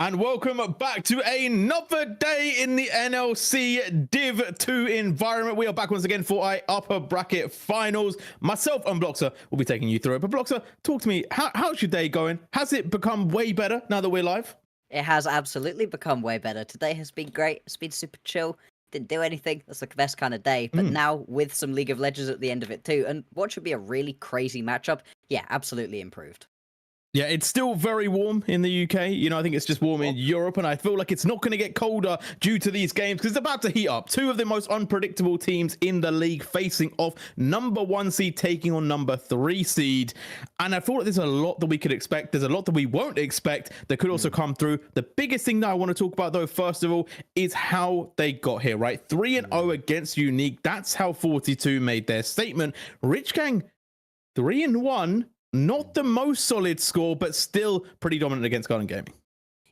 And welcome back to another day in the NLC Div 2 environment. We are back once again for our upper bracket finals. Myself and Bloxer will be taking you through it. But Bloxer, talk to me. How's your day going? Has it become way better now that we're live? It has absolutely become way better. Today has been great. It's been super chill. Didn't do anything. That's the best kind of day. But now with some League of Legends at the end of it too, and what should be a really crazy matchup, yeah, absolutely improved. Yeah, it's still very warm in the UK. I think it's just warm in Europe, and I feel like it's not going to get colder due to these games because it's about to heat up. Two of the most unpredictable teams in the league facing off, number 1 seed taking on number 3 seed. And I feel like there's a lot that we could expect. There's a lot that we won't expect that could also come through. The biggest thing that I want to talk about, though, first of all, is how they got here, right? 3-0 against Unique. That's how 42 made their statement. Rich Gang, 3-1. Not the most solid score, but still pretty dominant against Garden Gaming.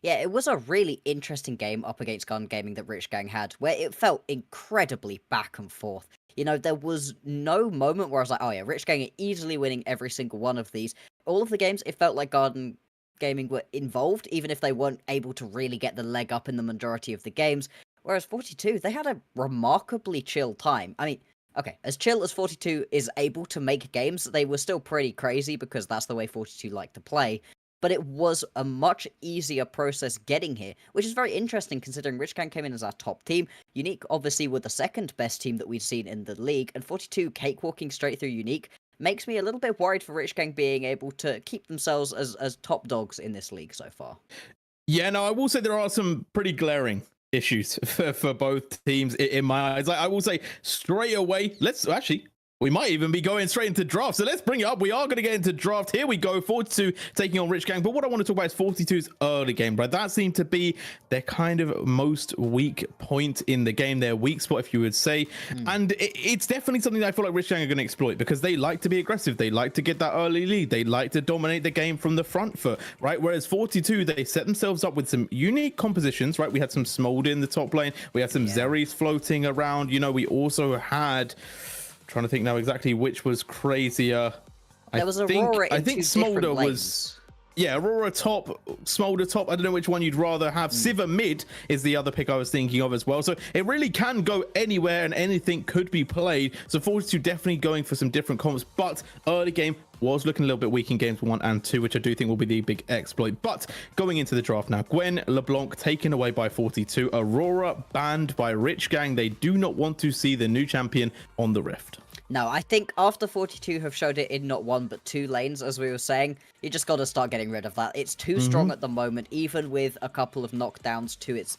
Yeah, it was a really interesting game up against Garden Gaming that Rich Gang had, where it felt incredibly back and forth. There was no moment where I was like, oh yeah, Rich Gang are easily winning every single one of these. All of the games, it felt like Garden Gaming were involved, even if they weren't able to really get the leg up in the majority of the games. Whereas 42, they had a remarkably chill time. I mean, okay, as chill as 42 is able to make games, they were still pretty crazy because that's the way 42 like to play. But it was a much easier process getting here, which is very interesting considering Rich Gang came in as our top team. Unique obviously were the second best team that we've seen in the league, and 42 cakewalking straight through Unique makes me a little bit worried for Rich Gang being able to keep themselves as top dogs in this league so far. Yeah, no, I will say there are some pretty glaring issues for both teams in my eyes. I will say straight away, we might even be going straight into draft. So let's bring it up. We are going to get into draft. Here we go. 42 taking on Rich Gang. But what I want to talk about is 42's early game, right? That seemed to be their kind of most weak point in the game, their weak spot, if you would say. And it's definitely something that I feel like Rich Gang are going to exploit because they like to be aggressive. They like to get that early lead. They like to dominate the game from the front foot, right? Whereas 42, they set themselves up with some unique compositions, right? We had some Smolder in the top lane. We had some Zerries floating around. We also had... Trying to think now exactly which was crazier. There was Aurora I think Smolder was... Yeah, Aurora top, Smolder top. I don't know which one you'd rather have. Sivir mid is the other pick I was thinking of as well. So it really can go anywhere and anything could be played. So 42 definitely going for some different comps. But early game was looking a little bit weak in games 1 and 2, which I do think will be the big exploit. But going into the draft now, Gwen LeBlanc taken away by 42. Aurora banned by Rich Gang. They do not want to see the new champion on the Rift. No, I think after 42 have showed it in not 1 but 2 lanes, as we were saying, you just got to start getting rid of that. It's too strong at the moment, even with a couple of knockdowns to its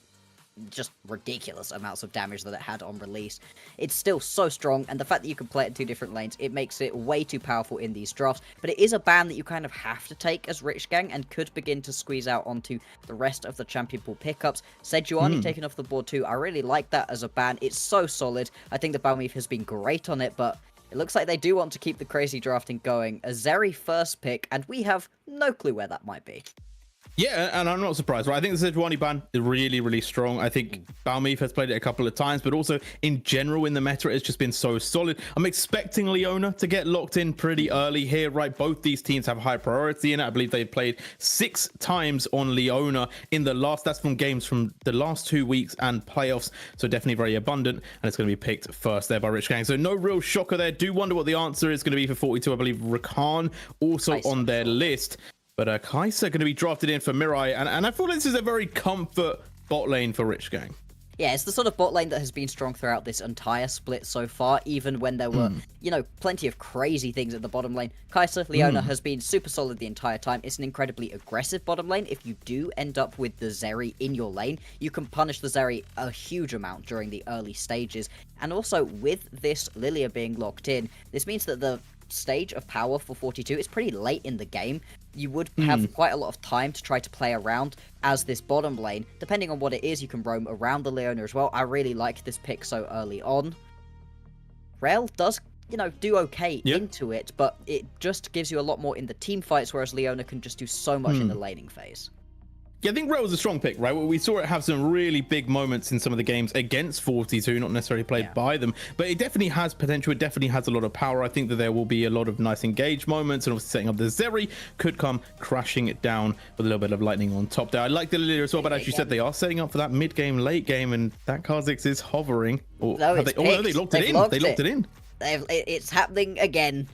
just ridiculous amounts of damage that it had on release. It's still so strong, and the fact that you can play it in 2 different lanes, it makes it way too powerful in these drafts. But it is a ban that you kind of have to take as Rich Gang and could begin to squeeze out onto the rest of the champion pool pickups. Sejuani taken off the board too. I really like that as a ban. It's so solid. I think the Balmeef has been great on it, but it looks like they do want to keep the crazy drafting going. A Zeri first pick, and we have no clue where that might be. Yeah, and I'm not surprised, right? I think the Sejuani ban is really, really strong. I think Balmeef has played it a couple of times, but also in general in the meta, it's just been so solid. I'm expecting Leona to get locked in pretty early here, right? Both these teams have high priority in it. I believe they've played 6 times on Leona in the last, that's from games from the last 2 weeks and playoffs. So definitely very abundant, and it's going to be picked first there by Rich Gang. So no real shocker there. Do wonder what the answer is going to be for 42. I believe Rakan also on their list. But Kai'Sa going to be drafted in for Mirai, and I feel this is a very comfort bot lane for Rich Gang. Yeah, it's the sort of bot lane that has been strong throughout this entire split so far, even when there were, plenty of crazy things at the bottom lane. Kai'Sa, Leona has been super solid the entire time. It's an incredibly aggressive bottom lane. If you do end up with the Zeri in your lane, you can punish the Zeri a huge amount during the early stages. And also, with this Lilia being locked in, this means that the stage of power for 42 is pretty late in the game. You would have quite a lot of time to try to play around as this bottom lane. Depending on what it is, you can roam around the Leona as well. I really like this pick so early on. Rel does, do okay into it, but it just gives you a lot more in the team fights, whereas Leona can just do so much in the laning phase. Yeah, I think Rell was a strong pick, right? Well, we saw it have some really big moments in some of the games against 42, not necessarily played by them, but it definitely has potential. It definitely has a lot of power. I think that there will be a lot of nice engage moments, and obviously setting up the Zeri could come crashing it down with a little bit of lightning on top there. I like the Lilia as well, but as you said, they are setting up for that mid game, late game, and that Kha'Zix is hovering. Or No, they locked it in. They locked it in. It's happening again.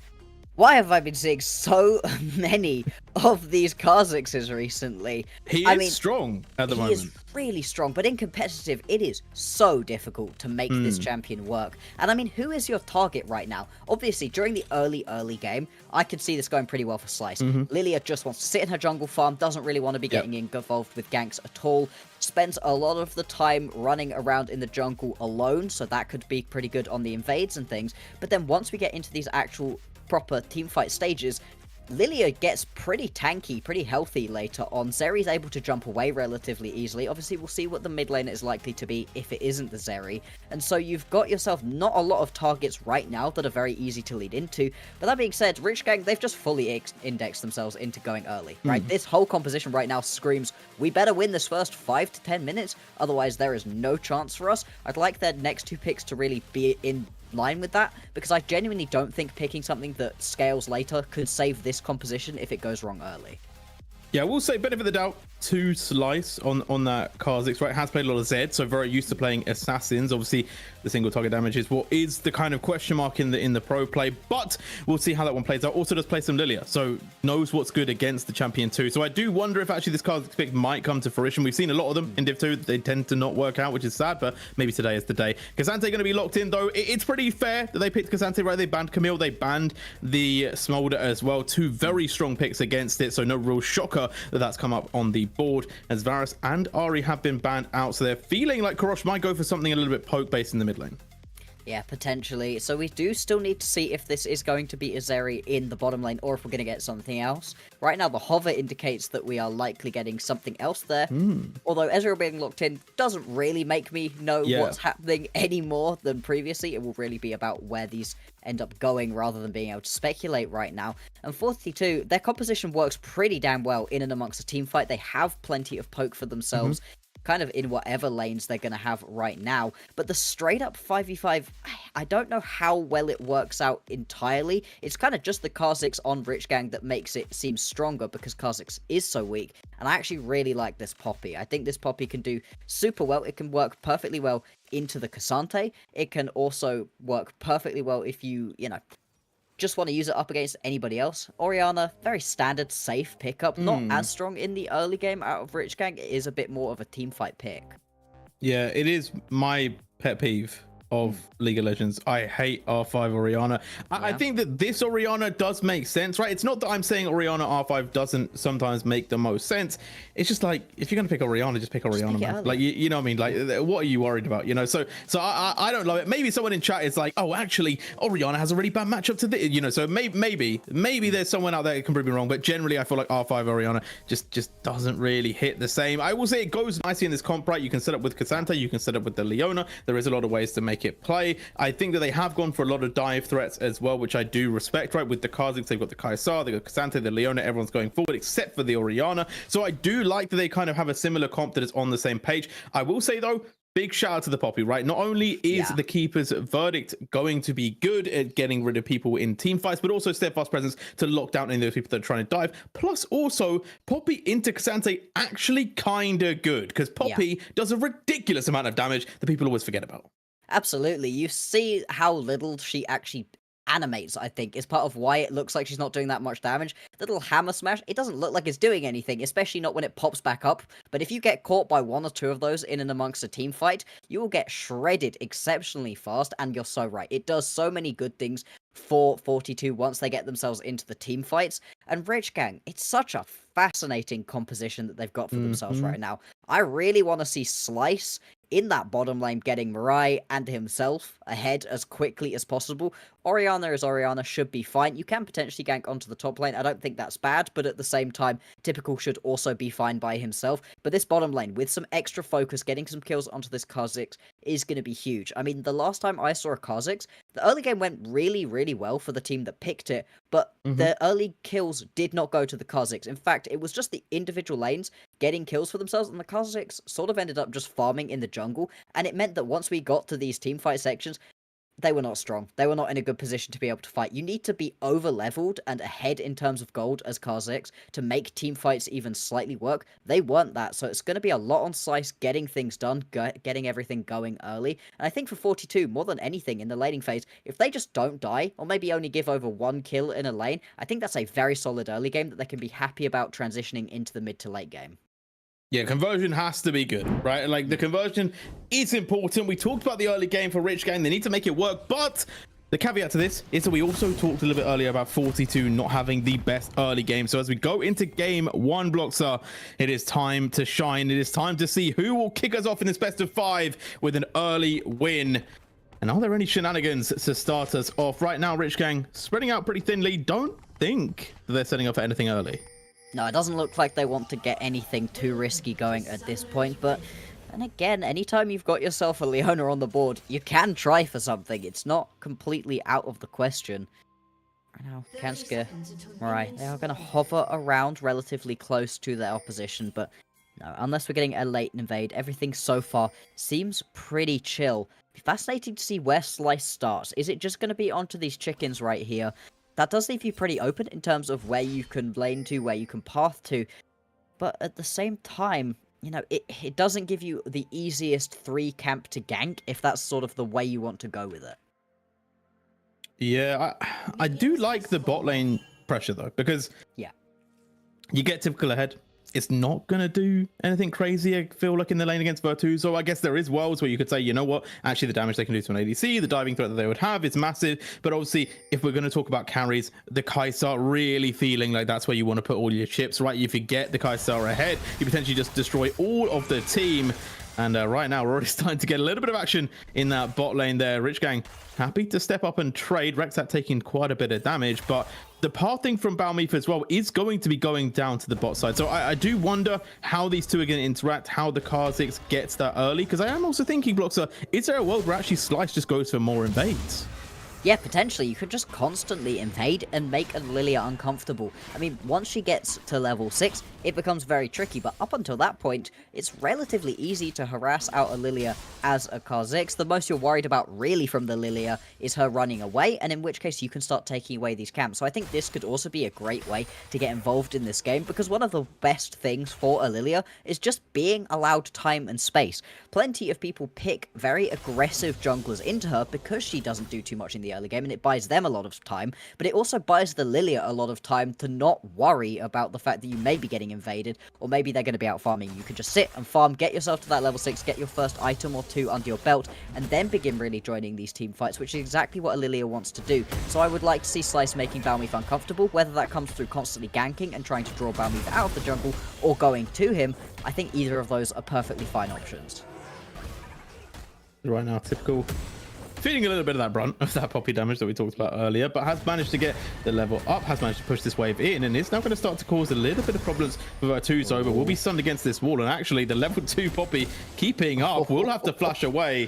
Why have I been seeing so many of these Kha'Zixes recently? He is strong at the moment. He is really strong, but in competitive, it is so difficult to make this champion work. And I mean, who is your target right now? Obviously, during the early game, I could see this going pretty well for Slice. Lilia just wants to sit in her jungle farm, doesn't really want to be getting involved with ganks at all, spends a lot of the time running around in the jungle alone, so that could be pretty good on the invades and things. But then once we get into these actual proper teamfight stages, Lilia gets pretty tanky, pretty healthy later on. Zeri's able to jump away relatively easily. Obviously, we'll see what the mid lane is likely to be if it isn't the Zeri. And so you've got yourself not a lot of targets right now that are very easy to lead into. But that being said, Rich Gang, they've just fully indexed themselves into going early, right? This whole composition right now screams, we better win this first 5 to 10 minutes, otherwise there is no chance for us. I'd like their next 2 picks to really be in line with that, because I genuinely don't think picking something that scales later could save this composition if it goes wrong early. Yeah, we'll say benefit of the doubt to Slice on that Kha'Zix, right? Has played a lot of Zed, so very used to playing assassins. Obviously, the single target damage is what is the kind of question mark in the pro play, but we'll see how that one plays out. Also does play some Lilia, so knows what's good against the champion too. So I do wonder if actually this Kha'Zix pick might come to fruition. We've seen a lot of them in Div 2. They tend to not work out, which is sad, but maybe today is the day. K'Sante going to be locked in though. It's pretty fair that they picked K'Sante, right? They banned Camille, they banned the Smolder as well. 2 very strong picks against it, so no real shocker that that's come up on the board, as Varus and Ahri have been banned out, so they're feeling like Korosh might go for something a little bit poke based in the mid lane. Yeah, potentially. So we do still need to see if this is going to be a Zeri in the bottom lane or if we're going to get something else. Right now, the hover indicates that we are likely getting something else there. Although Ezreal being locked in doesn't really make me know what's happening any more than previously. It will really be about where these end up going rather than being able to speculate right now. And 42, their composition works pretty damn well in and amongst a team fight. They have plenty of poke for themselves. Kind of in whatever lanes they're going to have right now. But the straight up 5v5, I don't know how well it works out entirely. It's kind of just the Kha'Zix on Rich Gang that makes it seem stronger because Kha'Zix is so weak. And I actually really like this Poppy. I think this Poppy can do super well. It can work perfectly well into the K'Sante. It can also work perfectly well if you just want to use it up against anybody else. Orianna, very standard, safe pickup. Not as strong in the early game out of Rich Gang. It is a bit more of a teamfight pick. Yeah, it is my pet peeve of League of Legends. I hate R5 Orianna. I think that this Orianna does make sense, right? It's not that I'm saying Orianna R5 doesn't sometimes make the most sense. It's just like, if you're going to pick Orianna, just pick Orianna, man. Like, you know what I mean? Like, what are you worried about? You know, so I don't love it. Maybe someone in chat is like, oh, actually, Orianna has a really bad matchup to this, you know, so maybe there's someone out there who can prove me wrong, but generally I feel like R5 Orianna just doesn't really hit the same. I will say it goes nicely in this comp, right? You can set up with K'Sante, you can set up with the Leona. There is a lot of ways to make it play. I think that they have gone for a lot of dive threats as well, which I do respect, right? With the Kha'Zix, they've got the Kaisar, they've got K'Sante, the Leona, everyone's going forward except for the Orianna. So I do like that they kind of have a similar comp that is on the same page. I will say though, big shout out to the Poppy, right? Not only is the Keeper's verdict going to be good at getting rid of people in team fights, but also steadfast presence to lock down any of those people that are trying to dive. Plus also, Poppy into K'Sante actually kind of good, because Poppy does a ridiculous amount of damage that people always forget about. Absolutely. You see how little she actually animates, I think, is part of why it looks like she's not doing that much damage. The little hammer smash, it doesn't look like it's doing anything, especially not when it pops back up. But if you get caught by 1 or 2 of those in and amongst a team fight, you will get shredded exceptionally fast, and you're so right. It does so many good things for 42 once they get themselves into the team fights. And Rich Gang, it's such a fascinating composition that they've got for themselves right now. I really want to see Slice in that bottom lane getting Mirai and himself ahead as quickly as possible. Orianna as Orianna should be fine. You can potentially gank onto the top lane. I don't think that's bad, but at the same time, Typical should also be fine by himself. But this bottom lane, with some extra focus, getting some kills onto this Kha'Zix is going to be huge. I mean, the last time I saw a Kha'Zix, the early game went really, really well for the team that picked it, but the early kills did not go to the Kha'Zix. In fact, it was just the individual lanes getting kills for themselves, and the Kha'Zix sort of ended up just farming in the jungle, and it meant that once we got to these teamfight sections, they were not strong. They were not in a good position to be able to fight. You need to be over-leveled and ahead in terms of gold as Kha'Zix to make team fights even slightly work. They weren't that, so it's going to be a lot on Slice getting things done, getting everything going early. And I think for 42, more than anything in the laning phase, if they just don't die, or maybe only give over 1 kill in a lane, I think that's a very solid early game that they can be happy about transitioning into the mid to late game. Yeah, conversion has to be good, right? Like, the conversion is important. We talked about the early game for Rich Gang. They need to make it work, but the caveat to this is that we also talked a little bit earlier about 42 not having the best early game. So as we go into game 1, Bloxer, it is time to shine. It is time to see who will kick us off in this best of 5 with an early win. And are there any shenanigans to start us off? Right now, Rich Gang spreading out pretty thinly. Don't think that they're setting up for anything early. No, it doesn't look like they want to get anything too risky going at this point, but and again, anytime you've got yourself a Leona on the board, you can try for something. It's not completely out of the question. Right now, Kanska, right, they are going to hover around relatively close to their opposition, but no, unless we're getting a late invade, everything so far seems pretty chill. Be fascinating to see where Slice starts. Is it just going to be onto these chickens right here? That does leave you pretty open in terms of where you can lane to, where you can path to. But at the same time, you know, it doesn't give you the easiest 3 camp to gank if that's sort of the way you want to go with it. Yeah, I do like the bot lane pressure, though, because yeah, you get typical ahead. It's not going to do anything crazy, I feel like, in the lane against Virtu. So I guess there is worlds where you could say, you know what, actually the damage they can do to an ADC, the diving threat that they would have is massive. But obviously, if we're going to talk about carries, the Kai'Sa really feeling like that's where you want to put all your chips, right? If you get the Kai'Sa ahead, you potentially just destroy all of the team. And right now, we're already starting to get a little bit of action in that bot lane there. Rich Gang happy to step up and trade. Rexat taking quite a bit of damage, but the pathing from Balmeef as well is going to be going down to the bot side. So I do wonder how these two are going to interact, how the Kha'Zix gets that early, because I am also thinking, Bloxer, is there a world where actually Slice just goes for more invades? Yeah, potentially. You could just constantly invade and make a Lilia uncomfortable. I mean, once she gets to level 6, it becomes very tricky, but up until that point, it's relatively easy to harass out a Lilia as a Kha'Zix. The most you're worried about really from the Lilia is her running away, and in which case you can start taking away these camps. So I think this could also be a great way to get involved in this game, because one of the best things for a Lilia is just being allowed time and space. Plenty of people pick very aggressive junglers into her because she doesn't do too much in the early game, and it buys them a lot of time, but it also buys the Lilia a lot of time to not worry about the fact that you may be getting invaded, or maybe they're going to be out farming. You can just sit and farm, get yourself to that level 6, get your first item or 2 under your belt, and then begin really joining these team fights, which is exactly what a Lilia wants to do. So I would like to see Slice making Balmeef uncomfortable, whether that comes through constantly ganking and trying to draw Balmeef out of the jungle, or going to him. I think either of those are perfectly fine options. Right now, typical feeling a little bit of that brunt of that poppy damage that we talked about earlier, but has managed to get the level up, has managed to push this wave in, and it's now going to start to cause a little bit of problems for Virtuoso, but we'll be stunned against this wall, and actually the level 2 poppy keeping up will have to flash away.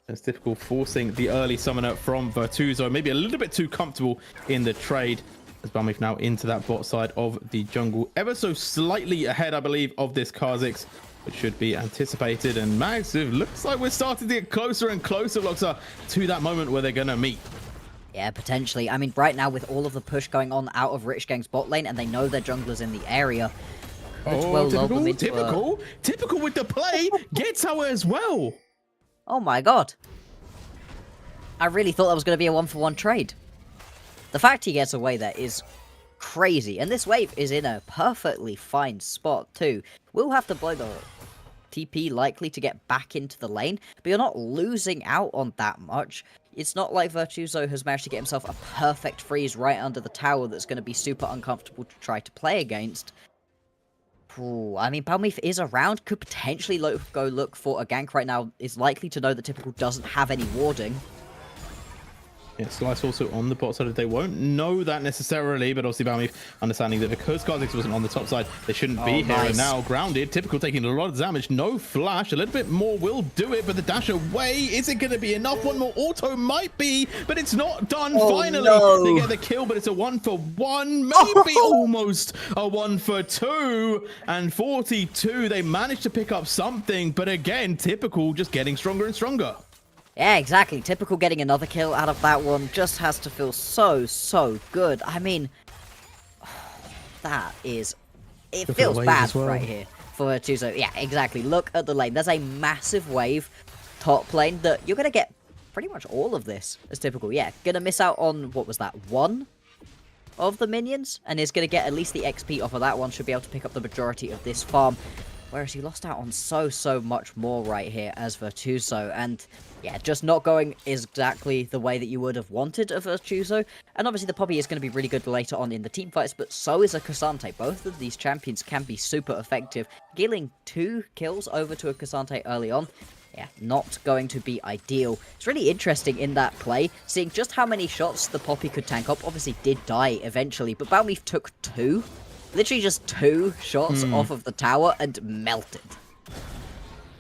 It's difficult, forcing the early summoner from Virtuoso, maybe a little bit too comfortable in the trade, as Balmeef now into that bot side of the jungle, ever so slightly ahead, I believe, of this Kha'Zix, which should be anticipated. And Max, it looks like we're starting to get closer and closer, Bloxer, to that moment where they're going to meet. Yeah, potentially. I mean, right now, with all of the push going on out of Rich Gang's bot lane, and they know their junglers in the area, typical with the play, gets our as well. Oh my god. I really thought that was going to be a 1-for-1 trade. The fact he gets away there is crazy, and this wave is in a perfectly fine spot too. We'll have to blow the TP likely to get back into the lane, but you're not losing out on that much. It's not like Virtuoso has managed to get himself a perfect freeze right under the tower that's going to be super uncomfortable to try to play against. Ooh, I mean, Balmeef is around, could potentially go look for a gank right now, is likely to know that Typical doesn't have any warding. Yeah, Slice also on the bot side. They won't know that necessarily, but obviously Balmy understanding that because Kha'Zix wasn't on the top side, they shouldn't be here. And now grounded, Typical taking a lot of damage. No flash, a little bit more will do it, but the dash away, is it going to be enough? One more auto might be, but it's not done. Finally, they get the kill, but it's a 1-for-1, maybe almost a 1-for-2. And 42, they managed to pick up something, but again, Typical just getting stronger and stronger. Yeah, exactly. Typical getting another kill out of that one just has to feel so good. I mean, it feels bad right here for Tuzo. Yeah, exactly. Look at the lane. There's a massive wave top lane that you're going to get pretty much all of this as Typical. Yeah, going to miss out on, what was that, one of the minions? And is going to get at least the XP off of that one. Should be able to pick up the majority of this farm. Whereas he lost out on so much more right here as Virtuoso. And yeah, just not going exactly the way that you would have wanted of Virtuoso. And obviously the Poppy is going to be really good later on in the team fights, but so is a Cassante. Both of these champions can be super effective. Dealing 2 kills over to a Cassante early on, yeah, not going to be ideal. It's really interesting in that play, seeing just how many shots the Poppy could tank up. Obviously did die eventually, but Balmeef took 2. Literally just 2 shots off of the tower and melted.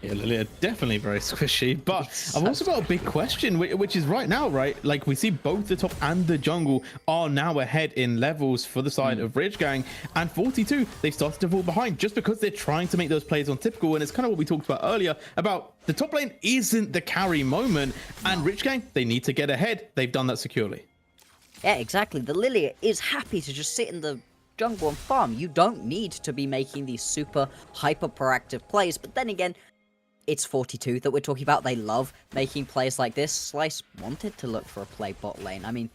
Yeah, Lilia definitely very squishy, but I've also got a big question, which is right now, right? Like, we see both the top and the jungle are now ahead in levels for the side of Rich Gang, and 42, they've started to fall behind just because they're trying to make those plays on Typical, and it's kind of what we talked about earlier about the top lane isn't the carry moment, and Rich Gang, they need to get ahead. They've done that securely. Yeah, exactly. The Lilia is happy to just sit in the jungle and farm. You don't need to be making these super hyper proactive plays, but then again, it's 42 that we're talking about. They love making plays like this. Slice wanted to look for a play bot lane. I mean,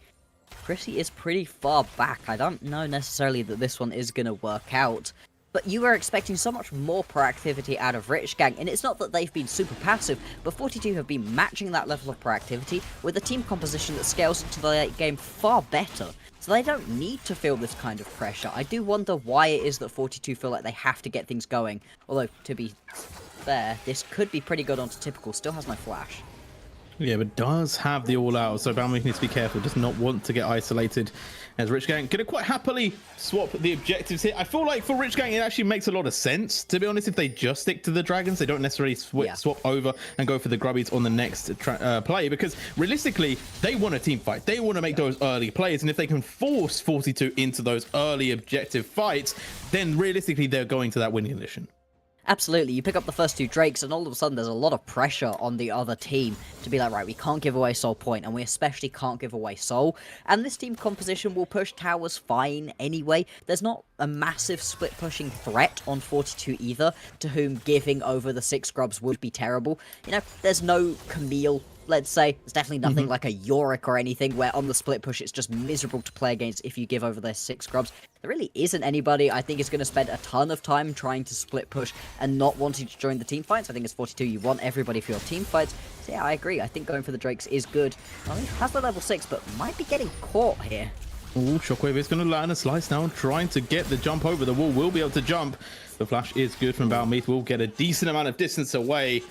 Chrissy is pretty far back. I don't know necessarily that this one is going to work out, but you were expecting so much more proactivity out of Rich Gang, and it's not that they've been super passive, but 42 have been matching that level of proactivity with a team composition that scales into the late game far better. So they don't need to feel this kind of pressure. I do wonder why it is that 42 feel like they have to get things going. Although, to be fair, this could be pretty good onto Typical. Still has no flash. Yeah, but does have the all-out, so Balmy needs to be careful. Does not want to get isolated. As Rich Gang gonna quite happily swap the objectives here. I feel like for Rich Gang, it actually makes a lot of sense, to be honest. If they just stick to the dragons, they don't necessarily swap over and go for the grubbies on the next play, because realistically, they want a team fight. They want to make those early plays, and if they can force 42 into those early objective fights, then realistically, they're going to that winning condition. Absolutely, you pick up the first 2 Drakes and all of a sudden there's a lot of pressure on the other team to be like, right, we can't give away Soul Point, and we especially can't give away Soul, and this team composition will push towers fine anyway. There's not a massive split pushing threat on 42 either, to whom giving over the 6 grubs would be terrible. You know, there's no Camille, let's say. There's definitely nothing like a Yorick or anything where on the split push it's just miserable to play against if you give over their 6 grubs. There really isn't anybody I think is going to spend a ton of time trying to split push and not wanting to join the team fights. I think as 42 you want everybody for your team fights. So yeah, I agree. I think going for the Drakes is good. Well, he has the level 6 but might be getting caught here. Oh, Shockwave is going to land a slice now, trying to get the jump over the wall. Will be able to jump. The flash is good from Balmeef. Will get a decent amount of distance away.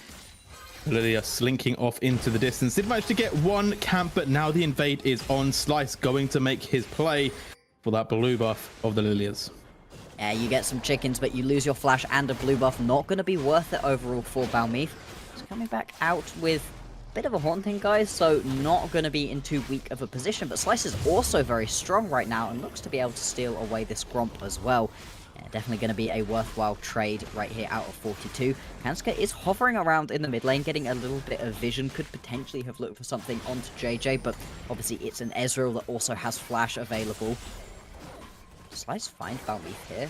Lilia slinking off into the distance. Did manage to get 1 camp, but now the invade is on. Slice going to make his play for that blue buff of the Lilias. Yeah, you get some chickens, but you lose your flash and a blue buff. Not going to be worth it overall for Balmeef. He's coming back out with a bit of a haunting, guys, so not going to be in too weak of a position. But Slice is also very strong right now and looks to be able to steal away this Gromp as well. Yeah, definitely going to be a worthwhile trade right here out of 42. Kanska is hovering around in the mid lane, getting a little bit of vision. Could potentially have looked for something onto JJ, but obviously it's an Ezreal that also has flash available. Slice find Balmeef here.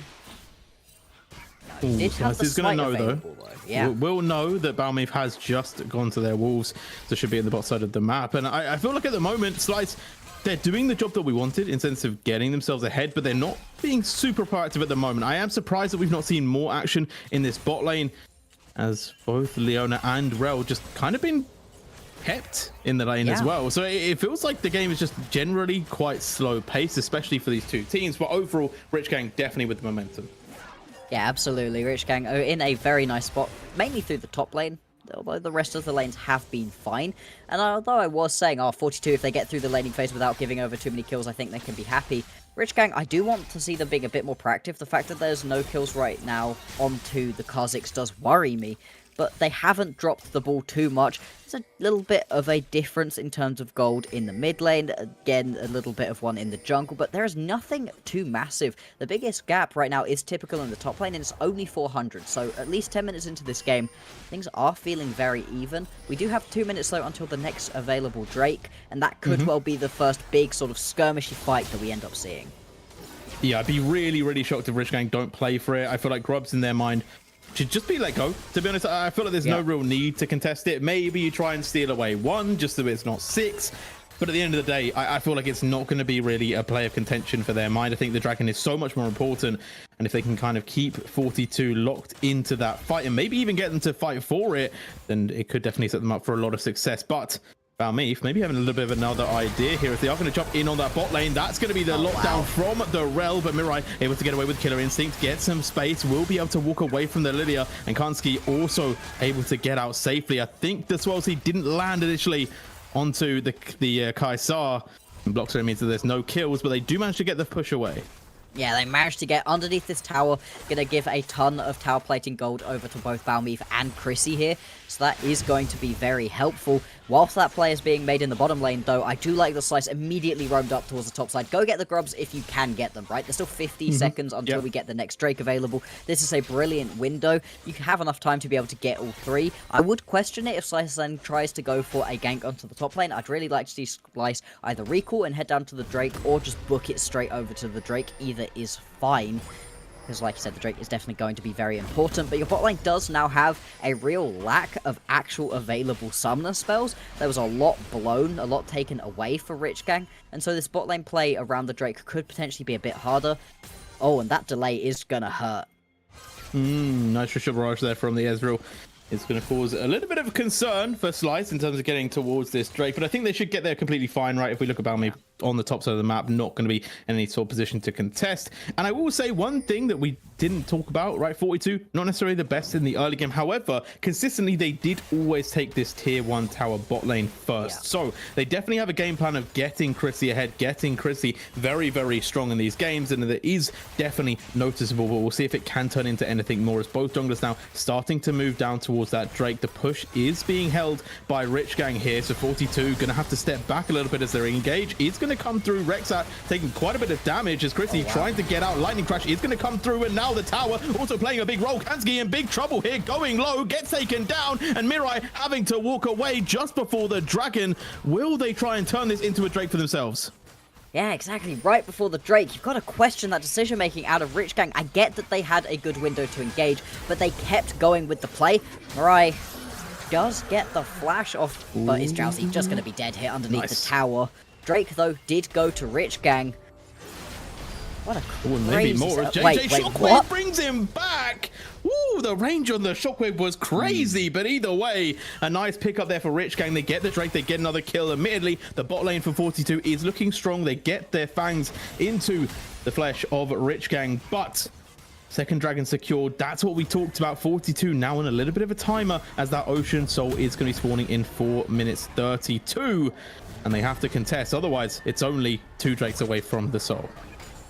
No, Slice is going to know, though. Yeah. We'll know that Balmeef has just gone to their wolves, so should be at the bot side of the map. And I feel like at the moment, Slice, they're doing the job that we wanted in sense of getting themselves ahead, but they're not being super proactive at the moment. I am surprised that we've not seen more action in this bot lane, as both Leona and Rel just kind of been kept in the lane as well. So it feels like the game is just generally quite slow paced, especially for these 2 teams. But overall, Rich Gang definitely with the momentum. Yeah, absolutely. Rich Gang are in a very nice spot, mainly through the top lane. although the rest of the lanes have been fine. And although I was saying, 42, if they get through the laning phase without giving over too many kills, I think they can be happy. Rich Gang, I do want to see them being a bit more proactive. The fact that there's no kills right now onto the Kha'Zix does worry me, but they haven't dropped the ball too much. There's a little bit of a difference in terms of gold in the mid lane, again a little bit of one in the jungle, but there is nothing too massive. The biggest gap right now is typical in the top lane, and it's only 400, so at least 10 minutes into this game, things are feeling very even. We do have 2 minutes though until the next available Drake, and that could well be the first big sort of skirmishy fight that we end up seeing. Yeah, I'd be really, really shocked if Rich Gang don't play for it. I feel like Grubs in their mind should just be let go. To be honest, I feel like there's no real need to contest it. Maybe you try and steal away one just so it's not 6. But at the end of the day, I feel like it's not going to be really a play of contention for their mind. I think the Dragon is so much more important. And if they can kind of keep 42 locked into that fight and maybe even get them to fight for it, then it could definitely set them up for a lot of success. But Balmeef maybe having a little bit of another idea here. If they are going to jump in on that bot lane, that's going to be the lockdown from the Rel. But Mirai able to get away with Killer Instinct, get some space, will be able to walk away from the Lilia. And Kanski also able to get out safely. I think the Swelzy didn't land initially onto the Kaisar. And blocks it means that there's no kills, but they do manage to get the push away. Yeah, they managed to get underneath this tower. Gonna give a ton of tower plating gold over to both Balmeef and Chrissy here. So that is going to be very helpful. Whilst that play is being made in the bottom lane, though, I do like the Slice immediately roamed up towards the top side. Go get the Grubs if you can get them, right? There's still 50 seconds until we get the next Drake available. This is a brilliant window. You have enough time to be able to get all 3. I would question it if Slice then tries to go for a gank onto the top lane. I'd really like to see Slice either recall and head down to the Drake or just book it straight over to the Drake. Either is fine. Because like you said, the Drake is definitely going to be very important, but your bot lane does now have a real lack of actual available summoner spells. There was a lot blown, a lot taken away for Rich Gang, and so this bot lane play around the Drake could potentially be a bit harder. Oh, and that delay is gonna hurt. Nice Trisha Barrage there from the Ezreal. It's going to cause a little bit of a concern for Slice in terms of getting towards this Drake, but I think they should get there completely fine, right? If we look about me on the top side of the map, not going to be in any sort of position to contest. And I will say one thing that we didn't talk about, right? 42, not necessarily the best in the early game. However, consistently, they did always take this tier 1 tower bot lane first. So they definitely have a game plan of getting Chrissy ahead, getting Chrissy very, very strong in these games. And it is definitely noticeable, but we'll see if it can turn into anything more as both junglers now starting to move down towards that Drake. The push is being held by Rich Gang here. So 42 going to have to step back a little bit as they're engaged. It's going to come through. Rexat taking quite a bit of damage as Chrissy trying to get out. Lightning Crash is going to come through, and now the tower also playing a big role. Kanski in big trouble here, going low, gets taken down, and Mirai having to walk away just before the Dragon. Will they try and turn this into a Drake for themselves? Yeah, exactly. Right before the Drake, you've got to question that decision-making out of Rich Gang. I get that they had a good window to engage, but they kept going with the play. Mirai does get the flash off, but is Drowsy just going to be dead here underneath the tower. Drake, though, did go to Rich Gang. What a crazy... maybe more. Wait, Shockwave what? brings him back. Ooh, the range on the Shockwave was crazy, but either way, a nice pickup there for Rich Gang. They get the Drake, they get another kill. Admittedly, the bot lane for 42 is looking strong. They get their fangs into the flesh of Rich Gang, but second Dragon secured. That's what we talked about. 42 now on a little bit of a timer as that Ocean Soul is going to be spawning in 4 minutes 32, and they have to contest. Otherwise, it's only 2 Drakes away from the Soul.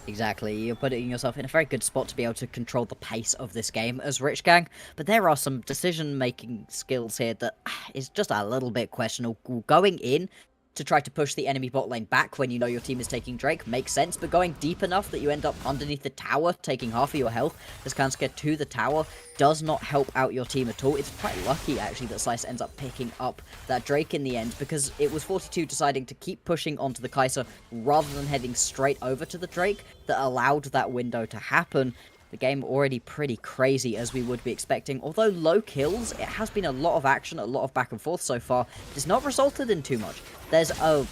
Exactly, you're putting yourself in a very good spot to be able to control the pace of this game as Rich Gang, but there are some decision-making skills here that is just a little bit questionable. Going in to try to push the enemy bot lane back when you know your team is taking Drake makes sense, but going deep enough that you end up underneath the tower, taking half of your health as Kanska to the tower, does not help out your team at all. It's quite lucky, actually, that Slice ends up picking up that Drake in the end, because it was 42 deciding to keep pushing onto the Kai'Sa rather than heading straight over to the Drake that allowed that window to happen. The game already pretty crazy as we would be expecting. Although low kills, it has been a lot of action, a lot of back and forth so far. It has not resulted in too much. There's a,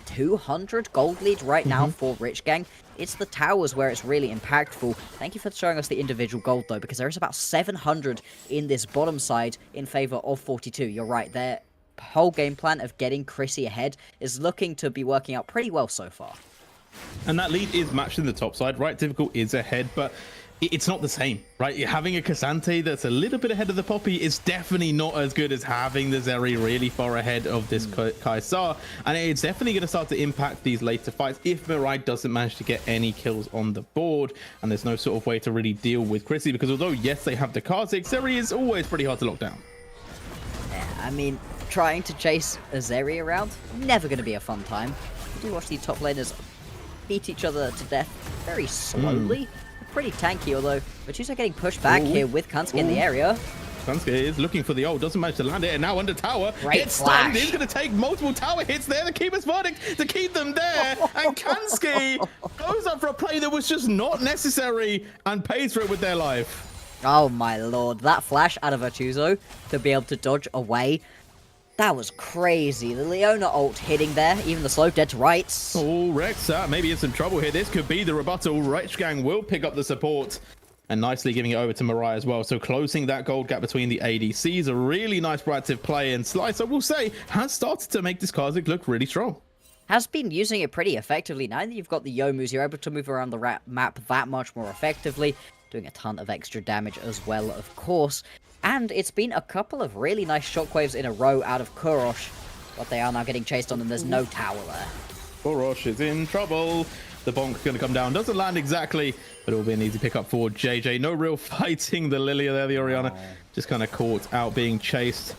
200 gold lead right now for Rich Gang. It's the towers where it's really impactful. Thank you for showing us the individual gold, though, because there is about 700 in this bottom side in favor of 42. You're right, their whole game plan of getting Chrissy ahead is looking to be working out pretty well so far. And that lead is matched in the top side, right? Difficult is ahead, but it's not the same, right? Having a Cassante that's a little bit ahead of the Poppy is definitely not as good as having the Zeri really far ahead of this Kaisar, and it's definitely going to start to impact these later fights if Mirai doesn't manage to get any kills on the board, and there's no sort of way to really deal with Chrissy, because although yes they have the Kha'Zix, Zeri is always pretty hard to lock down. Yeah, I mean, trying to chase a Zeri around, never going to be a fun time. You do watch these top laners beat each other to death very slowly. Pretty tanky, although Virtuoso getting pushed back here with Kansuke in the area. Kansuke is looking for the ult, doesn't manage to land it, and now under tower, gets stunned. He's going to take multiple tower hits there, the keeper's verdict to keep them there, and Kansuke goes up for a play that was just not necessary and pays for it with their life. Oh my lord, that flash out of Virtuoso to be able to dodge away. That was crazy. The Leona ult hitting there, even the slow dead to rights. Oh, Rex, maybe in some trouble here. This could be the rebuttal. Reichgang will pick up the support and nicely giving it over to Mirai as well. So closing that gold gap between the ADCs, a really nice proactive play, and Slice, I will say, has started to make this Kha'Zix look really strong. Has been using it pretty effectively. Now that you've got the Yomus, you're able to move around the map that much more effectively, doing a ton of extra damage as well, of course. And it's been a couple of really nice shockwaves in a row out of Kurosh, but they are now getting chased on and there's no tower there. Kurosh is in trouble. The bonk going to come down. Doesn't land exactly, but it will be an easy pickup for JJ. No real fighting the Lilia there, the Orianna. Just kind of caught out being chased.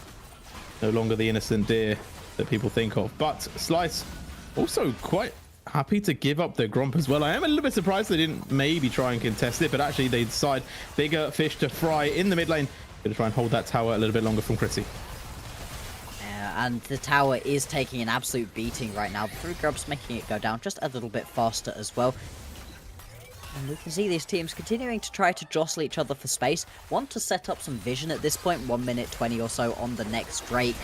No longer the innocent deer that people think of. But Slice also quite happy to give up the Gromp as well. I am a little bit surprised they didn't maybe try and contest it, but actually they decide bigger fish to fry in the mid lane. Going to try and hold that tower a little bit longer from Chrissy. And the tower is taking an absolute beating right now. The 3 grubs making it go down just a little bit faster as well. And we can see these teams continuing to try to jostle each other for space. Want to set up some vision at this point, 1 minute 20 or so on the next Drake.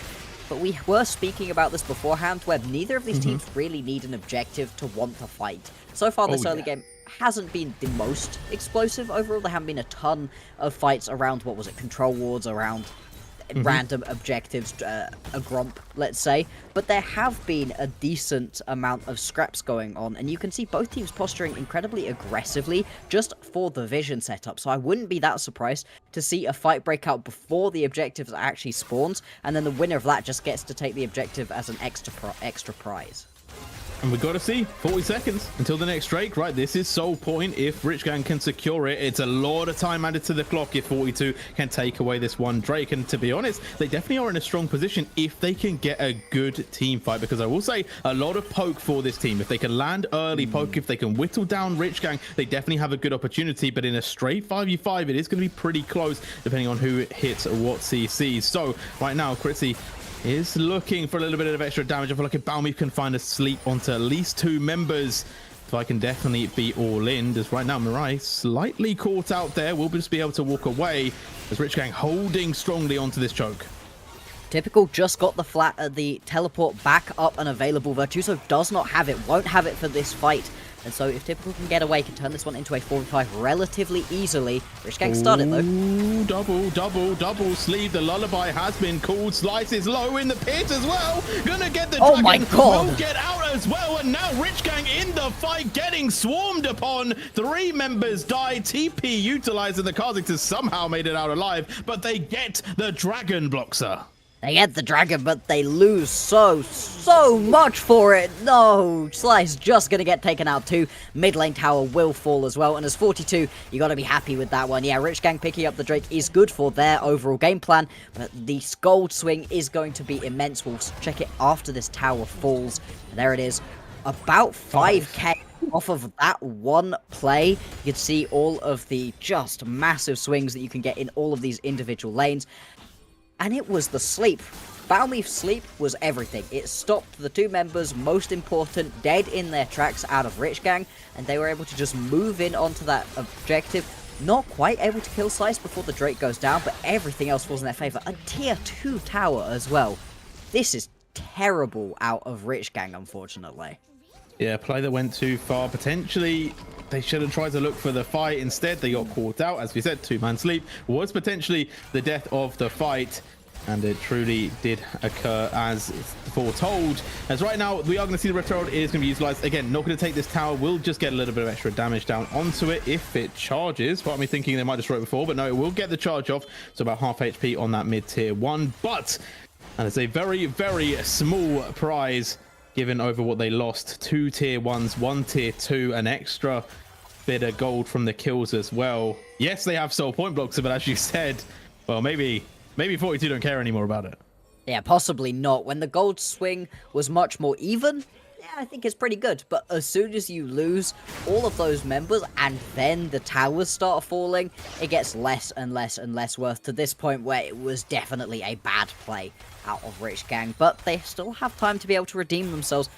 But we were speaking about this beforehand, where neither of these teams really need an objective to want to fight. So far this early game hasn't been the most explosive overall. There haven't been a ton of fights around, what was it, control wards, around random objectives, a Gromp, let's say. But there have been a decent amount of scraps going on, and you can see both teams posturing incredibly aggressively just for the vision setup. So I wouldn't be that surprised to see a fight break out before the objectives actually spawns, and then the winner of that just gets to take the objective as an extra prize. And we've got to see 40 seconds until the next Drake, right? This is sole point. If Richgang can secure it, it's a lot of time added to the clock if 42 can take away this one Drake. And to be honest, they definitely are in a strong position if they can get a good team fight, because I will say a lot of poke for this team. If they can land early poke, if they can whittle down Richgang, they definitely have a good opportunity. But in a straight 5v5, it is going to be pretty close depending on who hits what CCs. So right now, Chrissy is looking for a little bit of extra damage. I feel like if Balmy can find a sleep onto at least 2 members, so I can definitely be all in. As right now, Mirai slightly caught out there. We'll just be able to walk away as Richgang holding strongly onto this choke. Typical just got the teleport back up and available. Virtuoso does not have it, won't have it for this fight. And so if Typical can get away, can turn this one into a 4v5 relatively easily. Richgang started though. Double sleeve. The lullaby has been called. Slice is low in the pit as well. Gonna get the dragon. Oh my god. Will get out as well. And now Richgang in the fight, getting swarmed upon. 3 members die. TP utilizing the Kha'Zix has somehow made it out alive, but they get the dragon, Bloxer. They get the dragon, but they lose so much for it. No, Slice just gonna get taken out too. Mid lane tower will fall as well. And as 42, you gotta be happy with that one. Yeah, Richgang picking up the Drake is good for their overall game plan, but the gold swing is going to be immense. We'll check it after this tower falls. And there it is, about 5k. Off of that one play. You can see all of the just massive swings that you can get in all of these individual lanes. And it was the sleep. Balmy's sleep was everything. It stopped the 2 members most important dead in their tracks out of Richgang, and they were able to just move in onto that objective. Not quite able to kill Slice before the Drake goes down, but everything else was in their favor. A tier 2 tower as well. This is terrible out of Richgang, unfortunately. Yeah, play that went too far. Potentially, they should have tried to look for the fight. Instead, they got caught out. As we said, 2-man sleep was potentially the death of the fight. And it truly did occur as foretold. As right now, we are going to see the Rift Herald is going to be utilized. Again, not going to take this tower. We'll just get a little bit of extra damage down onto it if it charges. Part of me thinking they might destroy it before, but no, it will get the charge off. So about half HP on that mid tier 1. But, and it's a very, very small prize given over what they lost. 2 tier 1s, 1 tier 2, an extra bit of gold from the kills as well. Yes, they have soul point blocks, but as you said, well, maybe 42 don't care anymore about it. Yeah, possibly not. When the gold swing was much more even, yeah, I think it's pretty good. But as soon as you lose all of those members and then the towers start falling, it gets less and less and less worth to this point where it was definitely a bad play out of Rich Gang. But they still have time to be able to redeem themselves.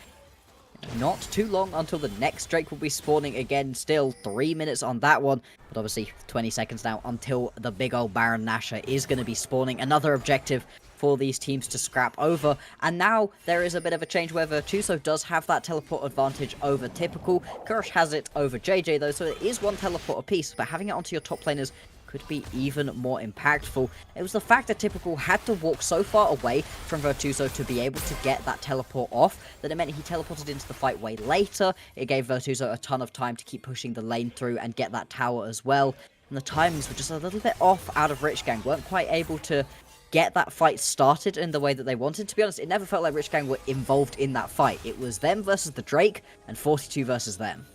Not too long until the next Drake will be spawning again. Still 3 minutes on that one, but obviously 20 seconds now until the big old Baron Nashor is going to be spawning. Another objective for these teams to scrap over, and now there is a bit of a change where Virtuoso does have that teleport advantage over Typical. Kurosh has it over JJ though, so it is one teleport apiece, but having it onto your top laners could be even more impactful. It was the fact that Typical had to walk so far away from Virtuoso to be able to get that teleport off that it meant he teleported into the fight way later. It gave Virtuoso a ton of time to keep pushing the lane through and get that tower as well. And the timings were just a little bit off out of Rich Gang. Weren't quite able to get that fight started in the way that they wanted. To be honest, it never felt like Rich Gang were involved in that fight. It was them versus the Drake and 42 versus them.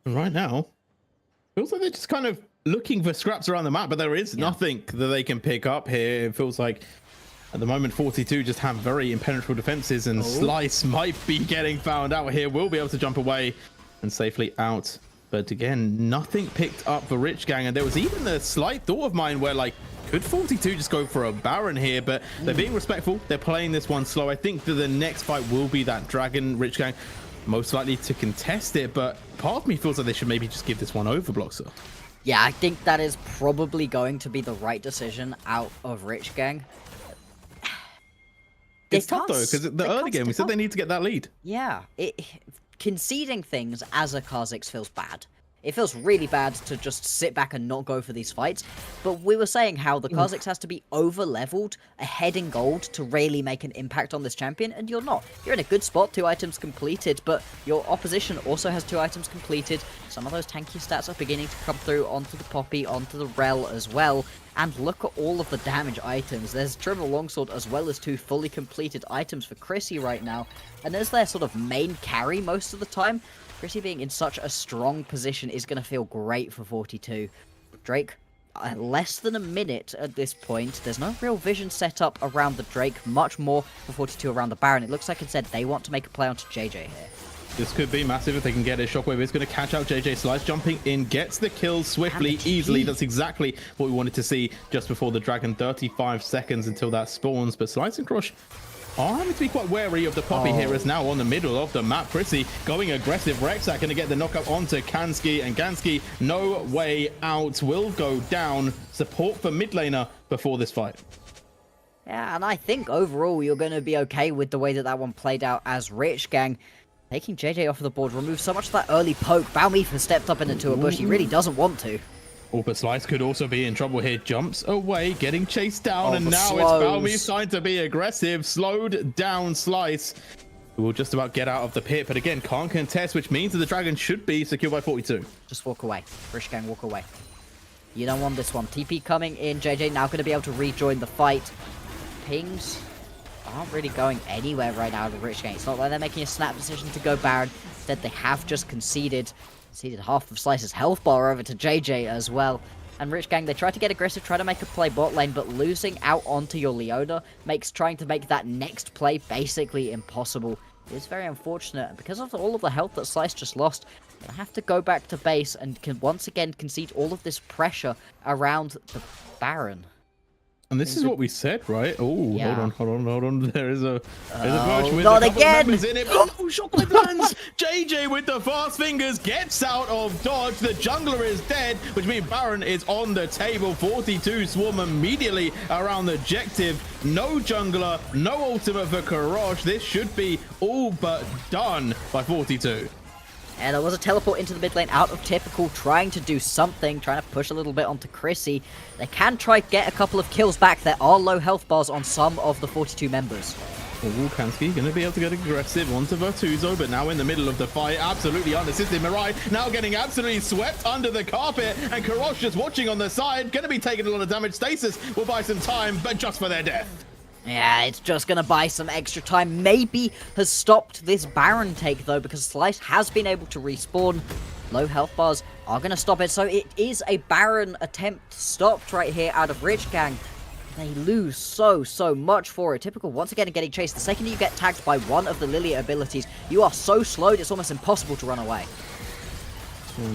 And right now, feels like they're just kind of looking for scraps around the map, but there is nothing that they can pick up here. It feels like at the moment 42 just have very impenetrable defenses, and Slice might be getting found out here. Will be able to jump away and safely out, but again, nothing picked up for Rich Gang. And there was even a slight thought of mine where, like, could 42 just go for a Baron here? But they're being respectful. They're playing this one slow. I think that the next fight will be that Dragon. Rich Gang most likely to contest it, but part of me feels like they should maybe just give this one over, Bloxer. Yeah, I think that is probably going to be the right decision out of Rich Gang. It's tough though, because the early game we said they need to get that lead. Yeah, conceding things as a Kha'Zix feels bad. It feels really bad to just sit back and not go for these fights, but we were saying how the Kha'Zix has to be over-leveled, ahead in gold, to really make an impact on this champion, and you're not. You're in a good spot, 2 items completed, but your opposition also has 2 items completed. Some of those tanky stats are beginning to come through onto the Poppy, onto the Rel as well, and look at all of the damage items. There's Triple Longsword as well as 2 fully completed items for Chrissy right now, and as their sort of main carry most of the time, Chrissy being in such a strong position is going to feel great for 42. Drake, less than a minute at this point. There's no real vision set up around the Drake, much more for 42 around the Baron. It looks like instead they want to make a play onto JJ here. This could be massive if they can get it. Shockwave is going to catch out JJ. Slice jumping in, gets the kill swiftly, easily. That's exactly what we wanted to see just before the Dragon. 35 seconds until that spawns, but Slice and Crush are having to be quite wary of the Poppy here, as now on the middle of the map. Chrissy going aggressive. Rexat going to get the knockup onto Kansky, and Kansky, no way out, will go down. Support for mid laner before this fight. Yeah, and I think overall you're going to be okay with the way that that one played out, as Rich Gang taking JJ off of the board removes so much of that early poke. Balmeef has stepped up into a bush. He really doesn't want to. Oh, but Slice could also be in trouble here. Jumps away, getting chased down, and now it's Balmeef trying to be aggressive. Slowed down Slice, who will just about get out of the pit, but again, can't contest, which means that the Dragon should be secured by 42. Just walk away. Rich Gang, walk away. You don't want this one. TP coming in. JJ now going to be able to rejoin the fight. Pings aren't really going anywhere right now to Rich Gang. It's not like they're making a snap decision to go Baron. Instead, they have just conceded half of Slice's health bar over to JJ as well. And Rich Gang, they try to get aggressive, try to make a play bot lane, but losing out onto your Leona makes trying to make that next play basically impossible. It's very unfortunate, and because of all of the health that Slice just lost, they have to go back to base and can once again concede all of this pressure around the Baron. And this is what we said, right? Oh, yeah. Hold on. There's a bush with not a couple again. of members in it. Oh, Shockwave lands. JJ with the fast fingers gets out of dodge. The jungler is dead, which means Baron is on the table. 42 swarm immediately around the objective. No jungler, no ultimate for Kurosh. This should be all but done by 42. And there was a teleport into the mid lane out of Typical, trying to do something, trying to push a little bit onto Chrissy. They can try to get a couple of kills back. There are low health bars on some of the 42 members. Wulkanski going to be able to get aggressive onto Virtuzo, but now in the middle of the fight, absolutely unassisted. Mirai now getting absolutely swept under the carpet, and Karosh just watching on the side, going to be taking a lot of damage. Stasis will buy some time, but just for their death. Yeah, it's just going to buy some extra time. Maybe has stopped this Baron take, though, because Slice has been able to respawn. Low health bars are going to stop it, so it is a Baron attempt stopped right here out of Rich Gang. They lose so much for it. Typical once again getting chased. The second you get tagged by one of the Lilia abilities, you are so slowed it's almost impossible to run away.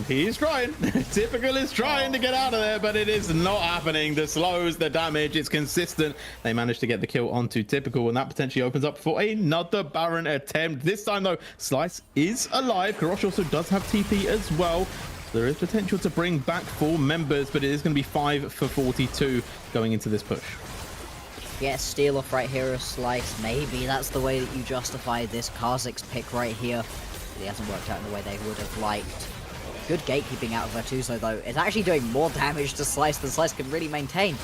He's trying. Typical is trying to get out of there, but it is not happening. The slows, the damage, it's consistent. They managed to get the kill onto Typical, and that potentially opens up for another Baron attempt. This time, though, Slice is alive. Karosh also does have TP as well. There is potential to bring back 4 members, but it is going to be 5 for 42 going into this push. Yeah, steal off right here, a Slice. Maybe that's the way that you justify this Kha'Zix pick right here. It hasn't worked out in the way they would have liked. Good gatekeeping out of Virtuzo, though. It's actually doing more damage to Slice than Slice can really maintain.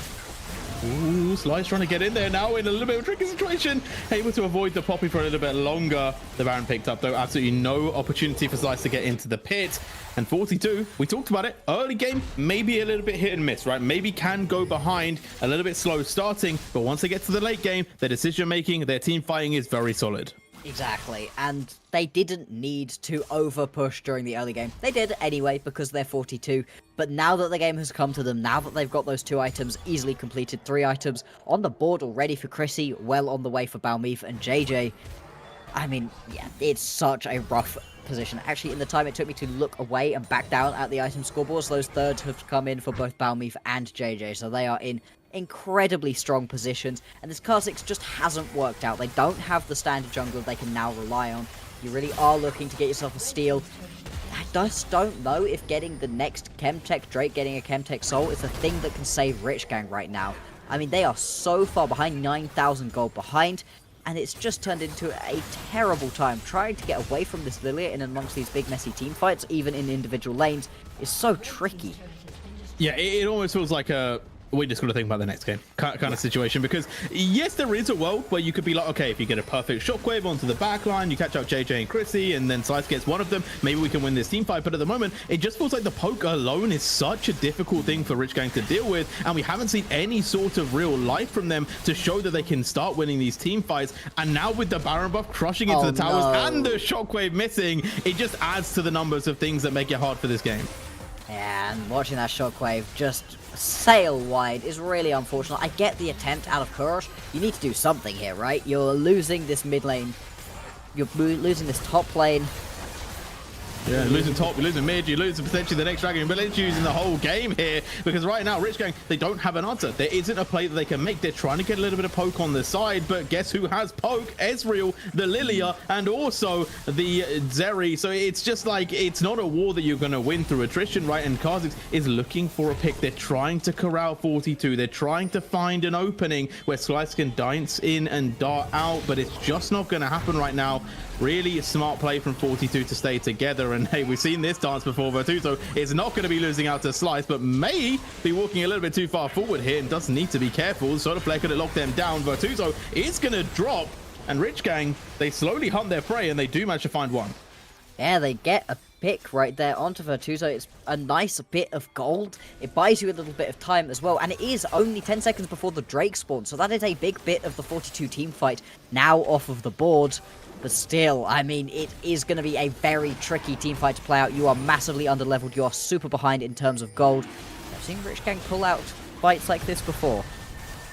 Ooh, Slice trying to get in there now in a little bit of a tricky situation. Able to avoid the Poppy for a little bit longer. The Baron picked up, though. Absolutely no opportunity for Slice to get into the pit. And 42, we talked about it. Early game, maybe a little bit hit and miss, right? Maybe can go behind, a little bit slow starting. But once they get to the late game, their decision making, their team fighting is very solid. Exactly, and they didn't need to over push during the early game. They did anyway because they're 42, but now that the game has come to them, now that they've got those 2 items easily completed, 3 items on the board already for Chrissy, well on the way for Balmeef and JJ. I mean, yeah, it's such a rough position. Actually, in the time it took me to look away and back down at the item scoreboards, those thirds have come in for both Balmeef and JJ, so they are in incredibly strong positions, and this Kha'Zix just hasn't worked out. They don't have the standard jungler they can now rely on. You really are looking to get yourself a steal. I just don't know if getting the next Chemtech Drake, getting a Chemtech Soul, is the thing that can save Rich Gang right now. I mean, they are so far behind, 9,000 gold behind, and it's just turned into a terrible time. Trying to get away from this Lilia in amongst these big messy team fights, even in individual lanes, is so tricky. Yeah, it almost feels like a we just got to think about the next game kind of situation, because yes, there is a world where you could be like, okay, if you get a perfect shockwave onto the back line, you catch out JJ and Chrissy, and then Slice gets one of them, maybe we can win this team fight. But at the moment, it just feels like the poke alone is such a difficult thing for Rich Gang to deal with, and we haven't seen any sort of real life from them to show that they can start winning these team fights. And now with the Baron buff crushing into the towers and the shockwave missing, it just adds to the numbers of things that make it hard for this game. Yeah, and watching that shockwave just sail wide is really unfortunate. I get the attempt out of Kurosh. You need to do something here, right? You're losing this mid lane. You're losing this top lane. Yeah, you're losing top, you're losing mid, you're losing potentially the next dragon, but it's using the whole game here, because right now Rich Gang, they don't have an answer. There isn't a play that they can make. They're trying to get a little bit of poke on the side, but guess who has poke? Ezreal, the Lilia, and also the Zeri. So it's just like, it's not a war that you're going to win through attrition, right? And Kha'Zix is looking for a pick. They're trying to corral 42. They're trying to find an opening where Slice can dance in and dart out, but it's just not going to happen right now. Really a smart play from 42 to stay together, and hey, we've seen this dance before. Virtuzo is not going to be losing out to Slice, but may be walking a little bit too far forward here and does need to be careful. Solar Flare could have locked them down. Virtuzo is going to drop, and Rich Gang, they slowly hunt their prey, and they do manage to find one. Yeah, they get a pick right there onto Virtuzo. It's a nice bit of gold. It buys you a little bit of time as well, and it is only 10 seconds before the Drake spawn, so that is a big bit of the 42 team fight now off of the board. But still, I mean, it is going to be a very tricky team fight to play out. You are massively underleveled. You are super behind in terms of gold. I've seen Rich Gang pull out fights like this before.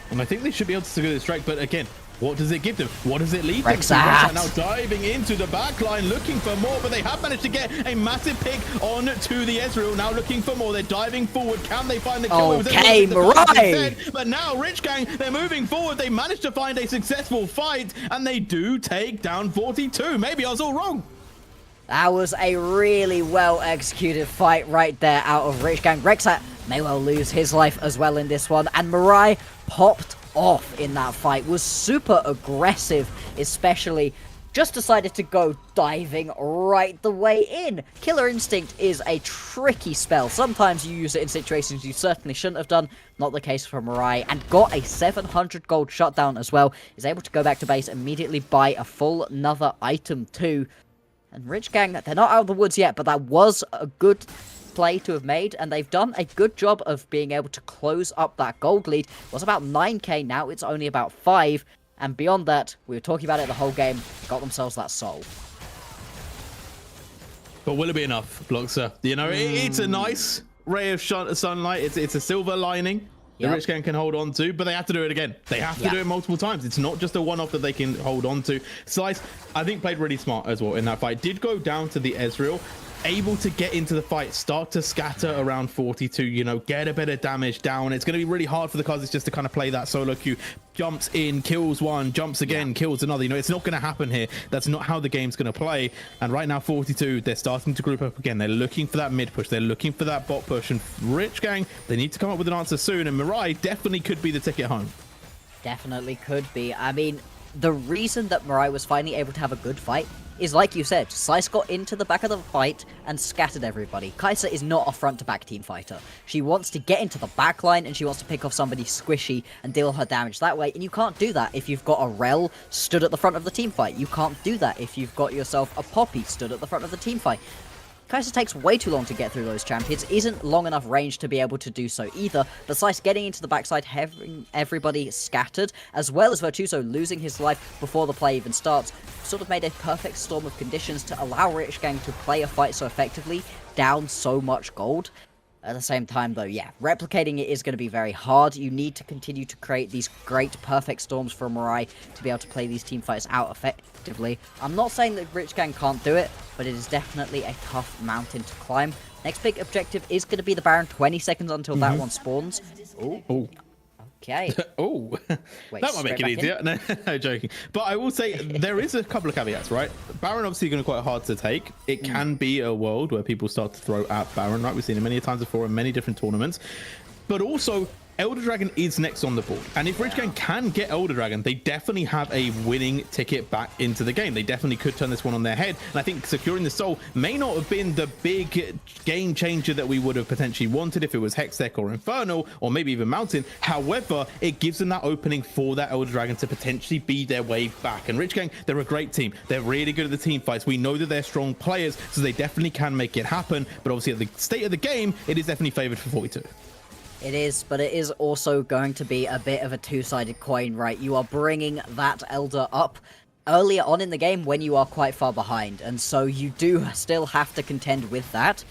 And I think they should be able to secure this strike, but again, what does it give them? What does it lead them to? Rexat Now diving into the back line, looking for more, but they have managed to get a massive pick on to the Ezreal. Now looking for more. They're diving forward. Can they find the kill? Okay, Mirai! But now Rich Gang, they're moving forward. They managed to find a successful fight, and they do take down 42. Maybe I was all wrong. That was a really well executed fight right there out of Rich Gang. Rexat may well lose his life as well in this one, and Mirai popped off in that fight, was super aggressive, especially just decided to go diving right the way in. Killer Instinct is a tricky spell. Sometimes you use it in situations you certainly shouldn't have done. Not the case for Mirai, and got a 700 gold shutdown as well. Is able to go back to base, immediately buy a full another item too. And Rich Gang, they're not out of the woods yet, but that was a good play to have made, and they've done a good job of being able to close up that gold lead. It was about 9k, now it's only about 5, and beyond that, we were talking about it the whole game, got themselves that soul. But will it be enough, Bloxer? You know, it's a nice ray of sunlight. It's a silver lining the Rich Gang can hold on to, but they have to do it again. They have to do it multiple times. It's not just a one-off that they can hold on to. Slice, I think, played really smart as well in that fight. Did go down to the Ezreal, able to get into the fight, start to scatter around 42, you know, get a bit of damage down. It's going to be really hard for the Kha'Zix just to kind of play that solo queue. Jumps in, kills one, jumps again, kills another. You know, it's not going to happen here. That's not how the game's going to play. And right now, 42, they're starting to group up again. They're looking for that mid push. They're looking for that bot push. And Rich Gang, they need to come up with an answer soon. And Mirai definitely could be the ticket home. Definitely could be. I mean, the reason that Mirai was finally able to have a good fight is, like you said, Slice got into the back of the fight and scattered everybody. Kai'Sa is not a front-to-back team fighter. She wants to get into the back line, and she wants to pick off somebody squishy and deal her damage that way, and you can't do that if you've got a Rel stood at the front of the team fight. You can't do that if you've got yourself a Poppy stood at the front of the team fight. Kai'Sa takes way too long to get through those champions, isn't long enough range to be able to do so either, but Slice getting into the backside, having everybody scattered, as well as Virtuoso losing his life before the play even starts, sort of made a perfect storm of conditions to allow Rich Gang to play a fight so effectively, down so much gold. At the same time, though, yeah, replicating it is going to be very hard. You need to continue to create these great, perfect storms for Mirai to be able to play these team fights out effectively. I'm not saying that Rich Gang can't do it, but it is definitely a tough mountain to climb. Next big objective is going to be the Baron. 20 seconds until that one spawns. Ooh. Okay. Oh, Wait, that might make it easier. No, no, joking. But I will say there is a couple of caveats, right? Baron obviously going to be quite hard to take. It can be a world where people start to throw at Baron, right? We've seen it many times before in many different tournaments. But also, Elder Dragon is next on the board. And if Rich Gang can get Elder Dragon, they definitely have a winning ticket back into the game. They definitely could turn this one on their head. And I think securing the soul may not have been the big game changer that we would have potentially wanted if it was Hextech or Infernal or maybe even Mountain. However, it gives them that opening for that Elder Dragon to potentially be their way back. And Rich Gang, they're a great team. They're really good at the team fights. We know that they're strong players, so they definitely can make it happen. But obviously at the state of the game, it is definitely favored for 42. It is, but it is also going to be a bit of a two-sided coin, right? You are bringing that Elder up earlier on in the game when you are quite far behind, and so you do still have to contend with that.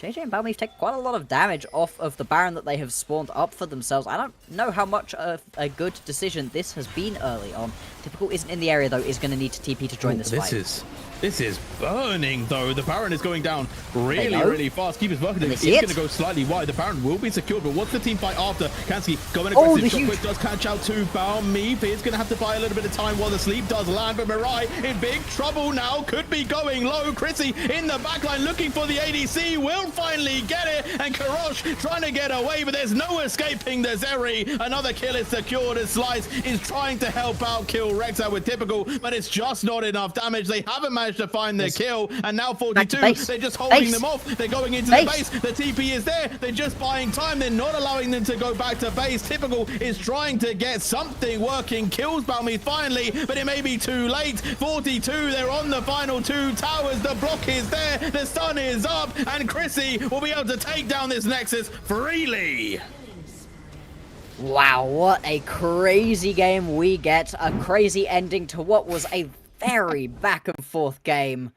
JJ and Balmy have taken quite a lot of damage off of the Baron that they have spawned up for themselves. I don't know how much of a good decision this has been early on. Typical isn't in the area, though, is going to need to TP to join this fight. This is burning, though. The Baron is going down really fast. Keep his working. He's going to go slightly wide. The Baron will be secured, but what's the team fight after? Kansky going aggressive. Shockwave does catch out to Balmy. He's going to have to buy a little bit of time while the sleep does land, but Mirai in big trouble now. Could be going low. Chrissy in the backline looking for the ADC. Will finally get it, and Karosh trying to get away, but there's no escaping the Zeri. Another kill is secured as Slice is trying to help out kill Rexa with typical, but it's just not enough damage. They haven't managed to find their kill, and now 42, they're just holding them off. They're going into the base. The TP is there. They're just buying time. They're not allowing them to go back to base. Typical is trying to get something working. Kills Balmy finally, but it may be too late. 42, they're on the final 2 towers. The block is there. The sun is up, and Chrissy will be able to take down this Nexus freely. Wow, what a crazy game we get. A crazy ending to what was a very back and forth game.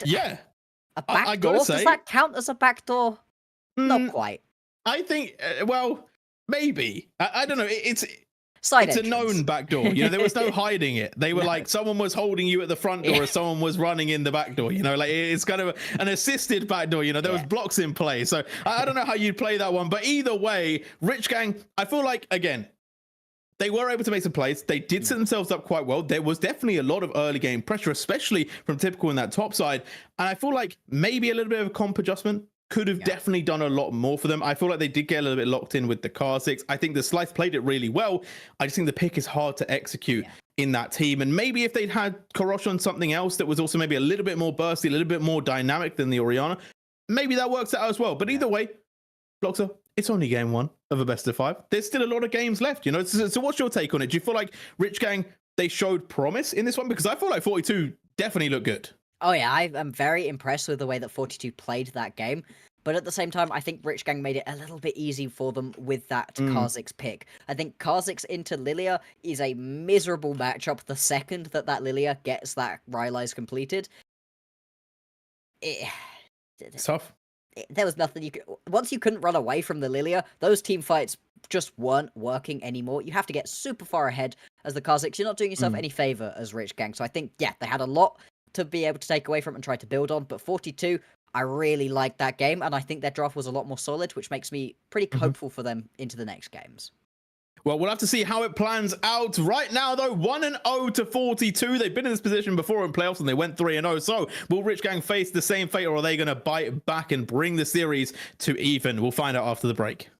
Yeah. A backdoor? Does that count as a backdoor? Not quite. I think, well, maybe. I don't know. It's a known backdoor. You know, there was no hiding it. They were like, someone was holding you at the front door, or someone was running in the back door. You know, like it's kind of an assisted backdoor. You know, there was blocks in play. So I don't know how you'd play that one, but either way, Rich Gang, I feel like, again, they were able to make some plays. They did set themselves up quite well. There was definitely a lot of early game pressure, especially from Typical in that top side. And I feel like maybe a little bit of a comp adjustment could have definitely done a lot more for them. I feel like they did get a little bit locked in with the Kha'Zix. I think the Slice played it really well. I just think the pick is hard to execute. in that team. And maybe if they'd had Korosh on something else that was also maybe a little bit more bursty, a little bit more dynamic than the Orianna, maybe that works out as well. But either way, Bloxer, it's only game 1 of a best of 5. There's still a lot of games left, you know. So what's your take on it? Do you feel like Rich Gang, they showed promise in this one? Because I feel like 42 definitely looked good. Oh yeah, I'm very impressed with the way that 42 played that game. But at the same time, I think Rich Gang made it a little bit easy for them with that Kha'Zix pick. I think Kha'Zix into Lilia is a miserable matchup the second that Lilia gets that Rylai's completed. It's tough. There was nothing you could... Once you couldn't run away from the Lilia, those team fights just weren't working anymore. You have to get super far ahead as the Kha'Zix. You're not doing yourself any favor as Rich Gang. So I think, yeah, they had a lot to be able to take away from and try to build on. But 42... I really liked that game, and I think their draft was a lot more solid, which makes me pretty hopeful for them into the next games. Well, we'll have to see how it plans out. Right now, though, 1-0 to 42. They've been in this position before in playoffs, and they went 3-0. So, will Rich Gang face the same fate, or are they going to bite back and bring the series to even? We'll find out after the break.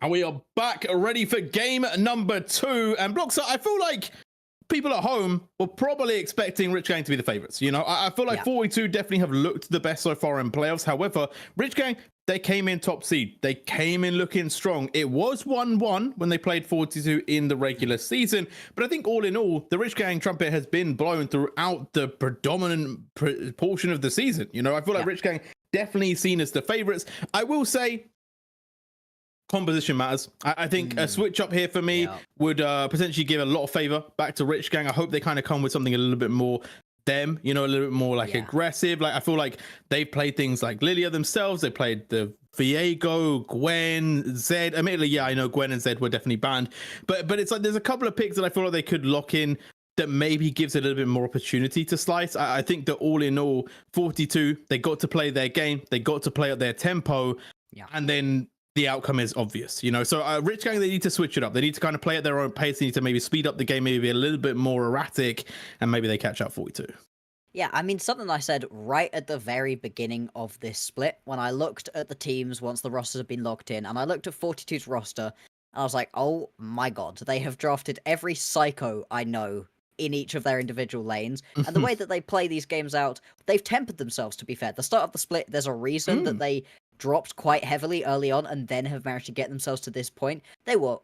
And we are back ready for game number 2. And Bloxer, I feel like people at home were probably expecting Rich Gang to be the favorites. You know, I feel like 42 definitely have looked the best so far in playoffs. However, Rich Gang, they came in top seed. They came in looking strong. It was 1-1 when they played 42 in the regular season. But I think all in all, the Rich Gang trumpet has been blown throughout the predominant portion of the season. You know, I feel like Rich Gang definitely seen as the favorites. I will say, composition matters. I think a switch up here for me would potentially give a lot of favor back to Rich Gang. I hope they kind of come with something a little bit more them, you know, a little bit more like aggressive. Like I feel like they've played things like Lilia themselves. They played the Viego, Gwen, Zed. Admittedly, I know Gwen and Zed were definitely banned, but it's like there's a couple of picks that I feel like they could lock in that maybe gives it a little bit more opportunity to slice. I think that all in all, 42, they got to play their game. They got to play at their tempo. And then the outcome is obvious, you know. So Rich Gang, they need to switch it up. They need to kind of play at their own pace. They need to maybe speed up the game, maybe be a little bit more erratic, and maybe they catch up 42. Yeah, I mean, something I said right at the very beginning of this split, when I looked at the teams once the rosters have been locked in, and I looked at 42's roster, and I was like, oh my god, they have drafted every psycho I know in each of their individual lanes. And the way that they play these games out, they've tempered themselves, to be fair. The start of the split, there's a reason that they dropped quite heavily early on and then have managed to get themselves to this point. They were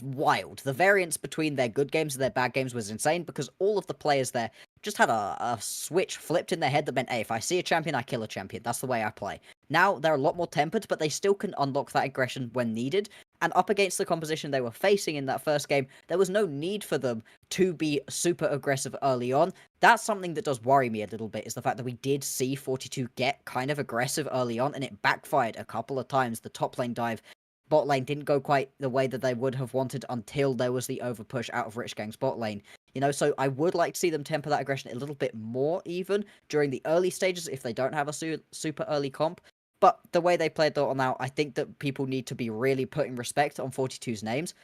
wild. The variance between their good games and their bad games was insane because all of the players there just had a switch flipped in their head that meant, hey, if I see a champion, I kill a champion. That's the way I play. Now, they're a lot more tempered, but they still can unlock that aggression when needed. And up against the composition they were facing in that first game, there was no need for them to be super aggressive early on. That's something that does worry me a little bit, is the fact that we did see 42 get kind of aggressive early on, and it backfired a couple of times. The top lane dive, bot lane didn't go quite the way that they would have wanted until there was the overpush out of Rich Gang's bot lane. You know, so I would like to see them temper that aggression a little bit more even during the early stages if they don't have a super early comp. But the way they played though now, I think that people need to be really putting respect on 42's names.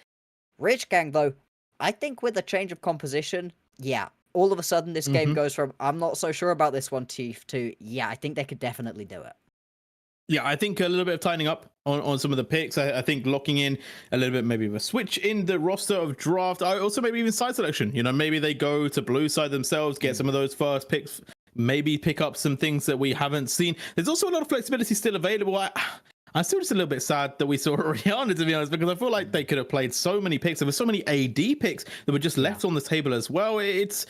Rich Gang though, I think with a change of composition, all of a sudden this game goes from, I'm not so sure about this one, Chief, to, I think they could definitely do it. Yeah, I think a little bit of tightening up on some of the picks. I think locking in a little bit maybe of a switch in the roster of draft. I also maybe even side selection. You know, maybe they go to blue side themselves, get some of those first picks, maybe pick up some things that we haven't seen. There's also a lot of flexibility still available. I'm still just a little bit sad that we saw Oriana, to be honest, because I feel like they could have played so many picks. There were so many AD picks that were just left on the table as well. There's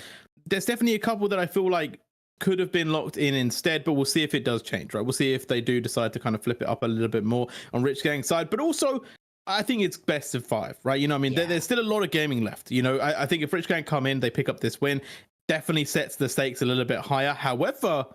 definitely a couple that I feel like could have been locked in instead, but we'll see if it does change, right? We'll see if they do decide to kind of flip it up a little bit more on Rich Gang's side. But also, I think it's best of 5, right? You know, I mean, there's still a lot of gaming left. You know, I think if Rich Gang come in, they pick up this win, definitely sets the stakes a little bit higher. However,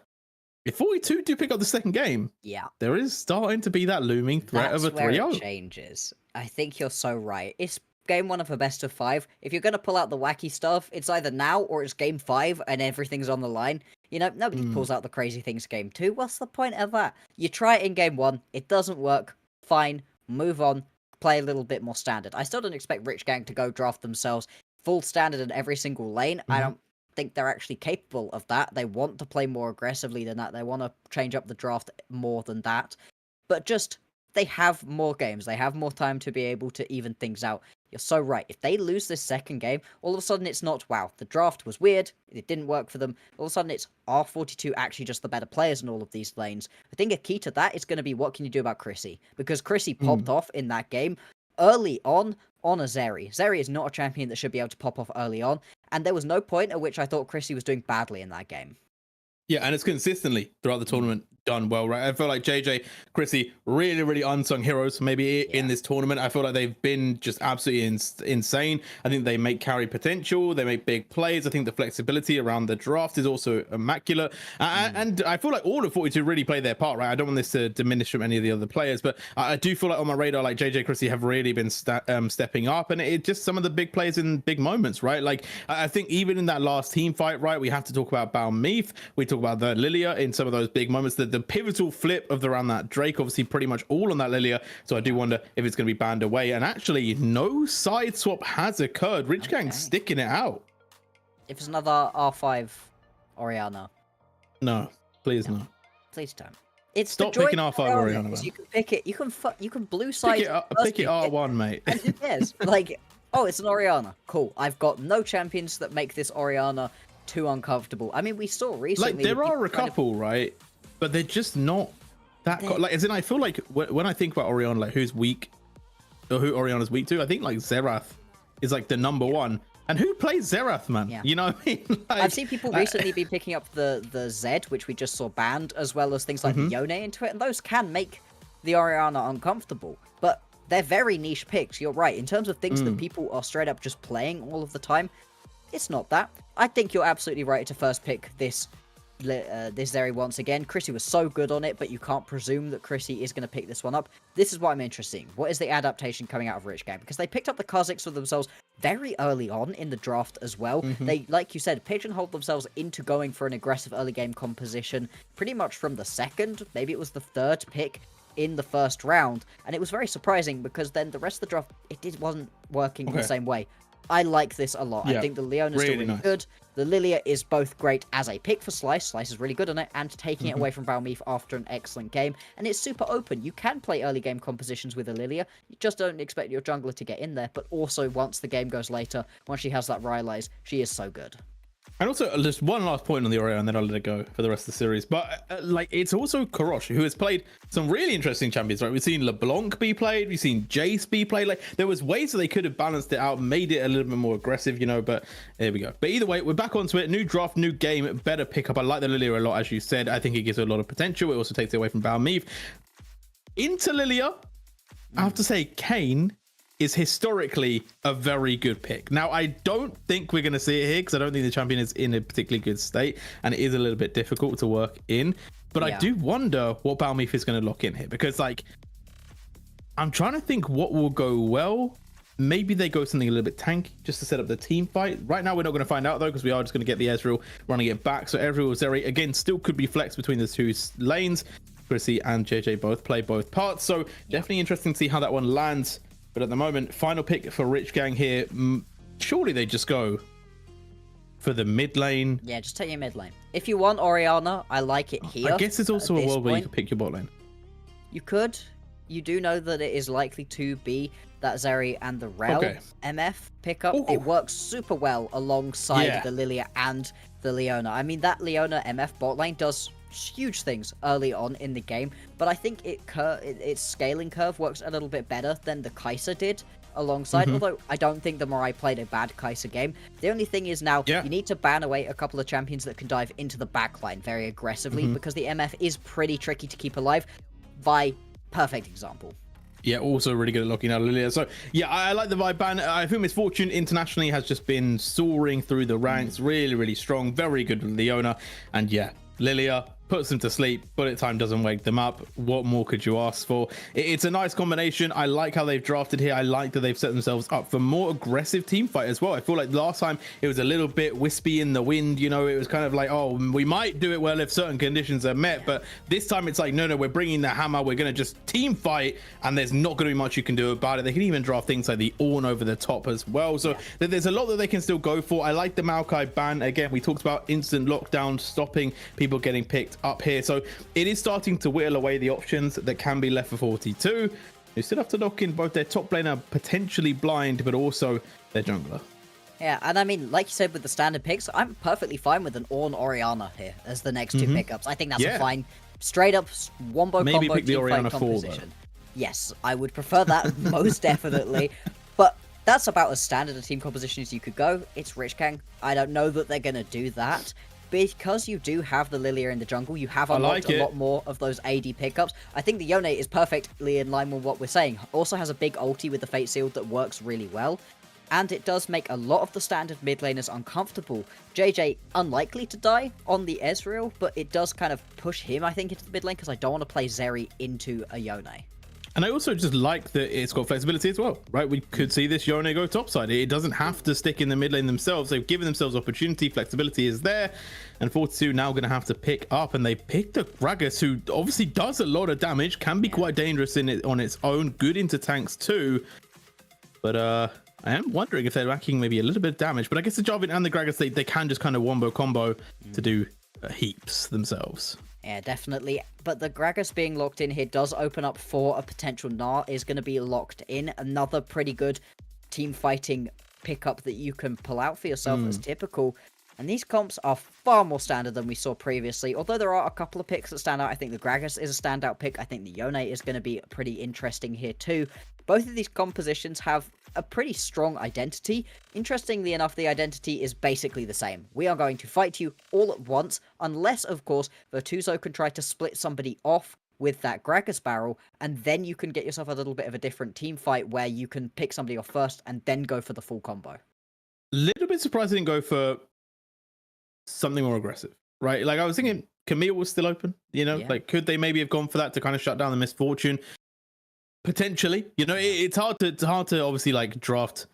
if 42 do pick up the second game, there is starting to be that looming threat of a 3-0. That's where it changes. I think you're so right. It's game 1 of a best of 5. If you're going to pull out the wacky stuff, it's either now or it's game 5 and everything's on the line. You know, nobody pulls out the crazy things game 2. What's the point of that? You try it in game 1, it doesn't work, fine, move on, play a little bit more standard. I still don't expect Rich Gang to go draft themselves full standard in every single lane. I don't think they're actually capable of that. They want to play more aggressively than that. They want to change up the draft more than that. But just, they have more games. They have more time to be able to even things out. You're so right. If they lose this second game, all of a sudden it's not, wow, the draft was weird, it didn't work for them. All of a sudden it's, are 42 actually just the better players in all of these lanes? I think a key to that is going to be, what can you do about Chrissy? Because Chrissy popped off in that game early on a Zeri. Zeri is not a champion that should be able to pop off early on, and there was no point at which I thought Chrissy was doing badly in that game. Yeah, and it's consistently throughout the tournament done well, right? I feel like JJ, Chrissy, really unsung heroes maybe in this tournament. I feel like they've been just absolutely insane. I think they make carry potential, they make big plays. I think the flexibility around the draft is also immaculate. And I feel like all of 42 really play their part, right? I don't want this to diminish from any of the other players, but I do feel like on my radar, like JJ, Chrissy have really been stepping up, and it just some of the big plays in big moments, right? Like I think even in that last team fight, right, we have to talk about Balmeath, we talk about the Lilia in some of those big moments, the pivotal flip of around that Drake, obviously pretty much all on that Lilia, so I do wonder if it's going to be banned away. And actually no side swap has occurred. Rich Gang sticking it out. If it's another R5 Oriana, no, please no. Please don't. It's Stop the joy picking of R5 Orianna, Orianna, is man. you can pick it. You can blue side. Pick it R1, mate. And who cares? Like, oh, it's an Orianna. Cool. I've got no champions that make this Orianna too uncomfortable. I mean, we saw recently. Like, there are a couple, right? But they're just not that. Like, as in, I feel like when I think about Orianna, like who's weak, or who Orianna's weak to, I think like Xerath is like the number one. And who plays Xerath, man? Yeah. You know what I mean? Like, I've seen people recently be picking up the Zed, which we just saw banned, as well as things like the Yone into it, and those can make the Orianna uncomfortable. But they're very niche picks, you're right. In terms of things that people are straight up just playing all of the time, it's not that. I think you're absolutely right to first pick this Zeri once again. Chrissy was so good on it, but you can't presume that Chrissy is going to pick this one up. This is what I'm interested in. What is the adaptation coming out of Rich Gang? Because they picked up the Kha'Zix for themselves very early on in the draft as well. They, like you said, pigeonholed themselves into going for an aggressive early game composition pretty much from the second, maybe it was the third pick in the first round, and it was very surprising because then the rest of the draft, wasn't working in the same way. I like this a lot. Yeah, I think the Leona's still really good. The Lilia is both great as a pick for Slice. Slice is really good on it, and taking it away from Balmeef after an excellent game. And it's super open. You can play early game compositions with a Lilia. You just don't expect your jungler to get in there. But also, once the game goes later, once she has that Rylai's, she is so good. And also, just one last point on the Orianna, and then I'll let it go for the rest of the series. But like, it's also Korosh, who has played some really interesting champions, right? We've seen LeBlanc be played, we've seen Jace be played. Like, there was ways that they could have balanced it out, made it a little bit more aggressive, you know. But there we go. But either way, we're back onto it. New draft, new game, better pickup. I like the Lilia a lot, as you said. I think it gives her a lot of potential. It also takes it away from Balmeef. Into Lilia, I have to say, Kayn is historically a very good pick. Now, I don't think we're going to see it here because I don't think the champion is in a particularly good state, and it is a little bit difficult to work in. But I do wonder what Balmeef is going to lock in here, because like, I'm trying to think what will go well. Maybe they go something a little bit tanky just to set up the team fight. Right now, we're not going to find out though, because we are just going to get the Ezreal running it back. So Ezreal, Zeri, again, still could be flexed between the two lanes. Chrissy and JJ both play both parts. So definitely interesting to see how that one lands. But at the moment, final pick for Rich Gang here. Surely they just go for the mid lane. Yeah, just take your mid lane. If you want Orianna, I like it here. I guess there's also a world where you could pick your bot lane. You could. You do know that it is likely to be that Zeri and the Rel MF pickup. It works super well alongside the Lilia and the Leona. I mean, that Leona MF bot lane does huge things early on in the game, but I think its scaling curve works a little bit better than the Kai'Sa did alongside, although I don't think the Morai played a bad Kai'Sa game. The only thing is now you need to ban away a couple of champions that can dive into the backline very aggressively, because the MF is pretty tricky to keep alive. Vi, perfect example. Yeah, also really good at locking out Lilia. So yeah, I like the vibe ban. I think Miss Fortune internationally has just been soaring through the ranks, really, really strong, very good with Leona, and yeah, Lilia puts them to sleep. Bullet time doesn't wake them up. What more could you ask for? It's a nice combination. I like how they've drafted here. I like that they've set themselves up for more aggressive team fight as well. I feel like last time it was a little bit wispy in the wind, you know. It was kind of like, oh, we might do it well if certain conditions are met, but this time it's like, no, we're bringing the hammer. We're going to just team fight, and there's not going to be much you can do about it. They can even draft things like the Ornn over the top as well. So there's a lot that they can still go for. I like the Maokai ban. Again, we talked about instant lockdown, stopping people getting picked up here. So it is starting to whittle away the options that can be left for 42. You still have to lock in both their top laner, potentially blind, but also their jungler. Yeah, and I mean, like you said with the standard picks, I'm perfectly fine with an Ornn Orianna here as the next two pickups. I think that's a fine, straight up wombo Maybe combo pick the team Orianna fight 4, composition. Yes, I would prefer that most definitely. But that's about as standard a team composition as you could go. It's Rich Gang. I don't know that they're going to do that. Because you do have the Lilia in the jungle, you have unlocked a lot more of those AD pickups. I think the Yone is perfectly in line with what we're saying. Also has a big ulti with the Fate Seal that works really well. And it does make a lot of the standard mid laners uncomfortable. JJ unlikely to die on the Ezreal, but it does kind of push him, I think, into the mid lane, because I don't want to play Zeri into a Yone. And I also just like that it's got flexibility as well, right? We could see this Yone go topside. It doesn't have to stick in the mid lane themselves. They've given themselves opportunity. Flexibility is there. And 42 now going to have to pick up. And they picked the Gragas, who obviously does a lot of damage, can be quite dangerous in it on its own, good into tanks too. But I am wondering if they're lacking maybe a little bit of damage. But I guess the Jarvan and the Gragas, they can just kind of wombo combo to do heaps themselves. Yeah, definitely. But the Gragas being locked in here does open up for a potential Gnar is going to be locked in. Another pretty good team fighting pickup that you can pull out for yourself as typical. And these comps are far more standard than we saw previously. Although there are a couple of picks that stand out. I think the Gragas is a standout pick. I think the Yone is going to be pretty interesting here too. Both of these compositions have a pretty strong identity. Interestingly enough, the identity is basically the same. We are going to fight you all at once, unless, of course, Virtuoso can try to split somebody off with that Gragas barrel, and then you can get yourself a little bit of a different team fight where you can pick somebody off first and then go for the full combo. Little bit surprised they didn't go for something more aggressive, right? Like I was thinking Camille was still open, like could they maybe have gone for that to kind of shut down the misfortune? Potentially, it's hard to obviously like draft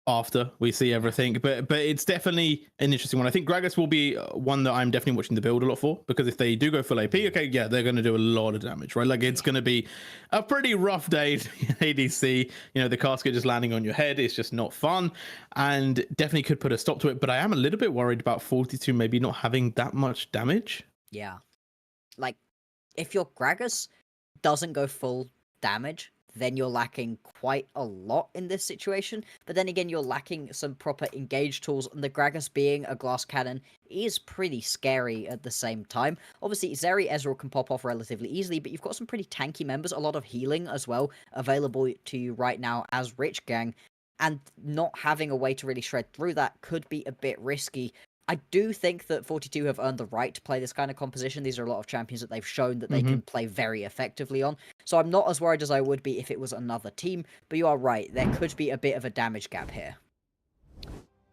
after we see everything, but it's definitely an interesting one. I think Gragas will be one that I'm definitely watching the build a lot for, because if they do go full AP, okay, yeah, they're going to do a lot of damage, right? Like it's going to be a pretty rough day ADC. The casket just landing on your head, it's just not fun, and definitely could put a stop to it. But I am a little bit worried about 42 maybe not having that much damage. Yeah, like if your Gragas doesn't go full damage, then you're lacking quite a lot in this situation. But then again, you're lacking some proper engage tools, and the Gragas being a glass cannon is pretty scary at the same time. Obviously, Zeri Ezreal can pop off relatively easily, but you've got some pretty tanky members, a lot of healing as well, available to you right now as Rich Gang, and not having a way to really shred through that could be a bit risky. I do think that 42 have earned the right to play this kind of composition. These are a lot of champions that they've shown that they can play very effectively on. So I'm not as worried as I would be if it was another team, but you are right. There could be a bit of a damage gap here.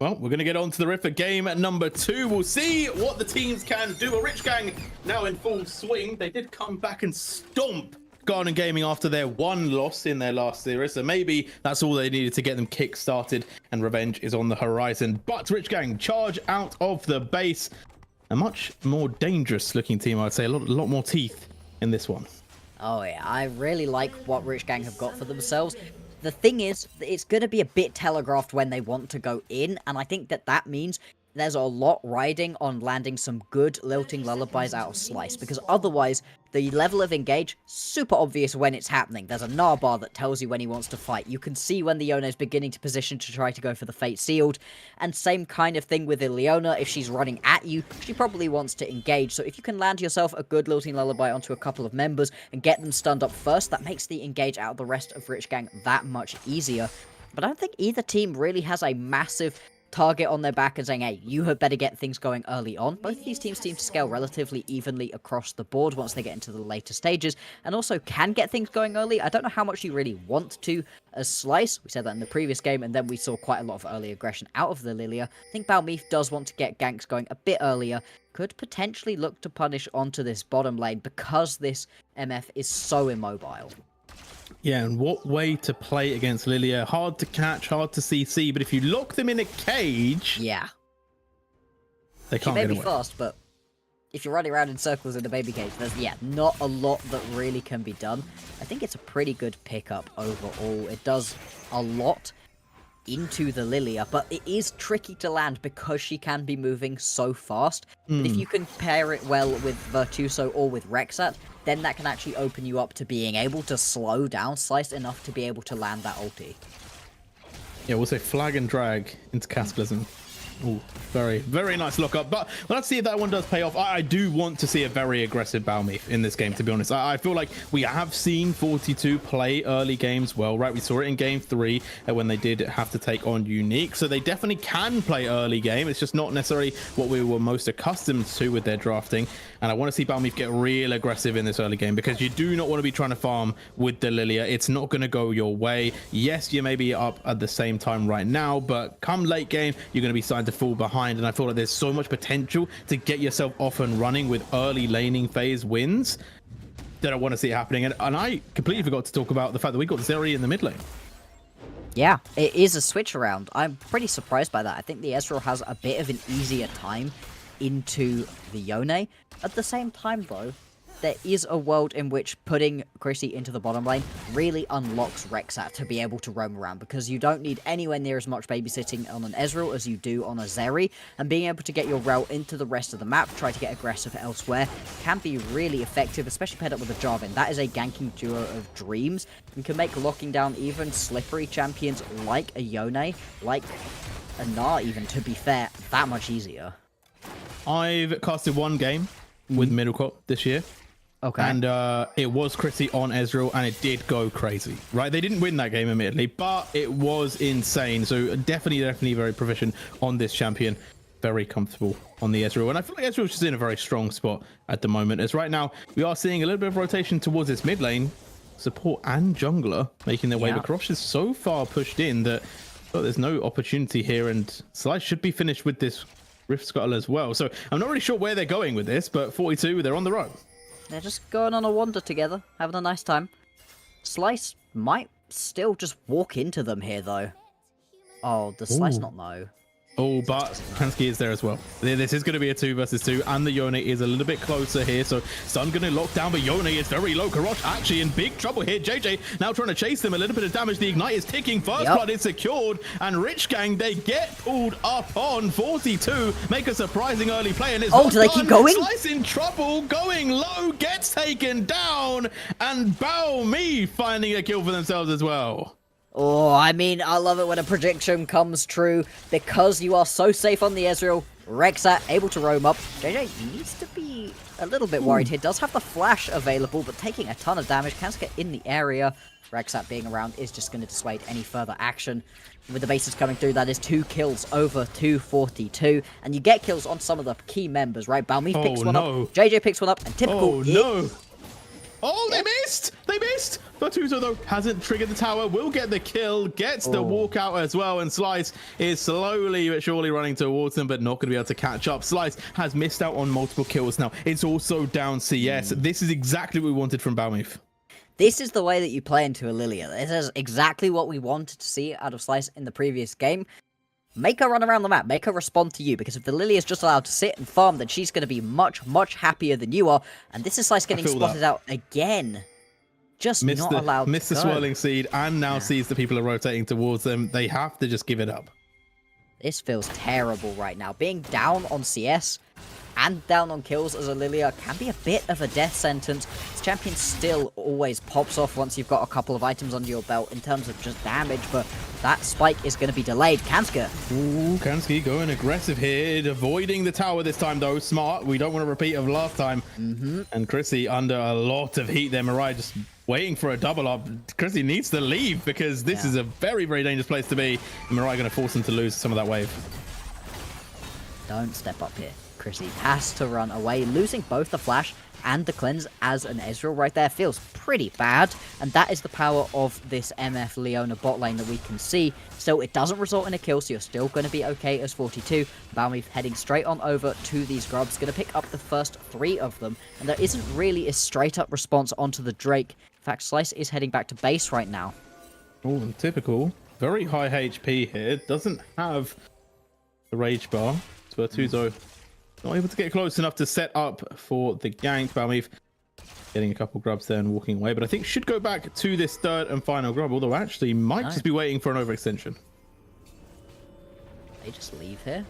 Well, we're going to get on to the Rift for game number 2. We'll see what the teams can do. A Rich Gang now in full swing. They did come back and stomp Garden Gaming after their one loss in their last series, so maybe that's all they needed to get them kick-started, and revenge is on the horizon. But Rich Gang charge out of the base. A much more dangerous looking team, I'd say. A lot more teeth in this one. Oh yeah, I really like what Rich Gang have got for themselves. The thing is, it's going to be a bit telegraphed when they want to go in, and I think that means there's a lot riding on landing some good lilting lullabies out of Slice, because otherwise the level of engage, super obvious when it's happening. There's a Gnar bar that tells you when he wants to fight. You can see when the Yone is beginning to position to try to go for the Fate Sealed, and same kind of thing with Ileona. If she's running at you, she probably wants to engage, so if you can land yourself a good lilting lullaby onto a couple of members and get them stunned up first, that makes the engage out of the rest of Rich Gang that much easier. But I don't think either team really has a massive target on their back and saying, hey, you had better get things going early on. Both of these teams seem to scale relatively evenly across the board once they get into the later stages, and also can get things going early. I don't know how much you really want to as Slice. We said that in the previous game, and then we saw quite a lot of early aggression out of the Lilia. I think Balmeef does want to get ganks going a bit earlier. Could potentially look to punish onto this bottom lane because this MF is so immobile. Yeah, and what way to play against Lilia? Hard to catch, hard to CC, but if you lock them in a cage, yeah, they can't she get may away. be fast, but if you're running around in circles in the baby cage, there's not a lot that really can be done. I think it's a pretty good pickup overall. It does a lot into the Lilia, but it is tricky to land because she can be moving so fast. But if you can pair it well with Virtuoso or with Rexat, then that can actually open you up to being able to slow down Slice enough to be able to land that ulti. Yeah, we'll say flag and drag into Cataclysm. Ooh, very, very nice lockup. But let's see if that one does pay off. I do want to see a very aggressive Balmeef in this game, to be honest. I feel like we have seen 42 play early games well, right? We saw it in game 3 when they did have to take on Unique. So they definitely can play early game. It's just not necessarily what we were most accustomed to with their drafting. And I want to see Balmeef get real aggressive in this early game, because you do not want to be trying to farm with the Lilia. It's not going to go your way. Yes, you may be up at the same time right now, but come late game, you're going to be starting to fall behind. And I feel like there's so much potential to get yourself off and running with early laning phase wins that I want to see it happening. And I completely forgot to talk about the fact that we got Zeri in the mid lane. Yeah, it is a switch around. I'm pretty surprised by that. I think the Ezreal has a bit of an easier time into the Yone. At the same time, though, there is a world in which putting Chrissy into the bottom lane really unlocks Rexat to be able to roam around, because you don't need anywhere near as much babysitting on an Ezreal as you do on a Zeri, and being able to get your route into the rest of the map, try to get aggressive elsewhere, can be really effective, especially paired up with a Jarvan. That is a ganking duo of dreams, and can make locking down even slippery champions like a Yone, like a Gnar even, to be fair, that much easier. I've casted one game with Middlecop this year. Okay. And it was Chrissy on Ezreal, and it did go crazy, right? They didn't win that game, admittedly, but it was insane. So definitely very proficient on this champion. Very comfortable on the Ezreal. And I feel like Ezreal's just in a very strong spot at the moment, as right now we are seeing a little bit of rotation towards this mid lane. Support and jungler making their way, but Krosh is so far pushed in that there's no opportunity here, and Slice should be finished with this Rift Scuttle as well. So I'm not really sure where they're going with this, but 42, they're on the road. They're just going on a wander together, having a nice time. Slice might still just walk into them here, though. Oh, does Slice not know? Oh, but Hansky is there as well. This is going to be a 2 versus 2, and the Yone is a little bit closer here. So Sun going to lock down, but Yone is very low. Karosh actually in big trouble here. JJ now trying to chase them. A little bit of damage. The Ignite is ticking. First blood is secured, and Rich Gang, they get pulled up on 42. Make a surprising early play, and it's do they keep going? Slice in trouble, going low, gets taken down, and Bao Me finding a kill for themselves as well. Oh, I mean, I love it when a prediction comes true, because you are so safe on the Ezreal. Rexat able to roam up. JJ needs to be a little bit worried here. Does have the flash available, but taking a ton of damage. Can't get in the area. Rexat being around is just going to dissuade any further action. With the bases coming through, that is 2 kills over 242. And you get kills on some of the key members, right? Balmy picks one up, JJ picks one up, and typical... Oh, they missed! They missed! Batuto, though, hasn't triggered the tower, will get the kill, gets the walkout as well, and Slice is slowly but surely running towards them, but not going to be able to catch up. Slice has missed out on multiple kills now. It's also down CS. This is exactly what we wanted from Balmif. This is the way that you play into a Lilia. This is exactly what we wanted to see out of Slice in the previous game. Make her run around the map. Make her respond to you. Because if the Lily is just allowed to sit and farm, then she's going to be much happier than you are. And this is Slice getting spotted out again. Just not allowed to Missed the swirling seed, and now sees the people are rotating towards them. They have to just give it up. This feels terrible right now. Being down on CS and down on kills as a Lilia can be a bit of a death sentence. This champion still always pops off once you've got a couple of items under your belt in terms of just damage, but that spike is going to be delayed. Kanska. Ooh, Kansky going aggressive here, avoiding the tower this time though. Smart. We don't want a repeat of last time. And Chrissy under a lot of heat there. Mariah just waiting for a double up. Chrissy needs to leave because this is a very dangerous place to be. And Mariah going to force him to lose some of that wave. Don't step up here. Chrissy has to run away, losing both the flash and the cleanse as an Ezreal right there feels pretty bad, and that is the power of this MF Leona bot lane that we can see. Still, it doesn't result in a kill, so you're still going to be okay as 42. Balmy heading straight on over to these grubs, going to pick up the first 3 of them, and there isn't really a straight up response onto the Drake. In fact, Slice is heading back to base right now. Oh, typical. Very high HP here. Doesn't have the rage bar. Spertuzo not able to get close enough to set up for the gank. Balmeef getting a couple grubs there and walking away, but I think should go back to this third and final grub, although actually might just be waiting for an overextension. They just leave here.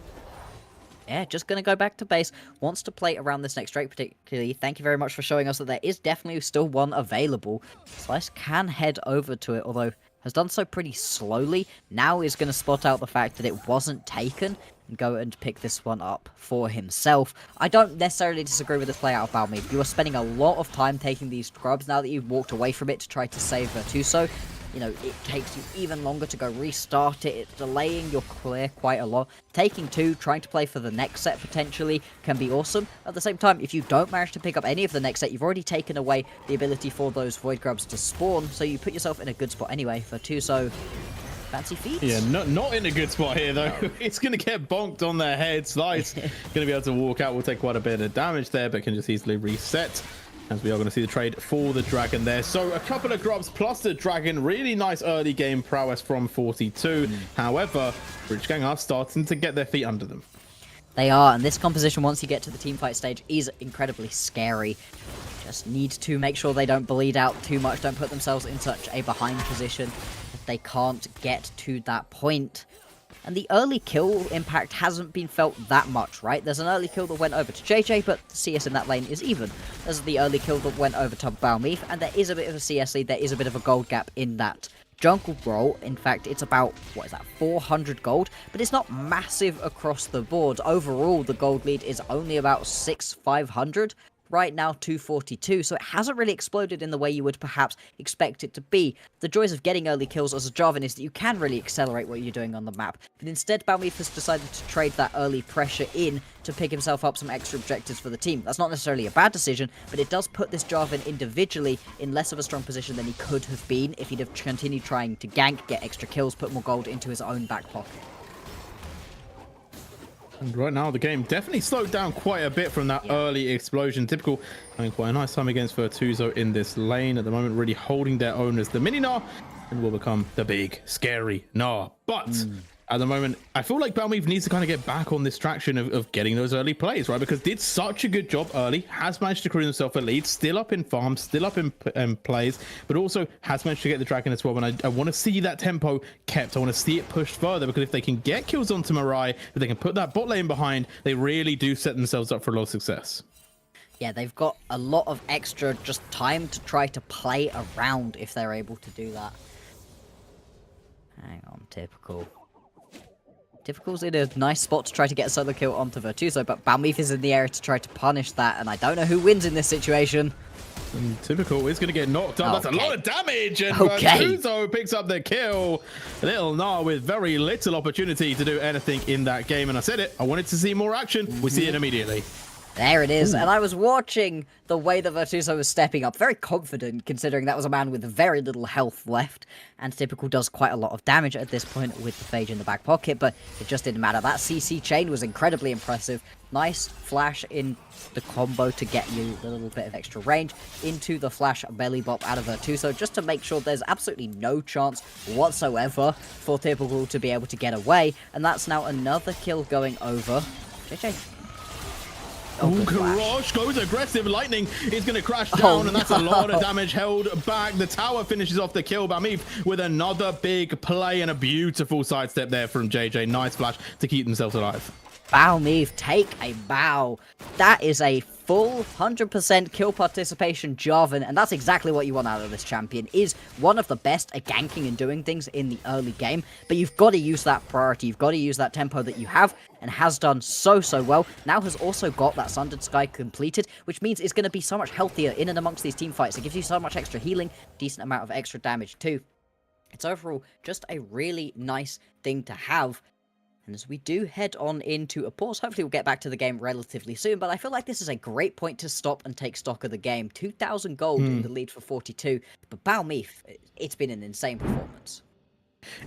Yeah, just going to go back to base. Wants to play around this next Drake particularly. Thank you very much for showing us that there is definitely still one available. Slice can head over to it, although has done so pretty slowly. Now is going to spot out the fact that it wasn't taken and go and pick this one up for himself. I don't necessarily disagree with this play out of Balmy. You are spending a lot of time taking these grubs now that you've walked away from it to try to save Tuso. You know, it takes you even longer to go restart it. It's delaying your clear quite a lot. Taking 2, trying to play for the next set potentially can be awesome. At the same time, if you don't manage to pick up any of the next set, you've already taken away the ability for those Void Grubs to spawn, so you put yourself in a good spot anyway for Tuso. Fancy feet? Yeah, not in a good spot here, though. No. It's going to get bonked on their head. Slice going to be able to walk out. Will take quite a bit of damage there, but can just easily reset. As we are going to see the trade for the dragon there. So a couple of grubs plus the dragon. Really nice early game prowess from 42. However, Rich Gang are starting to get their feet under them. They are, and this composition, once you get to the teamfight stage, is incredibly scary. Just need to make sure they don't bleed out too much, don't put themselves in such a behind position that they can't get to that point. And the early kill impact hasn't been felt that much, right? There's an early kill that went over to JJ, but CS in that lane is even. There's the early kill that went over to Balmeef, and there is a bit of a CS lead, there is a bit of a gold gap in that jungle role. In fact, it's about, 400 gold? But it's not massive across the board. Overall, the gold lead is only about 500. Right now, 242, so it hasn't really exploded in the way you would perhaps expect it to be. The joys of getting early kills as a Jarvan is that you can really accelerate what you're doing on the map, but instead Balmeef has decided to trade that early pressure in to pick himself up some extra objectives for the team. That's not necessarily a bad decision, but it does put this Jarvan individually in less of a strong position than he could have been if he'd have continued trying to gank, get extra kills, put more gold into his own back pocket. And right now, the game definitely slowed down quite a bit from that early explosion. Typical having quite a nice time against Virtuoso in this lane at the moment, really holding their own as the mini Gnar and will become the big, scary Gnar. But at the moment, I feel like Balmeef needs to kind of get back on this traction of getting those early plays, right? Because did such a good job early, has managed to create himself a lead, still up in farms, still up in plays, but also has managed to get the dragon as well. And I want to see that tempo kept. I want to see it pushed further, because if they can get kills onto Mirai, if they can put that bot lane behind, they really do set themselves up for a lot of success. Yeah, they've got a lot of extra just time to try to play around if they're able to do that. Hang on, Typical. Typical's in a nice spot to try to get a solo kill onto Virtuoso, but Balmeef is in the area to try to punish that, and I don't know who wins in this situation. And Typical is going to get knocked up. That's a lot of damage, and Virtuoso picks up the kill. Little Gnar with very little opportunity to do anything in that game, and I said it, I wanted to see more action. We see it immediately. There it is, and I was watching the way that Virtuoso was stepping up, very confident, considering that was a man with very little health left, and Typical does quite a lot of damage at this point with the Phage in the back pocket, but it just didn't matter. That CC chain was incredibly impressive. Nice flash in the combo to get you a little bit of extra range into the flash belly bop out of Virtuoso, just to make sure there's absolutely no chance whatsoever for Typical to be able to get away, and that's now another kill going over JJ. Oh, Karash goes aggressive. Lightning is going to crash down, and that's a lot of damage held back. The tower finishes off the kill. Balmeef with another big play and a beautiful sidestep there from JJ. Nice flash to keep themselves alive. Balmeef, take a bow. That is a full 100% kill participation Jarvan, and that's exactly what you want out of this champion. Is one of the best at ganking and doing things in the early game, but you've got to use that priority. You've got to use that tempo that you have, and has done so well. Now has also got that Sundered Sky completed, which means it's going to be so much healthier in and amongst these team fights. It gives you so much extra healing, decent amount of extra damage too. It's overall just a really nice thing to have. And as we do head on into a pause, hopefully we'll get back to the game relatively soon, but I feel like this is a great point to stop and take stock of the game. 2,000 gold in the lead for 42, but Balmeef, it's been an insane performance.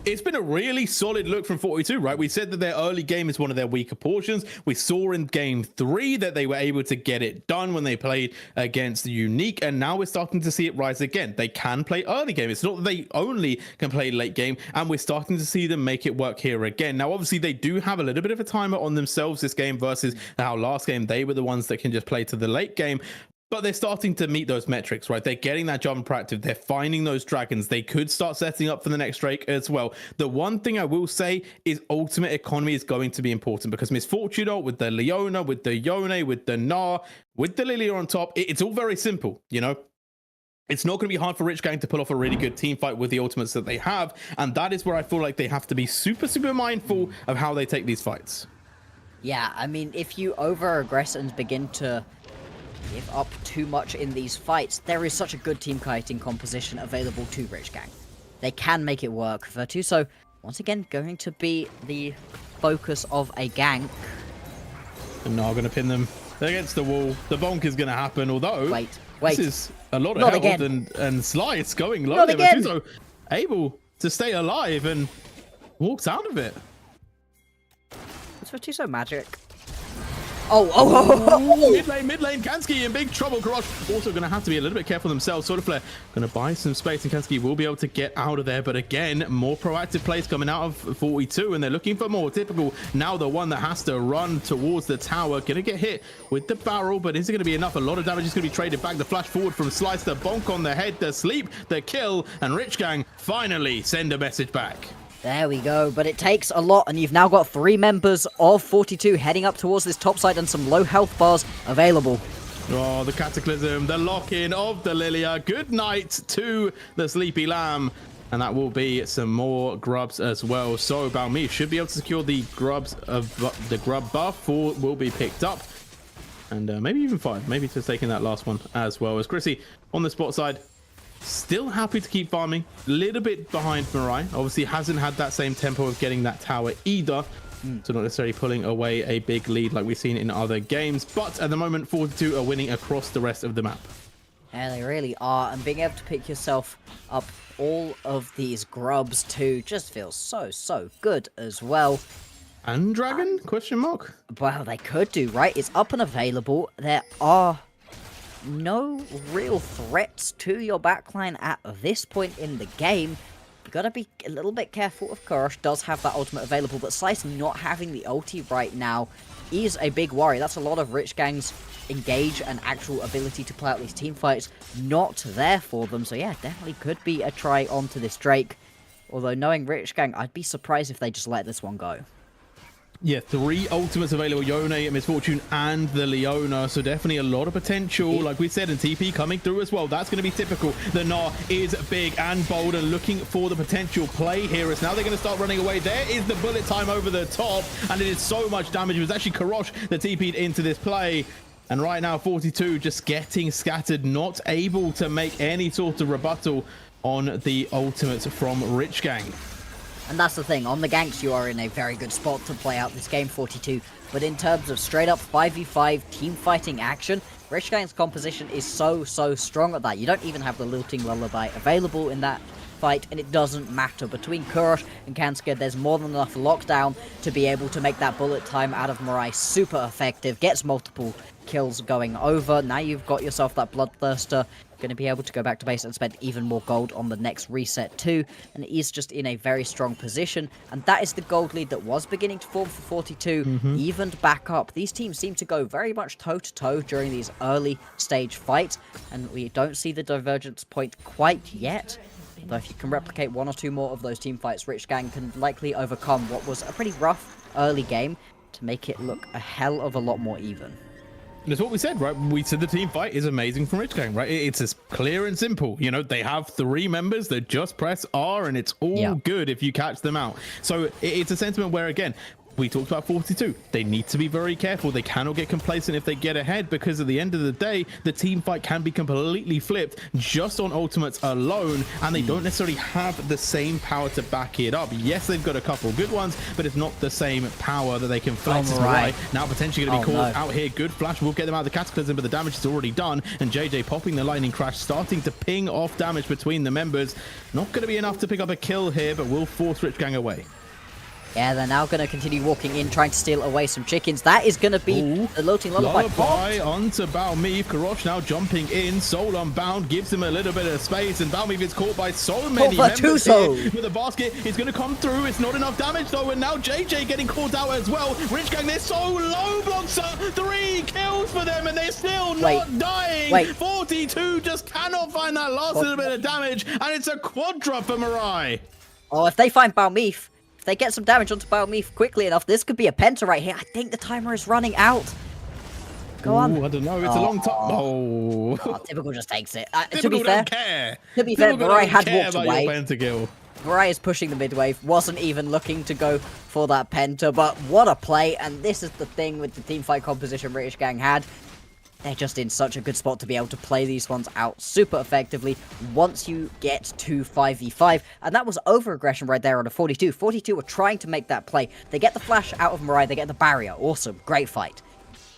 It's been a really solid look from 42, right? We said that their early game is one of their weaker portions. We saw in game 3 that they were able to get it done when they played against the Unique, and now we're starting to see it rise again. They can play early game. It's not that they only can play late game, and we're starting to see them make it work here again. Now, obviously, they do have a little bit of a timer on themselves this game versus how last game they were the ones that can just play to the late game. But they're starting to meet those metrics, right? They're getting that jump proactive. They're finding those dragons. They could start setting up for the next Drake as well. The one thing I will say is ultimate economy is going to be important, because Miss Fortuna with the Leona, with the Yone, with the Gnar, with the Lilia on top, it's all very simple, you know? It's not going to be hard for Rich Gang to pull off a really good team fight with the ultimates that they have. And that is where I feel like they have to be super mindful of how they take these fights. Yeah, I mean, if you over-aggress and begin to give up too much in these fights, there is such a good team kiting composition available to Rich Gang. They can make it work. Virtuoso, once again, going to be the focus of a gank. And now going to pin them against the wall. The bonk is going to happen, although wait. This is a lot of health and Slice going low there. Virtuoso able to stay alive and walks out of it. It's Virtuoso magic. Mid lane, Kansky in big trouble. Karosh also going to have to be a little bit careful themselves. Solar Flare going to buy some space, and Kansky will be able to get out of there. But again, more proactive plays coming out of 42, and they're looking for more. Typical, now the one that has to run towards the tower. Going to get hit with the barrel, but is it going to be enough? A lot of damage is going to be traded back. The flash forward from Slice, the bonk on the head, the sleep, the kill, and Rich Gang finally send a message back. There we go, but it takes a lot, and you've now got 3 members of 42 heading up towards this top side and some low health bars available. Oh, the Cataclysm, the lock-in of the Lilia. Good night to the Sleepy Lamb. And that will be some more grubs as well. So Balmi should be able to secure the grubs of the grub buff. 4 will be picked up. And maybe even 5. Maybe just taking that last one as well. As Chrissy on the spot side, still happy to keep farming. A little bit behind Mirai. Obviously hasn't had that same tempo of getting that tower either. So not necessarily pulling away a big lead like we've seen in other games. But at the moment, 42 are winning across the rest of the map. Yeah, they really are. And being able to pick yourself up all of these grubs too just feels so good as well. And Dragon? Question mark? Well, they could do, right? It's up and available. There are no real threats to your backline at this point in the game. You gotta be a little bit careful. Of course, does have that ultimate available, but Slice not having the ulti right now is a big worry. That's a lot of Rich Gang's engage and actual ability to play out these team fights not there for them. So yeah, definitely could be a try onto this Drake. Although knowing Rich Gang, I'd be surprised if they just let this one go. Yeah, 3 ultimates available. Yone, Misfortune, and the Leona. So definitely a lot of potential. Like we said, and TP coming through as well. That's going to be typical. The Gnar is big and bold and looking for the potential play here. As now they're going to start running away. There is the bullet time over the top. And it is so much damage. It was actually Karosh that TP'd into this play. And right now, 42 just getting scattered. Not able to make any sort of rebuttal on the ultimates from Rich Gang. And that's the thing, on the ganks you are in a very good spot to play out this game, 42, but in terms of straight up 5v5 team fighting action, Rich Gang's composition is so strong at that. You don't even have the Lilting Lullaby available in that fight, and it doesn't matter. Between Kurosh and Kanska, there's more than enough lockdown to be able to make that bullet time out of Mirai super effective, gets multiple kills going over. Now you've got yourself that Bloodthirster, going to be able to go back to base and spend even more gold on the next reset too, and is just in a very strong position, and that is the gold lead that was beginning to form for 42, evened back up. These teams seem to go very much toe-to-toe during these early stage fights, and we don't see the divergence point quite yet. Though if you can replicate 1 or 2 more of those team fights, Rich Gang can likely overcome what was a pretty rough early game to make it look a hell of a lot more even. That's what we said, right? We said the team fight is amazing from Rich Gang, right? It's as clear and simple. You know, they have 3 members that just press R and it's all good if you catch them out. So it's a sentiment where, again, we talked about 42. They need to be very careful. They cannot get complacent if they get ahead, because at the end of the day, the team fight can be completely flipped just on ultimates alone, and they don't necessarily have the same power to back it up. Yes, they've got a couple good ones, but it's not the same power that they can flex. Right. Now potentially going to be caught out here. Good flash will get them out of the Cataclysm, but the damage is already done, and JJ popping the lightning crash, starting to ping off damage between the members. Not going to be enough to pick up a kill here, but will force Rich Gang away. Yeah, they're now going to continue walking in, trying to steal away some chickens. That is going to be the Lilting Lullaby. Onto Balmeave. Karosh now jumping in. Soul Unbound gives him a little bit of space, and Balmeave is caught by so many members here. With a basket, it's going to come through. It's not enough damage, though, and now JJ getting caught out as well. Rich Gang, they're so low, Bloxer. 3 kills for them, and they're still not dying. 42 just cannot find that last little bit of damage, and it's a quadra for Mirai. Oh, if they find Balmeave, if they get some damage onto Balmeave quickly enough, this could be a penta right here. I think the timer is running out. Go on. I don't know. It's a long time. Typical just takes it. To be fair, Mirai had walked away. Pentakill. Mirai is pushing the mid wave. Wasn't even looking to go for that penta, but what a play. And this is the thing with the teamfight composition British Gang had. They're just in such a good spot to be able to play these ones out super effectively once you get to 5v5. And that was over-aggression right there on a 42. 42 were trying to make that play. They get the flash out of Mirai. They get the barrier. Awesome. Great fight.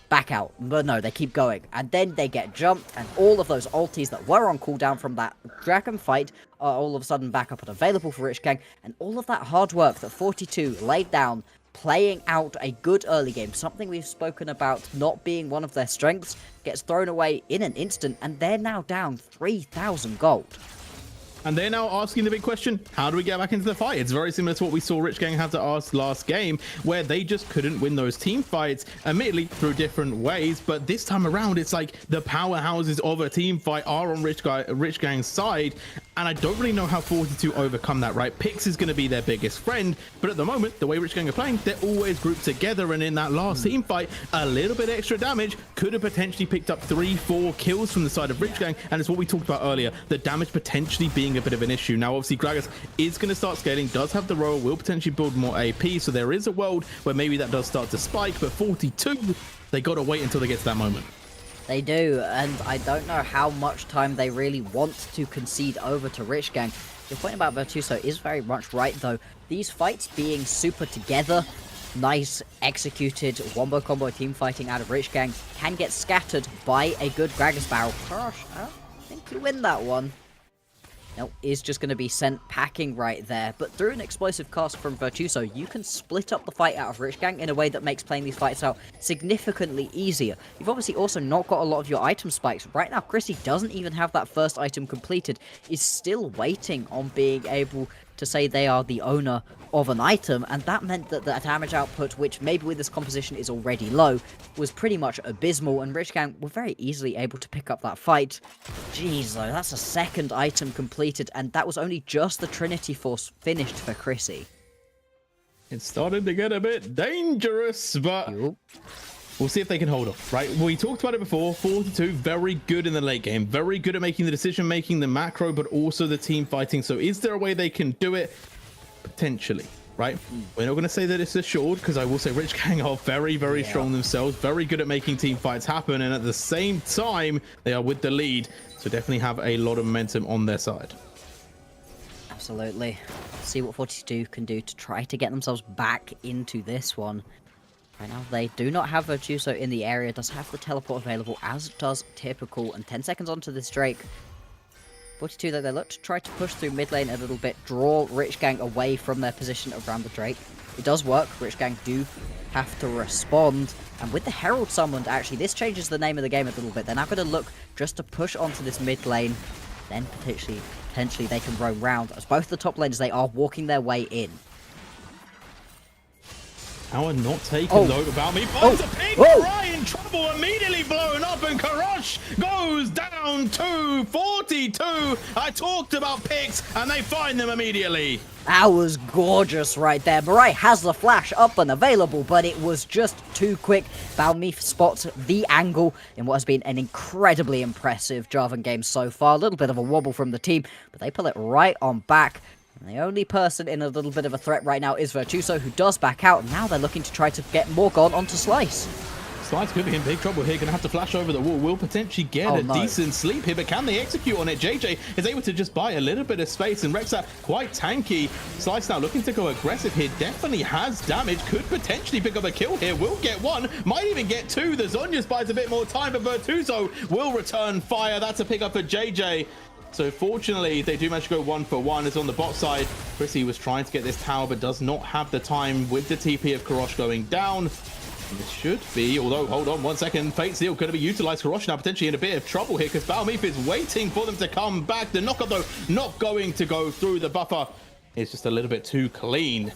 Back out. But no, they keep going. And then they get jumped. And all of those ultis that were on cooldown from that dragon fight are all of a sudden back up and available for Rich Gang. And all of that hard work that 42 laid down playing out a good early game, something we've spoken about not being one of their strengths, gets thrown away in an instant, and they're now down 3,000 gold. And they're now asking the big question, how do we get back into the fight? It's very similar to what we saw Rich Gang have to ask last game, where they just couldn't win those team fights, admittedly through different ways. But this time around, it's like the powerhouses of a team fight are on Rich Gang's side. And I don't really know how 42 overcome that, right? Pix is going to be their biggest friend. But at the moment, the way Rich Gang are playing, they're always grouped together. And in that last team fight, a little bit extra damage could have potentially picked up 3-4 kills from the side of Rich Gang. And it's what we talked about earlier, the damage potentially being a bit of an issue. Now, obviously, Gragas is going to start scaling, does have the roll, will potentially build more AP. So there is a world where maybe that does start to spike. But 42, they got to wait until they get to that moment. They do, and I don't know how much time they really want to concede over to Rich Gang. Your point about Virtuoso is very much right, though. These fights being super together, nice executed wombo combo team fighting out of Rich Gang can get scattered by a good Gragas barrel. Gosh, I don't think you win that one. No, is just going to be sent packing right there. But through an explosive cast from Virtuoso, you can split up the fight out of Rich Gang in a way that makes playing these fights out significantly easier. You've obviously also not got a lot of your item spikes. Right now, Chrissy doesn't even have that first item completed, is still waiting on being able to say they are the owner of an item, and that meant that the damage output, which maybe with this composition is already low, was pretty much abysmal, and Rich Gang were very easily able to pick up that fight. Jeez, though, that's a second item completed, and that was only just the Trinity Force finished for Chrissy. It started to get a bit dangerous, but we'll see if they can hold off, right? We talked about it before. 42, very good in the late game, very good at making the decision making, the macro, but also the team fighting. So is there a way they can do it? Potentially, right? We're not going to say that it's assured, because I will say Rich Gang are very, very strong themselves, very good at making team fights happen, and at the same time, they are with the lead, so definitely have a lot of momentum on their side. Absolutely. See what 42 can do to try to get themselves back into this one. Right now, they do not have Virtuoso in the area, does have the teleport available, as does Typical, and 10 seconds onto this Drake. 42, though, they look to try to push through mid lane a little bit, draw Rich Gang away from their position around the Drake. It does work. Rich Gang do have to respond, and with the Herald summoned, actually, this changes the name of the game a little bit. They're now going to look just to push onto this mid lane, then potentially they can roam round, as both the top lanes, they are walking their way in. Power not taken though about me. Finds a pig. Ryan trouble immediately blown up, and Karosh goes down to 42. I talked about picks, and they find them immediately. That was gorgeous right there. Mirai has the flash up and available, but it was just too quick. Balmif spots the angle in what has been an incredibly impressive Jarvan game so far. A little bit of a wobble from the team, but they pull it right on back. And the only person in a little bit of a threat right now is Virtuoso, who does back out. Now they're looking to try to get Morgon onto Slice. Slice could be in big trouble here. Going to have to flash over the wall. Will potentially get decent sleep here, but can they execute on it? JJ is able to just buy a little bit of space, and Rexa quite tanky. Slice now looking to go aggressive here. Definitely has damage. Could potentially pick up a kill here. Will get one. Might even get two. The Zhonya's buys a bit more time, but Virtuoso will return fire. That's a pickup for JJ. So fortunately, they do manage to go 1-for-1. As on the bot side, Chrissy was trying to get this tower, but does not have the time with the TP of Karosh going down. And this should be, although, hold on 1 second, Fate Seal going to be utilized. Karosh now potentially in a bit of trouble here, because Balmif is waiting for them to come back. The knockup, though, not going to go through. The buffer is just a little bit too clean.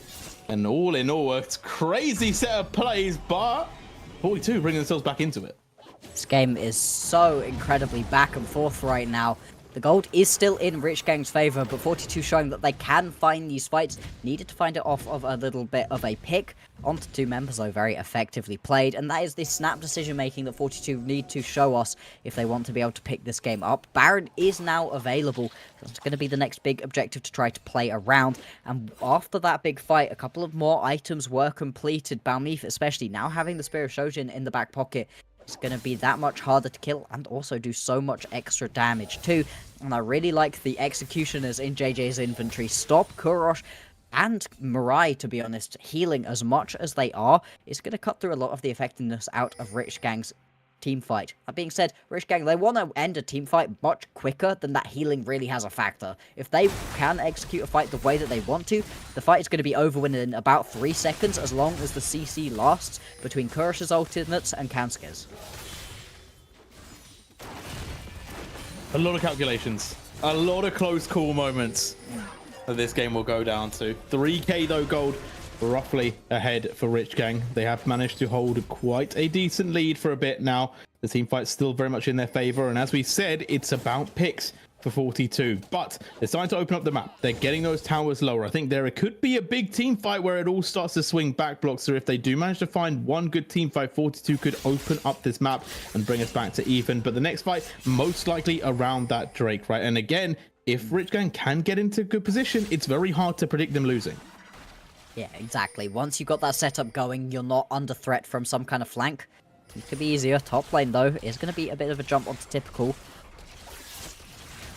And all in all, it's crazy set of plays, but 42 bringing themselves back into it. This game is so incredibly back and forth right now. The gold is still in Rich Gang's favor, but 42 showing that they can find these fights. Needed to find it off of a little bit of a pick onto two members, though very effectively played. And that is the snap decision making that 42 need to show us if they want to be able to pick this game up. Baron is now available. That's going to be the next big objective to try to play around. And after that big fight, a couple of more items were completed. Balmif especially now having the Spear of Shojin in the back pocket. It's going to be that much harder to kill and also do so much extra damage too. And I really like the executioners in JJ's inventory. Stop Kurosh and Mirai, to be honest, healing as much as they are. It's going to cut through a lot of the effectiveness out of Rich Gang's team fight. That being said, Rich Gang, they want to end a team fight much quicker than that healing really has a factor. If they can execute a fight the way that they want to, the fight is going to be over within about 3 seconds as long as the CC lasts between Kurosh's ultimates and Kansuke's. A lot of calculations. A lot of close call moments that this game will go down to. 3k though gold, roughly ahead for Rich Gang. They have managed to hold quite a decent lead for a bit now. The team fight's still very much in their favor, and as we said, it's about picks for 42, but they're starting to open up the map. They're getting those towers lower. I think there could be a big team fight where it all starts to swing back blocks. So if they do manage to find one good team fight, 42 could open up this map and bring us back to even. But the next fight most likely around that Drake, right? And again, if Rich Gang can get into good position, it's very hard to predict them losing. Yeah, exactly. Once you got that setup going, you're not under threat from some kind of flank. It could be easier. Top lane though is going to be a bit of a jump onto typical.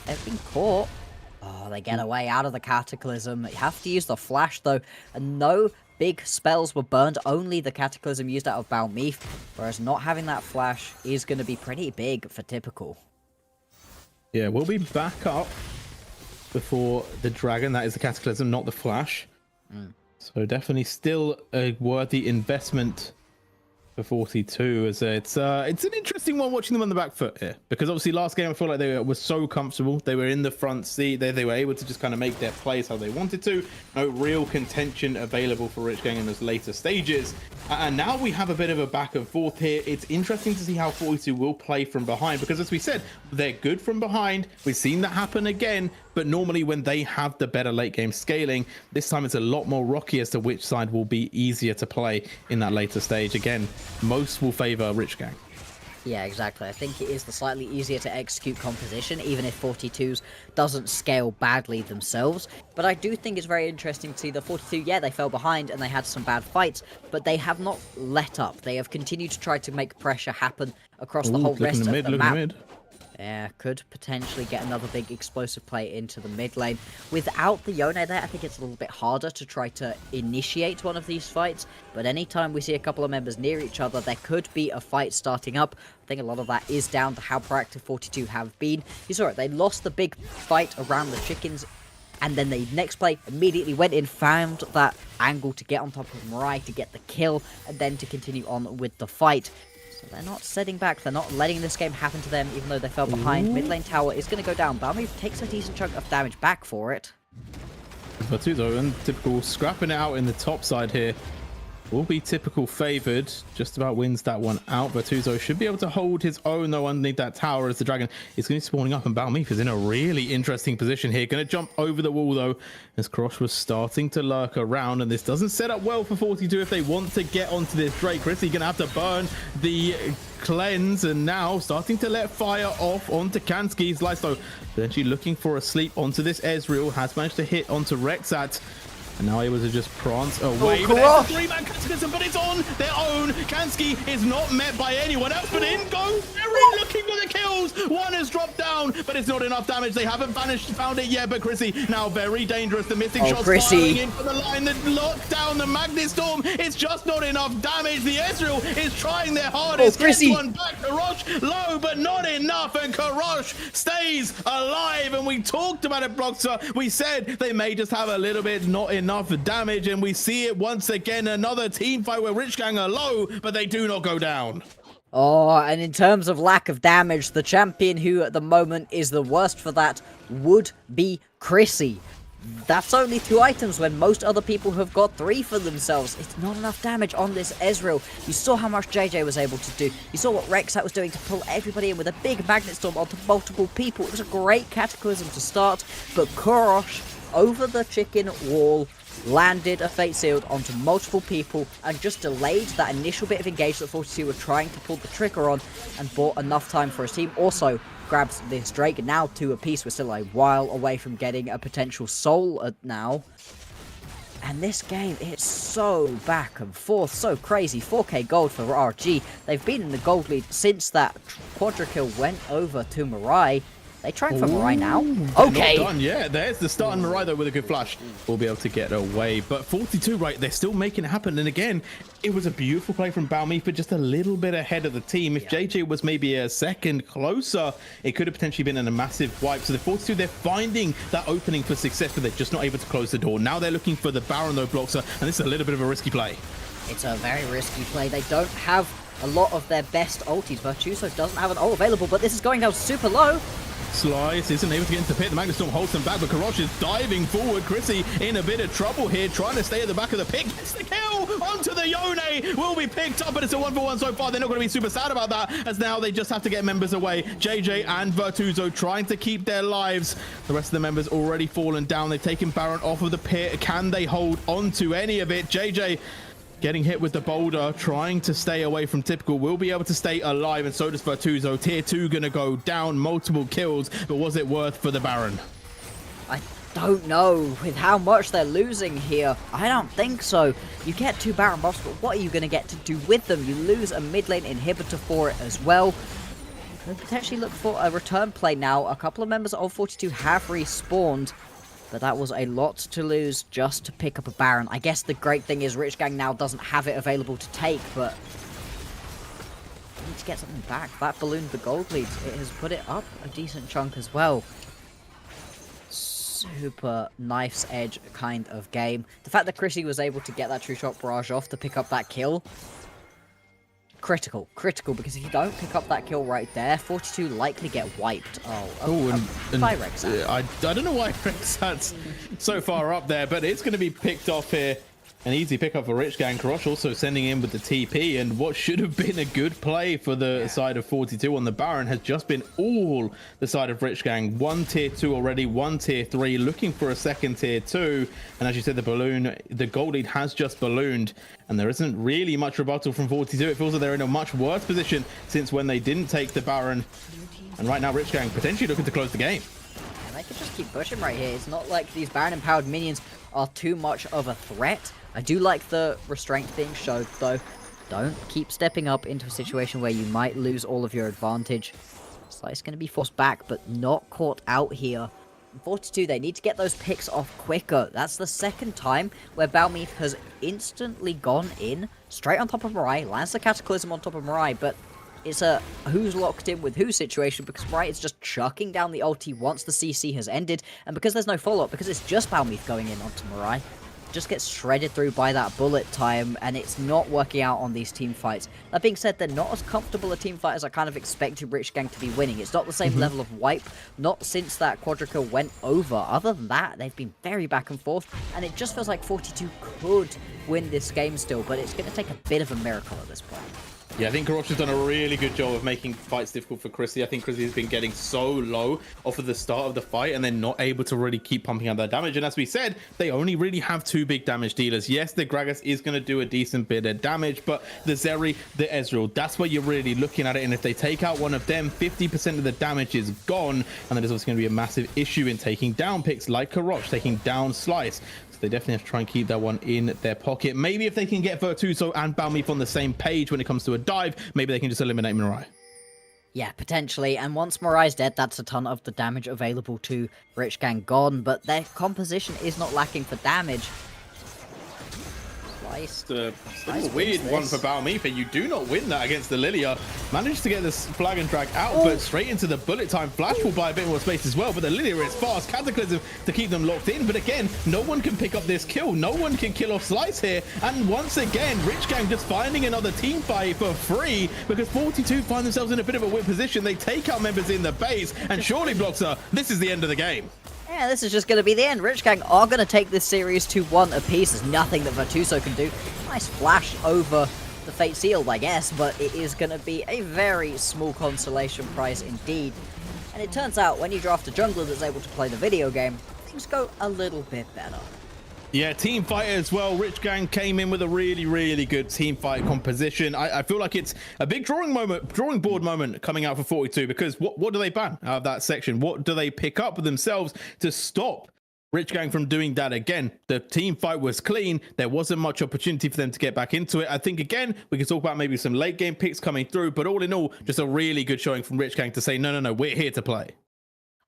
They've been caught. Oh, they get away out of the Cataclysm. You have to use the flash, though. And no big spells were burned. Only the Cataclysm used out of Balmeef. Whereas not having that flash is going to be pretty big for typical. Yeah, we'll be back up before the Dragon. That is the Cataclysm, not the flash. So definitely still a worthy investment for 42, as it's an interesting one watching them on the back foot here, because obviously last game I feel like they were so comfortable. They were in the front seat. They were able to just kind of make their plays how they wanted to. No real contention available for Rich Gang in those later stages, and now we have a bit of a back and forth here. It's interesting to see how 42 will play from behind, because as we said, they're good from behind. We've seen that happen again, but normally when they have the better late game scaling, this time it's a lot more rocky as to which side will be easier to play in that later stage. Again, most will favor Rich Gang. Yeah, exactly. I think it is the slightly easier to execute composition, even if 42's doesn't scale badly themselves. But I do think it's very interesting to see the 42, yeah, they fell behind and they had some bad fights, but they have not let up. They have continued to try to make pressure happen across the whole rest of the map. Yeah, could potentially get another big explosive play into the mid lane. Without the Yone there, I think it's a little bit harder to try to initiate one of these fights. But anytime we see a couple of members near each other, there could be a fight starting up. I think a lot of that is down to how proactive 42 have been. You saw it, they lost the big fight around the chickens, and then the next play immediately went in, found that angle to get on top of Mirai to get the kill, and then to continue on with the fight. So they're not setting back, they're not letting this game happen to them, even though they fell behind. Mid lane tower is going to go down. Balmeef takes a decent chunk of damage back for it. Vertuzo and typical scrapping it out in the top side here. Will be typical favored, just about wins that one out. Vertuzo should be able to hold his own though underneath that tower, as the Dragon is going to be spawning up, and Balmeef is in a really interesting position here. Going to jump over the wall though, as Krosh was starting to lurk around, and this doesn't set up well for 42 if they want to get onto this Drake. Chrissy going to have to burn the cleanse, and now starting to let fire off onto Kanski's life. So potentially looking for a sleep onto this Ezreal, has managed to hit onto Rexat. And now able to just prance away. But there's a three-man Cataclysm, but it's on their own. Kanski is not met by anyone else, but in goes Jerry looking for the kills. One has dropped down, but it's not enough damage. They haven't found it yet, but Chrissy now very dangerous. The Mystic shots firing in for the line that locked down the Magnet Storm. It's just not enough damage. The Ezreal is trying their hardest. Gets one back. Karosh low, but not enough, and Karosh stays alive. And we talked about it, Bloxer. We said they may just have a little bit not enough damage, and we see it once again. Another team fight where Rich Gang are low, but they do not go down. Oh, and in terms of lack of damage, the champion who at the moment is the worst for that would be Chrissy. That's only 2 items when most other people have got 3 for themselves. It's not enough damage on this Ezreal. You saw how much JJ was able to do. You saw what Rexat was doing to pull everybody in with a big Magnet Storm onto multiple people. It was a great Cataclysm to start, but Kurosh over the chicken wall landed a Fate Sealed onto multiple people and just delayed that initial bit of engage that 42 were trying to pull the trigger on, and bought enough time for his team. Also grabs this Drake, now 2 apiece. We're still a while away from getting a potential soul now. And this game, it's so back and forth, so crazy. 4k gold for RG. They've been in the gold lead since that quadra kill went over to Mirai. They trying for Mirai now? They're Okay. not done. Yeah, there's the start, and Mirai though with a good flash will be able to get away. But 42, right, they're still making it happen. And again, it was a beautiful play from Balmy for just a little bit ahead of the team. If JJ was maybe a second closer, it could have potentially been in a massive wipe. So the 42, they're finding that opening for success, but they're just not able to close the door. Now they're looking for the Baron though, Bloxer, and this is a little bit of a risky play. It's a very risky play. They don't have a lot of their best ulties. Virtuoso doesn't have an ult available, but this is going down super low. Slice isn't able to get into the pit. The Magnus Storm holds them back, but Karosh is diving forward. Chrissy in a bit of trouble here, trying to stay at the back of the pit. Gets the kill onto the Yone. Will be picked up, but it's a 1-for-1 so far. They're not going to be super sad about that, as now they just have to get members away. JJ and Virtuoso trying to keep their lives. The rest of the members already fallen down. They've taken Baron off of the pit. Can they hold on to any of it? JJ getting hit with the boulder, trying to stay away from Typical, will be able to stay alive, and so does Virtuoso. Tier 2 gonna go down, multiple kills, but was it worth for the Baron? I don't know. With how much they're losing here, I don't think so. You get 2 Baron buffs, but what are you going to get to do with them? You lose a mid lane inhibitor for it as well. You could potentially look for a return play now. A couple of members of 42 have respawned, but that was a lot to lose just to pick up a Baron. I guess the great thing is Rich Gang now doesn't have it available to take, but you need to get something back. That ballooned the gold lead. It has put it up a decent chunk as well. Super knife's edge kind of game. The fact that Chrissy was able to get that true shot barrage off to pick up that kill, critical, because if you don't pick up that kill right there, 42 likely get wiped. By Rexat. I don't know why Rexat's so far up there, but it's going to be picked off here. An easy pickup for Rich Gang. Karosh also sending in with the TP, and what should have been a good play for the side of 42 on the Baron has just been all the side of Rich Gang. 1 tier 2 already, 1 tier 3, looking for a second tier 2. And as you said, the gold lead has just ballooned, and there isn't really much rebuttal from 42. It feels like they're in a much worse position since when they didn't take the Baron. And right now, Rich Gang potentially looking to close the game. And they could just keep pushing right here. It's not like these Baron empowered minions are too much of a threat. I do like the restraint being showed, though. Don't keep stepping up into a situation where you might lose all of your advantage. Slice going to be forced back, but not caught out here. 42, they need to get those picks off quicker. That's the second time where Balmeath has instantly gone in, straight on top of Mirai, lands the Cataclysm on top of Mirai, but it's a who's locked in with who situation, because Mirai is just chucking down the ulti once the CC has ended, and because there's no follow-up, because it's just Balmeath going in onto Mirai, just gets shredded through by that bullet time, and it's not working out on these team fights. That being said, they're not as comfortable a team fight as I kind of expected Rich Gang to be winning. It's not the same level of wipe, not since that quadra went over. Other than that, they've been very back and forth, and it just feels like 42 could win this game still, but it's going to take a bit of a miracle at this point. Yeah, I think Karosh has done a really good job of making fights difficult for Chrissy. I think Chrissy has been getting so low off of the start of the fight, and they're not able to really keep pumping out that damage. And as we said, they only really have 2 big damage dealers. Yes, the Gragas is going to do a decent bit of damage, but the Zeri, the Ezreal, that's where you're really looking at it. And if they take out one of them, 50% of the damage is gone. And then there's also going to be a massive issue in taking down picks like Karosh, taking down Slice. They definitely have to try and keep that one in their pocket. Maybe if they can get Virtuoso and Balmeath on the same page when it comes to a dive, maybe they can just eliminate Mirai. Yeah, potentially. And once Mirai's dead, that's a ton of the damage available to Rich Gang gone. But their composition is not lacking for damage. It's a weird one for Balmeath. You do not win that against the Lilia. Managed to get this flag and drag out, but straight into the bullet time. Flash will buy a bit more space as well, but the Lilia is fast. Cataclysm to keep them locked in. But again, no one can pick up this kill. No one can kill off Slice here. And once again, Rich Gang just finding another team fight for free, because 42 find themselves in a bit of a weird position. They take out members in the base, and surely, Bloxer, this is the end of the game. Yeah, this is just going to be the end. Rich Gang are going to take this series 2-1 apiece. There's nothing that Virtuoso can do. Nice flash over the Fate Sealed, I guess, but it is going to be a very small consolation prize indeed. And it turns out when you draft a jungler that's able to play the video game, things go a little bit better. Yeah, team fight as well. Rich Gang came in with a really, really good team fight composition. I feel like it's a big drawing board moment coming out for 42, because what do they ban out of that section? What do they pick up themselves to stop Rich Gang from doing that again? The team fight was clean. There wasn't much opportunity for them to get back into it. I think, again, we could talk about maybe some late game picks coming through, but all in all, just a really good showing from Rich Gang to say, no, we're here to play.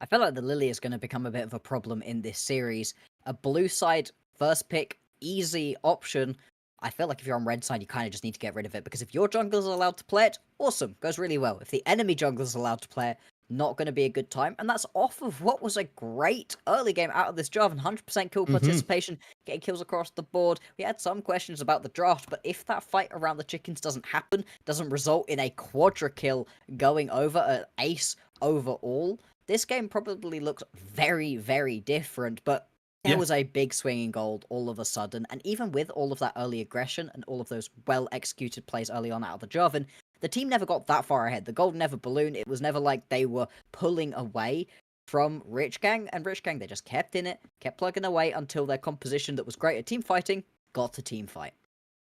I feel like the Lily is going to become a bit of a problem in this series. A blue side first pick, easy option. I feel like if you're on red side, you kind of just need to get rid of it, because if your jungler's allowed to play it, awesome, goes really well. If the enemy jungler's allowed to play it, not going to be a good time. And that's off of what was a great early game out of this Jarvan. 100% kill participation, getting kills across the board. We had some questions about the draft, but if that fight around the chickens doesn't happen, doesn't result in a quadra kill going over, an ace overall, this game probably looks very, very different. But there was a big swing in gold all of a sudden, and even with all of that early aggression and all of those well-executed plays early on out of the Jarvan, the team never got that far ahead. The gold never ballooned. It was never like they were pulling away from Rich Gang, and Rich Gang, they just kept in it, kept plugging away until their composition that was great at team fighting got to team fight.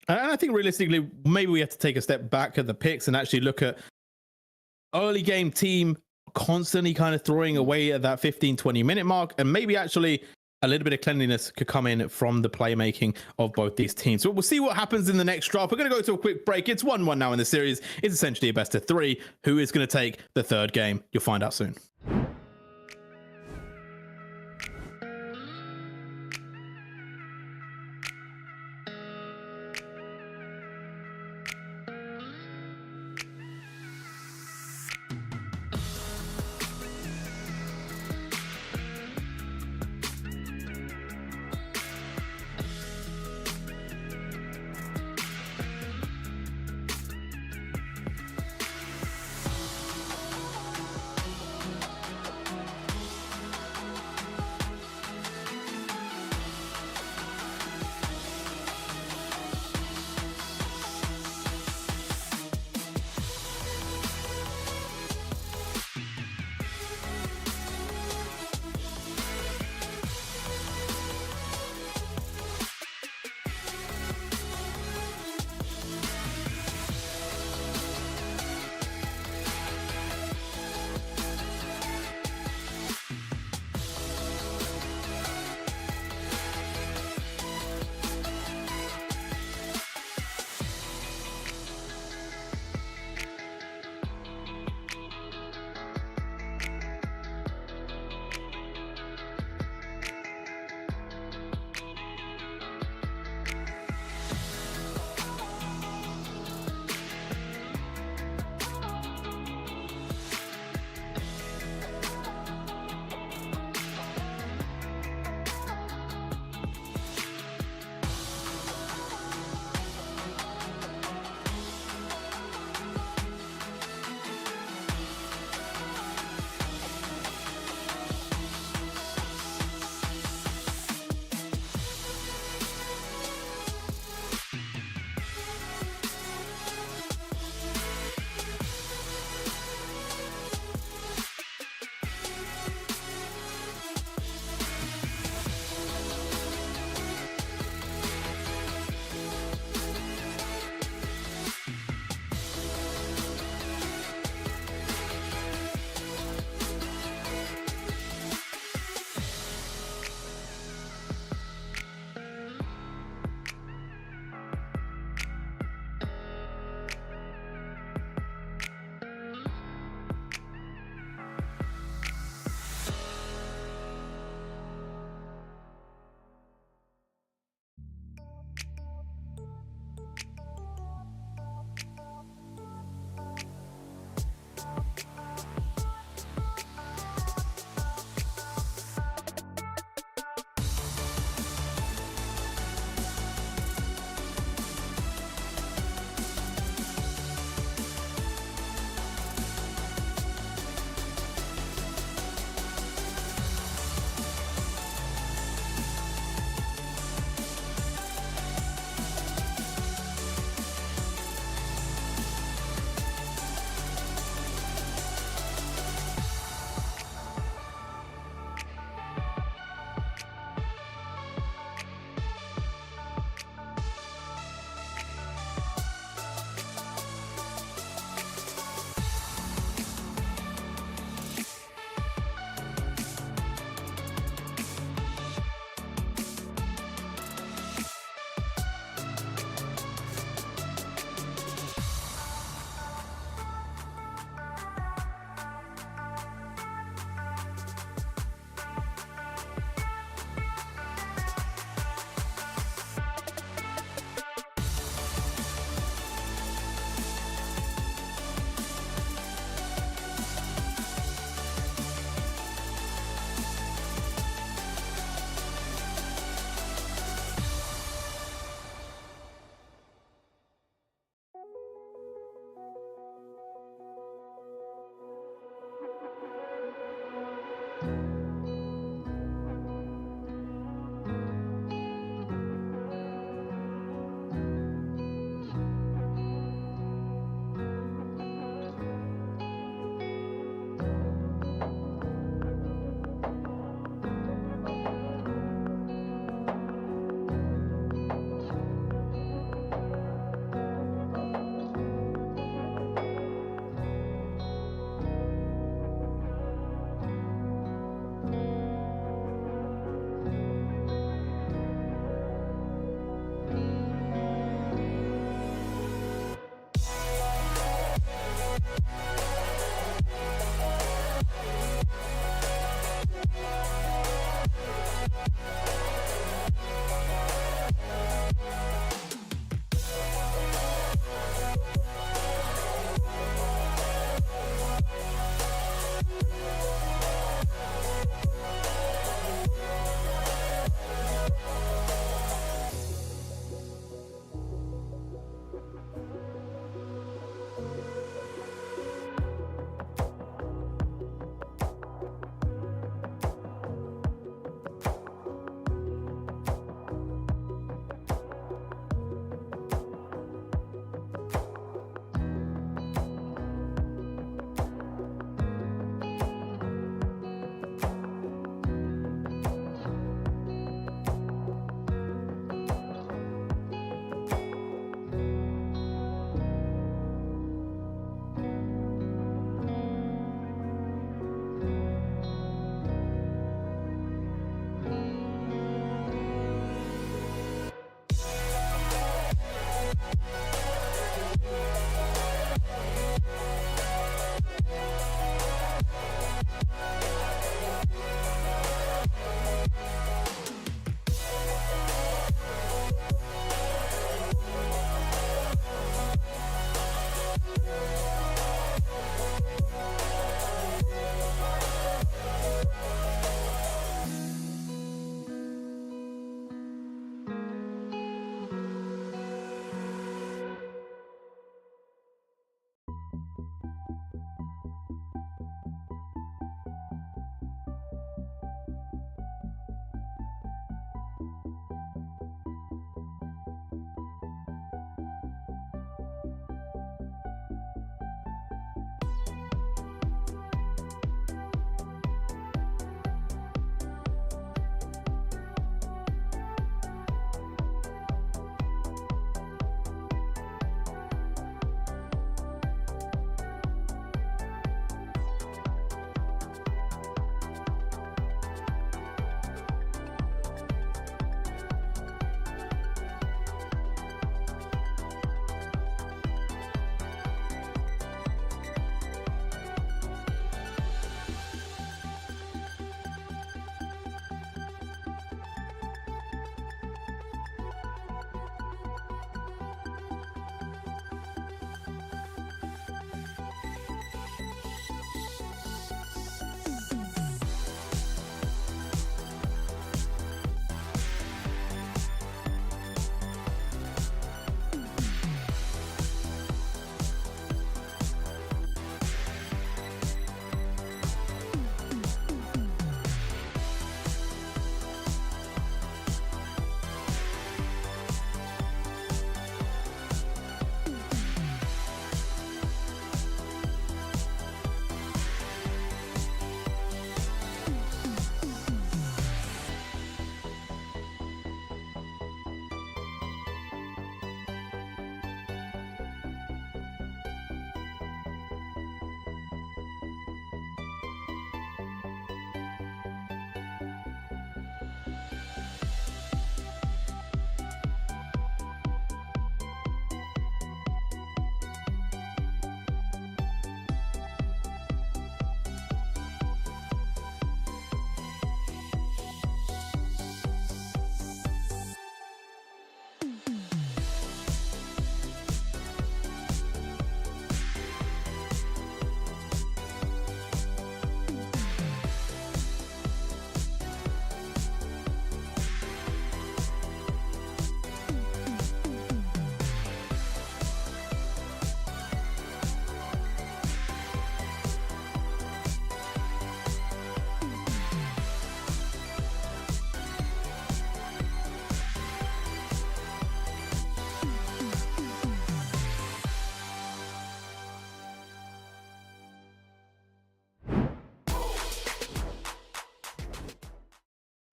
And I think realistically, maybe we have to take a step back at the picks and actually look at early game team constantly kind of throwing away at that 15-20 minute mark, and maybe actually a little bit of cleanliness could come in from the playmaking of both these teams. So we'll see what happens in the next draft. We're going to go to a quick break. It's 1-1 now in the series. It's essentially a best of 3. Who is going to take the third game? You'll find out soon.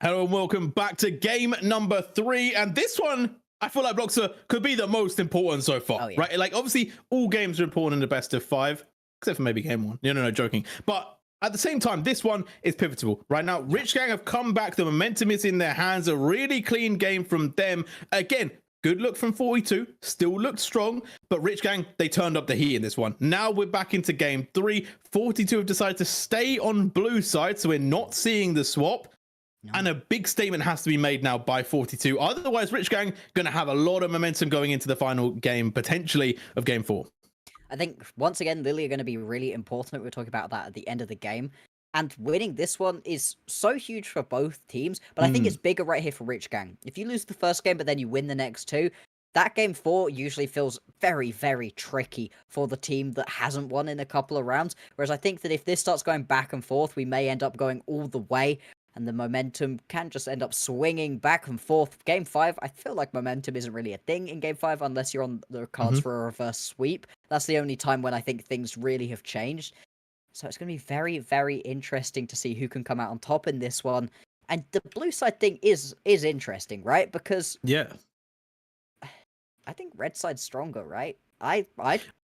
Hello and welcome back to game number 3. And this one, I feel like Bloxer could be the most important so far, right? Like, obviously, all games are important in the best of 5, except for maybe game 1. No, joking. But at the same time, this one is pivotal. Right now, Rich Gang have come back. The momentum is in their hands. A really clean game from them. Again, good look from 42. Still looked strong. But Rich Gang, they turned up the heat in this one. Now we're back into game 3. 42 have decided to stay on blue side, so we're not seeing the swap. No. And a big statement has to be made now by 42. Otherwise, Rich Gang going to have a lot of momentum going into the final game, potentially, of game 4. I think, once again, Lily are going to be really important. We'll talk about that at the end of the game. And winning this one is so huge for both teams, but I think it's bigger right here for Rich Gang. If you lose the first game, but then you win the next 2, that game 4 usually feels very, very tricky for the team that hasn't won in a couple of rounds. Whereas I think that if this starts going back and forth, we may end up going all the way. And the momentum can just end up swinging back and forth. Game 5, I feel like momentum isn't really a thing in Game 5 unless you're on the cards for a reverse sweep. That's the only time when I think things really have changed. So it's going to be very, very interesting to see who can come out on top in this one. And the blue side thing is interesting, right? Because I think red side's stronger, right? I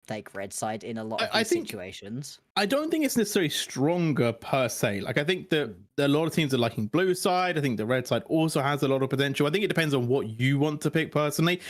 take red side in a lot of these situations. I don't think it's necessarily stronger per se. Like, I think that a lot of teams are liking blue side. I think the red side also has a lot of potential. I think it depends on what you want to pick personally.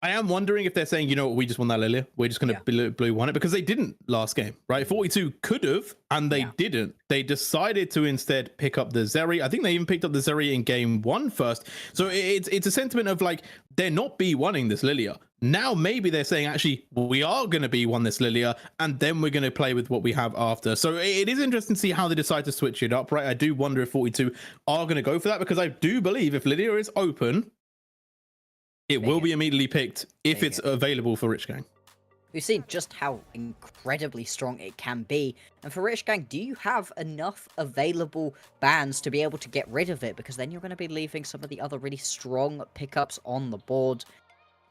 I am wondering if they're saying, you know what, we just won that Lilia. We're just going to blue won it, because they didn't last game, right? 42 could have, and they didn't. They decided to instead pick up the Zeri. I think they even picked up the Zeri in game 1 first. So it's a sentiment of like, they're not B1ing this Lilia. Now maybe they're saying, actually, we are going to B1 this Lilia, and then we're going to play with what we have after. So it is interesting to see how they decide to switch it up, right? I do wonder if 42 are going to go for that, because I do believe if Lilia is open, it will be immediately picked if it's available for Rich Gang. We've seen just how incredibly strong it can be. And for Rich Gang, do you have enough available bans to be able to get rid of it? Because then you're going to be leaving some of the other really strong pickups on the board.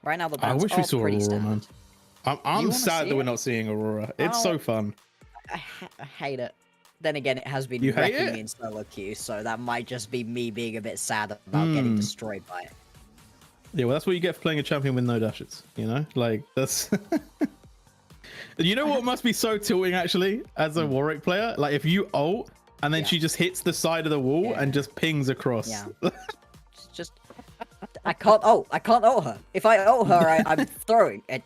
Right now, the bans I wish we saw pretty Aurora, standard. man. I'm sad that we're not seeing Aurora. It's so fun. I hate it. Then again, it has been wrecking me in solo queue, so that might just be me being a bit sad about getting destroyed by it. Yeah, well, that's what you get for playing a champion with no dashes, you know? Like, that's... You know what must be so tilting, actually, as a Warwick player? Like, if you ult, and then she just hits the side of the wall and just pings across. Yeah. Just... I can't ult her. If I ult her, I'm throwing it.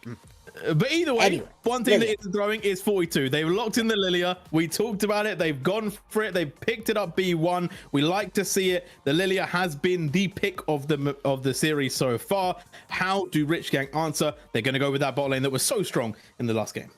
But either way, one thing that isn't throwing is 42. They've locked in the Lilia. We talked about it. They've gone for it. They've picked it up B1. We like to see it. The Lilia has been the pick of the series so far. How do Rich Gang answer? They're going to go with that bot lane that was so strong in the last game.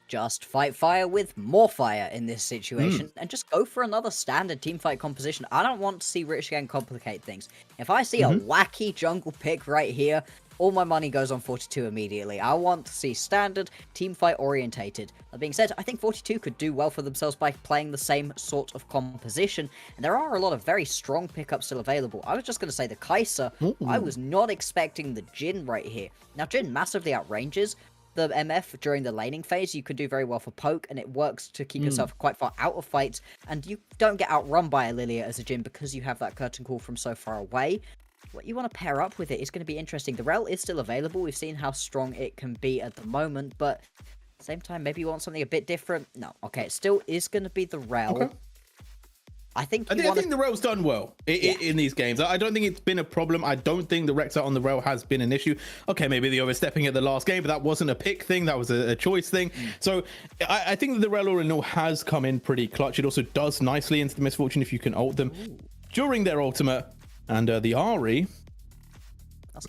Just fight fire with more fire in this situation and just go for another standard teamfight composition. I don't want to see Rich Gang complicate things. If I see a wacky jungle pick right here, all my money goes on 42 immediately. I want to see standard teamfight orientated. That being said, I think 42 could do well for themselves by playing the same sort of composition. And there are a lot of very strong pickups still available. I was just going to say the Kai'Sa. I was not expecting the Jhin right here. Now, Jhin massively outranges the MF during the laning phase. You could do very well for poke, and it works to keep yourself quite far out of fights, and you don't get outrun by a Lilia as a Jhin because you have that curtain call from so far away. What you want to pair up with it is going to be interesting. The Rel is still available. We've seen how strong it can be at the moment, but at the same time, maybe you want something a bit different. No, okay, it still is going to be the Rel. Okay. I think the Rel's done well in these games. I don't think it's been a problem. I don't think the Rector on the Rel has been an issue. Okay, maybe the overstepping at the last game, but that wasn't a pick thing. That was a choice thing. So I think that the Rel all in all has come in pretty clutch. It also does nicely into the Misfortune if you can ult them during their ultimate. And the Ahri,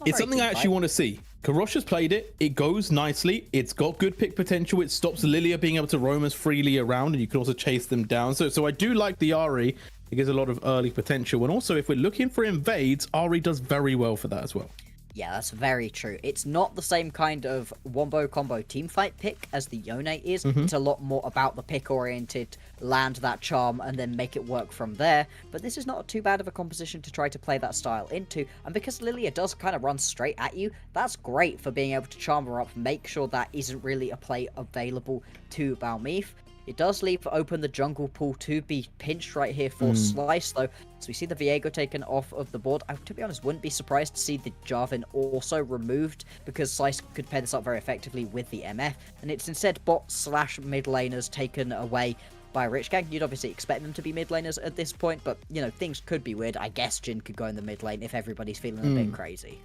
it's something I actually want to see. Karosh has played it. It goes nicely. It's got good pick potential. It stops Lilia being able to roam as freely around, and you can also chase them down. So I do like the Ahri. It gives a lot of early potential. And also, if we're looking for invades, Ahri does very well for that as well. Yeah, that's very true. It's not the same kind of wombo combo teamfight pick as the Yone is. It's a lot more about the pick-oriented, land that charm, and then make it work from there. But this is not too bad of a composition to try to play that style into. And because Lilia does kind of run straight at you, that's great for being able to charm her up, make sure that isn't really a play available to Balmeef. It does leave open the jungle pool to be pinched right here for Slice, though. So we see the Viego taken off of the board. I, to be honest, wouldn't be surprised to see the Jarvan also removed, because Slice could pair this up very effectively with the MF, and it's instead bot/mid laners taken away by Rich Gang. You'd obviously expect them to be mid laners at this point, but, you know, things could be weird. I guess Jin could go in the mid lane if everybody's feeling a bit crazy.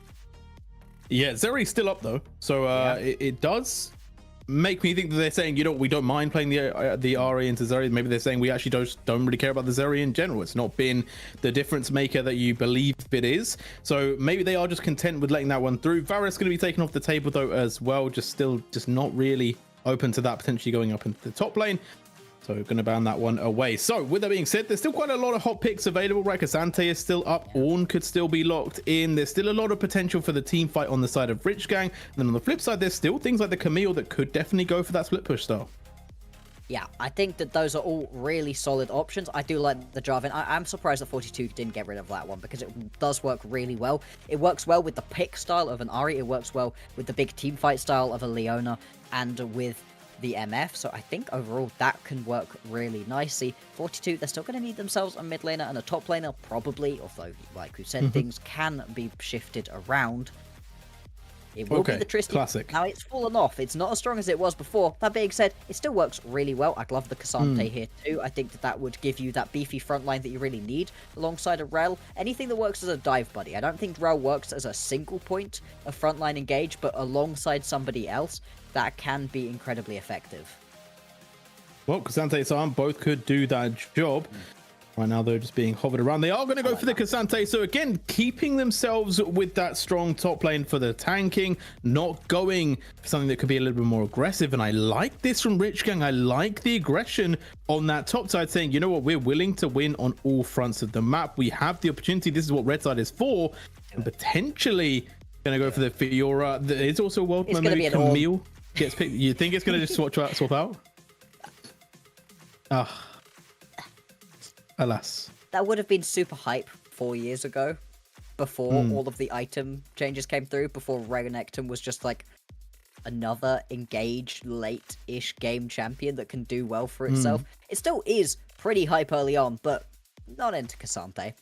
Yeah, Zeri's still up though, so it does make me think that they're saying, you know, we don't mind playing the Ahri into Zeri. Maybe they're saying we actually don't really care about the Zeri in general. It's not been the difference maker that you believe it is. So maybe they are just content with letting that one through. Varus going to be taken off the table though as well. Just not really open to that potentially going up into the top lane. So going to ban that one away. So with that being said, there's still quite a lot of hot picks available. Right, Casante is still up. Ornn could still be locked in. There's still a lot of potential for the team fight on the side of Rich Gang. And then on the flip side, there's still things like the Camille that could definitely go for that split push style. Yeah, I think that those are all really solid options. I do like the Jarvan. I'm surprised that 42 didn't get rid of that one, because it does work really well. It works well with the pick style of an Ahri. It works well with the big team fight style of a Leona, and with the MF, so I think overall that can work really nicely. 42, they're still going to need themselves a mid laner and a top laner, probably, although, like we said, things can be shifted around. It will be the Tristan. Classic. Now, it's fallen off. It's not as strong as it was before. That being said, it still works really well. I'd love the Cassante here too. I think that that would give you that beefy front line that you really need alongside a Rel. Anything that works as a dive buddy. I don't think Rel works as a single point of frontline engage, but alongside somebody else, that can be incredibly effective. Well, Cassante and Sam both could do that job. Right now, they're just being hovered around. They are going to go for the Cassante. So again, keeping themselves with that strong top lane for the tanking, not going for something that could be a little bit more aggressive. And I like this from Rich Gang. I like the aggression on that top side, saying, you know what, we're willing to win on all fronts of the map. We have the opportunity. This is what red side is for. And potentially going to go for the Fiora. There's also a world where maybe Camille gets picked. You think it's going to just swap out? Ah. Alas. That would have been super hype 4 years ago, before all of the item changes came through, before Renekton was just like another engaged late-ish game champion that can do well for itself. It still is pretty hype early on, but not into Cassante.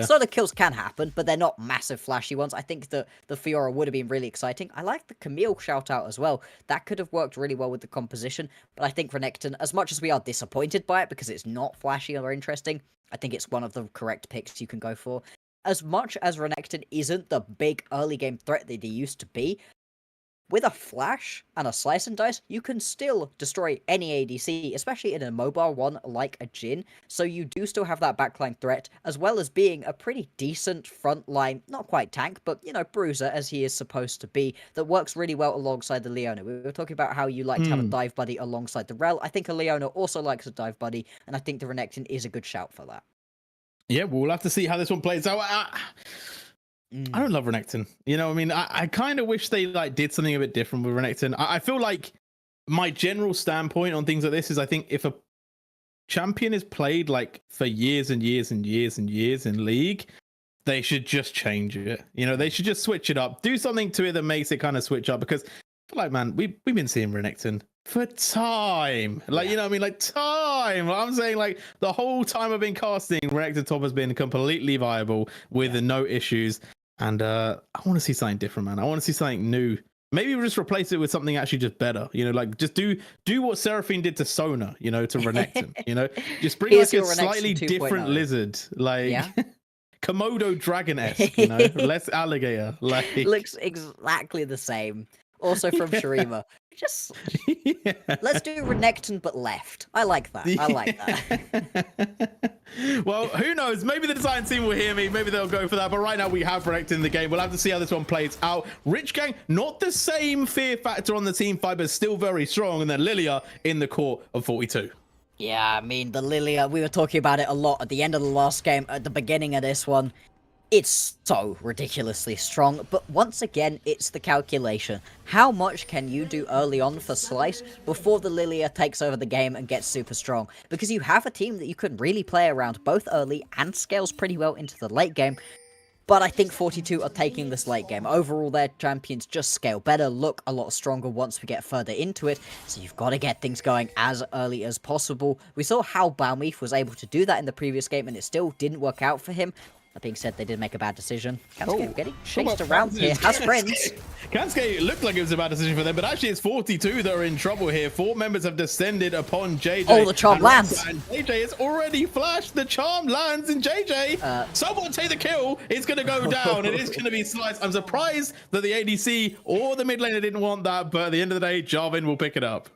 So the kills can happen, but they're not massive flashy ones. I think that the Fiora would have been really exciting. I like the Camille shout out as well. That could have worked really well with the composition, but I think Renekton, as much as we are disappointed by it because it's not flashy or interesting, I think it's one of the correct picks you can go for. As much as Renekton isn't the big early game threat that he used to be, with a flash and a slice and dice, you can still destroy any ADC, especially in a mobile one like a Jhin. So you do still have that backline threat, as well as being a pretty decent frontline, not quite tank, but, you know, bruiser, as he is supposed to be, that works really well alongside the Leona. We were talking about how you like to have a dive buddy alongside the Rel. I think a Leona also likes a dive buddy, and I think the Renekton is a good shout for that. Yeah, we'll have to see how this one plays out. I don't love Renekton. You know, I mean, I kind of wish they like did something a bit different with Renekton. I feel like my general standpoint on things like this is, I think if a champion is played like for years and years and years and years in League, they should just change it. You know, they should just switch it up, do something to it that makes it kind of switch up. Because I feel like, man, we've been seeing Renekton for time. Like, you know what I mean? Like time. I'm saying like the whole time I've been casting, Renekton top has been completely viable with no issues. And I want to see something different, man. I want to see something new. Maybe we'll just replace it with something actually just better. You know, like just do what Seraphine did to Sona, you know, to Renekton. You know, just bring like a slightly different lizard, like Komodo dragon-esque, you know, less alligator. Like looks exactly the same. Also from Shurima. Just let's do Renekton but left. I like that. I like that. Well, who knows? Maybe the design team will hear me. Maybe they'll go for that. But right now we have Renekton in the game. We'll have to see how this one plays out. Rich Gang, not the same fear factor on the team fight, but still very strong. And then Lilia in the court of 42. Yeah, I mean, the Lilia, we were talking about it a lot at the end of the last game, at the beginning of this one. It's so ridiculously strong, but once again, it's the calculation. How much can you do early on for Slice before the Lilia takes over the game and gets super strong? Because you have a team that you can really play around both early and scales pretty well into the late game. But I think 42 are taking this late game. Overall, their champions just scale better, look a lot stronger once we get further into it. So you've got to get things going as early as possible. We saw how Balmeef was able to do that in the previous game, and it still didn't work out for him. That being said, they did make a bad decision. Kansuke getting chased around here, has friends. Kansuke looked like it was a bad decision for them, but actually it's 42 that are in trouble here. 4 members have descended upon JJ. Oh, the charm lands. And JJ has already flashed. The charm lands, and JJ, someone take the kill. It's going to go down. It is going to be Slice. I'm surprised that the ADC or the mid laner didn't want that, but at the end of the day, Jarvan will pick it up.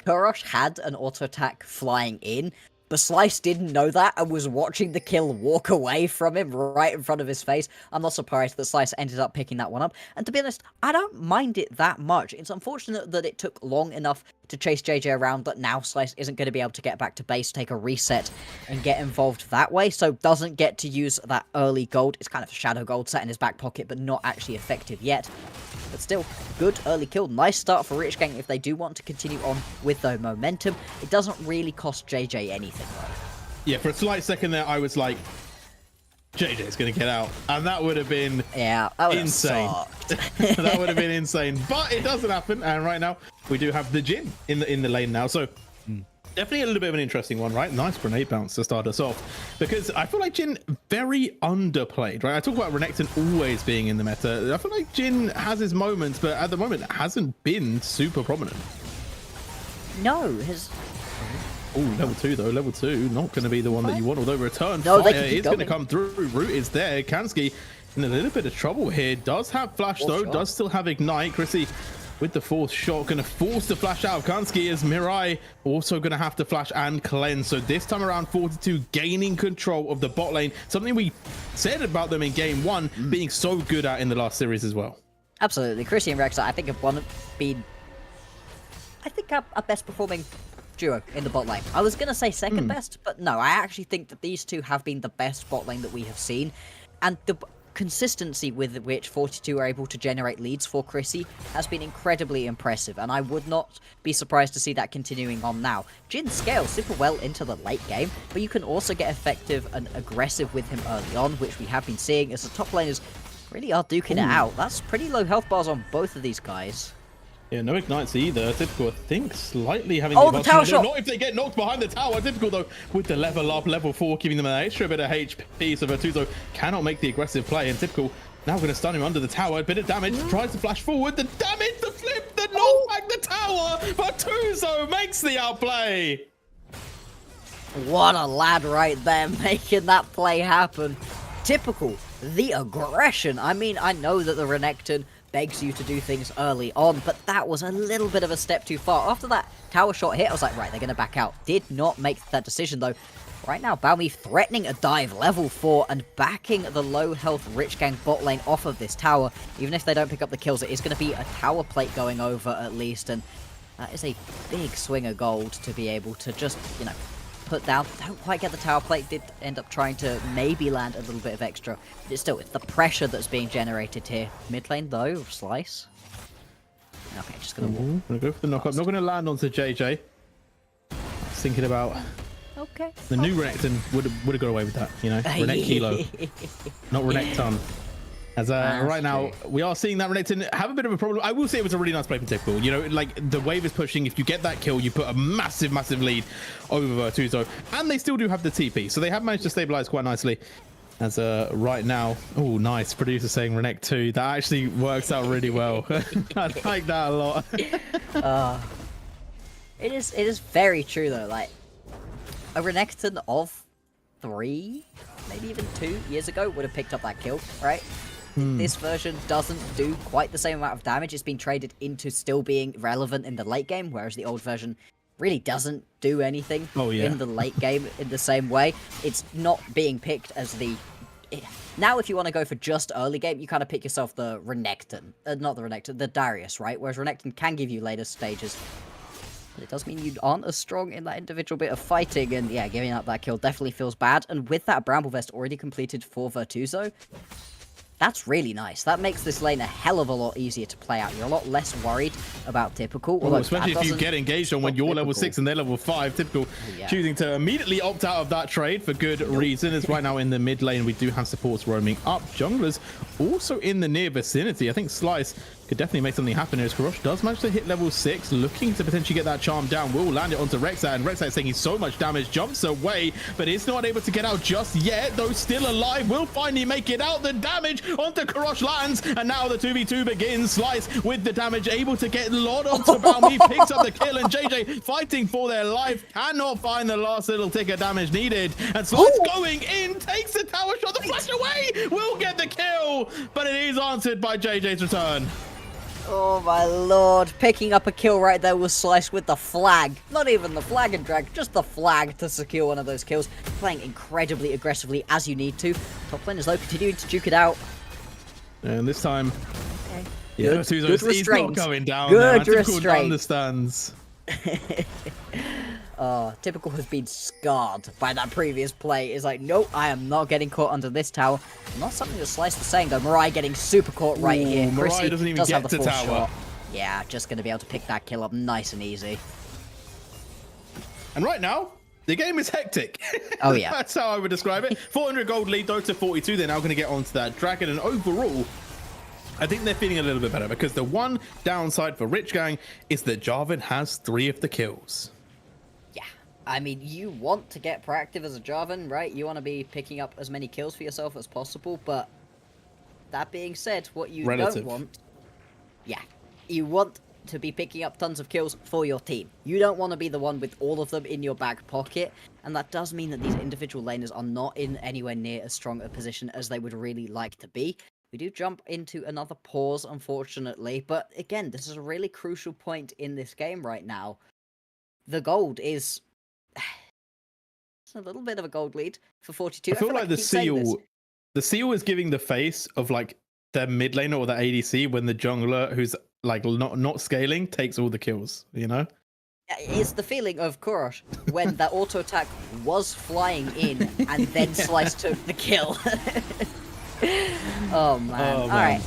Kurosh had an auto attack flying in, but Slice didn't know that and was watching the kill walk away from him right in front of his face. I'm not surprised that Slice ended up picking that one up. And to be honest, I don't mind it that much. It's unfortunate that it took long enough to chase JJ around that now Slice isn't going to be able to get back to base, take a reset, and get involved that way. So doesn't get to use that early gold. It's kind of a shadow gold set in his back pocket, but not actually effective yet. But still, good early kill. Nice start for Rich Gang if they do want to continue on with the momentum. It doesn't really cost JJ anything, though. Yeah, for a slight second there, I was like, JJ's going to get out. And that would have been insane. That would have been insane. But it doesn't happen. And right now, we do have the Jhin in the lane now. So definitely a little bit of an interesting one, right? Nice grenade bounce to start us off. Because I feel like Jhin very underplayed, right? I talk about Renekton always being in the meta. I feel like Jhin has his moments, but at the moment, it hasn't been super prominent. No, his... Oh, level 2 though. Level 2, not going to be the one that you want. Although return fire is going to come through. Root is there. Kansuke in a little bit of trouble here. Does have flash though. Does still have ignite. Chrissy with the 4th shot, going to force the flash out of Kansuke, as Mirai also going to have to flash and cleanse. So this time around, 42 gaining control of the bot lane. Something we said about them in game 1 being so good at in the last series as well. Absolutely. Chrissy and Rex, I think, have been our best performing duo in the bot lane. I was going to say second best, but no, I actually think that these two have been the best bot lane that we have seen. And the consistency with which 42 are able to generate leads for Chrissy has been incredibly impressive, and I would not be surprised to see that continuing on now. Jhin scales super well into the late game, but you can also get effective and aggressive with him early on, which we have been seeing as the top laners really are duking it out. That's pretty low health bars on both of these guys. Yeah, no ignites either. Typical, I think, slightly having the tower shot. Not if they get knocked behind the tower. Typical, though, with the level up, level 4, giving them an extra bit of HP. So Virtuoso cannot make the aggressive play. And Typical now going to stun him under the tower. A bit of damage. Tries to flash forward. The damage, the flip, the knockback, the tower. Virtuoso makes the outplay. What a lad right there, making that play happen. Typical, the aggression. I mean, I know that the Renekton begs you to do things early on, but that was a little bit of a step too far. After that tower shot hit, I was like, right, they're going to back out. Did not make that decision, though. Right now, Balmeef threatening a dive level 4 and backing the low health Rich Gang bot lane off of this tower. Even if they don't pick up the kills, it is going to be a tower plate going over at least, and that is a big swing of gold to be able to just, you know, put down. Don't quite get the tower plate, did end up trying to maybe land a little bit of extra. But it's the pressure that's being generated here. Mid lane though, Slice. Okay, just gonna walk. Gonna go for the knockup. Not gonna land onto JJ. I was thinking about the new Renekton would have got away with that, you know. Renek Kilo, not Renekton. As right now, we are seeing that Renekton have a bit of a problem. I will say it was a really nice play from Typical. You know, like the wave is pushing. If you get that kill, you put a massive, massive lead over Virtuoso. And they still do have the TP. So they have managed to stabilize quite nicely. As right now, oh, nice. Producer saying Renek 2. That actually works out really well. I like that a lot. It is very true, though. Like, a Renekton of 3, maybe even 2 years ago would have picked up that kill, right? This version doesn't do quite the same amount of damage. It's been traded into still being relevant in the late game, whereas the old version really doesn't do anything in the late game in the same way. It's not being picked as the... Now, if you want to go for just early game, you kind of pick yourself the Renekton. Not the Renekton, the Darius, right? Whereas Renekton can give you later stages. But it does mean you aren't as strong in that individual bit of fighting. And yeah, giving up that kill definitely feels bad. And with that Bramble Vest already completed for Virtuoso, That's really nice. That makes this lane a hell of a lot easier to play out. You're a lot less worried about Typical. Well, especially if you get engaged on when you're level 6 and they're level 5. Typical choosing to immediately opt out of that trade for good reason. As right now in the mid lane, we do have supports roaming up. Junglers also in the near vicinity. I think Slice could definitely make something happen as Karosh does manage to hit level 6, looking to potentially get that charm down. Will land it onto Rek'Sai, and Rek'Sai taking so much damage, jumps away, but is not able to get out just yet, though still alive. Will finally make it out. The damage onto Karosh lands, and now the 2v2 begins. Slice with the damage, able to get a lot onto Balmy, picks up the kill, and JJ fighting for their life, cannot find the last little tick of damage needed, and Slice going in, takes the tower shot, the flash away, will get the kill, but it is answered by JJ's return. Oh my lord, picking up a kill right there was Slice with the flag. Not even the flag and drag, just the flag to secure one of those kills. Playing incredibly aggressively as you need to. Top laners though continuing to duke it out. And this time, okay. Yeah, good he's not going down. Good now. restraint. Understands. Typical has been scarred by that previous play. It's like, nope, I am not getting caught under this tower. Not something that Slice was saying though. Mirai getting super caught right here. Mirai doesn't even get have the to tower. Shot. Yeah, just going to be able to pick that kill up nice and easy. And right now, the game is hectic. Oh yeah. That's how I would describe it. 400 gold lead though to 42. They're now going to get onto that dragon, and overall, I think they're feeling a little bit better, because the one downside for Rich Gang is that Jarvan has 3 of the kills. Yeah, I mean, you want to get proactive as a Jarvan, right? You want to be picking up as many kills for yourself as possible, but that being said, what you don't want... Yeah, you want to be picking up tons of kills for your team. You don't want to be the one with all of them in your back pocket, and that does mean that these individual laners are not in anywhere near as strong a position as they would really like to be. We do jump into another pause, unfortunately, but again, this is a really crucial point in this game right now. The gold is... It's a little bit of a gold lead for 42. I feel like the seal is giving the face of like the mid laner or the ADC when the jungler who's like not scaling takes all the kills, you know? It's the feeling of Kurosh when that auto attack was flying in and then Slice took the kill. Oh man. Alright,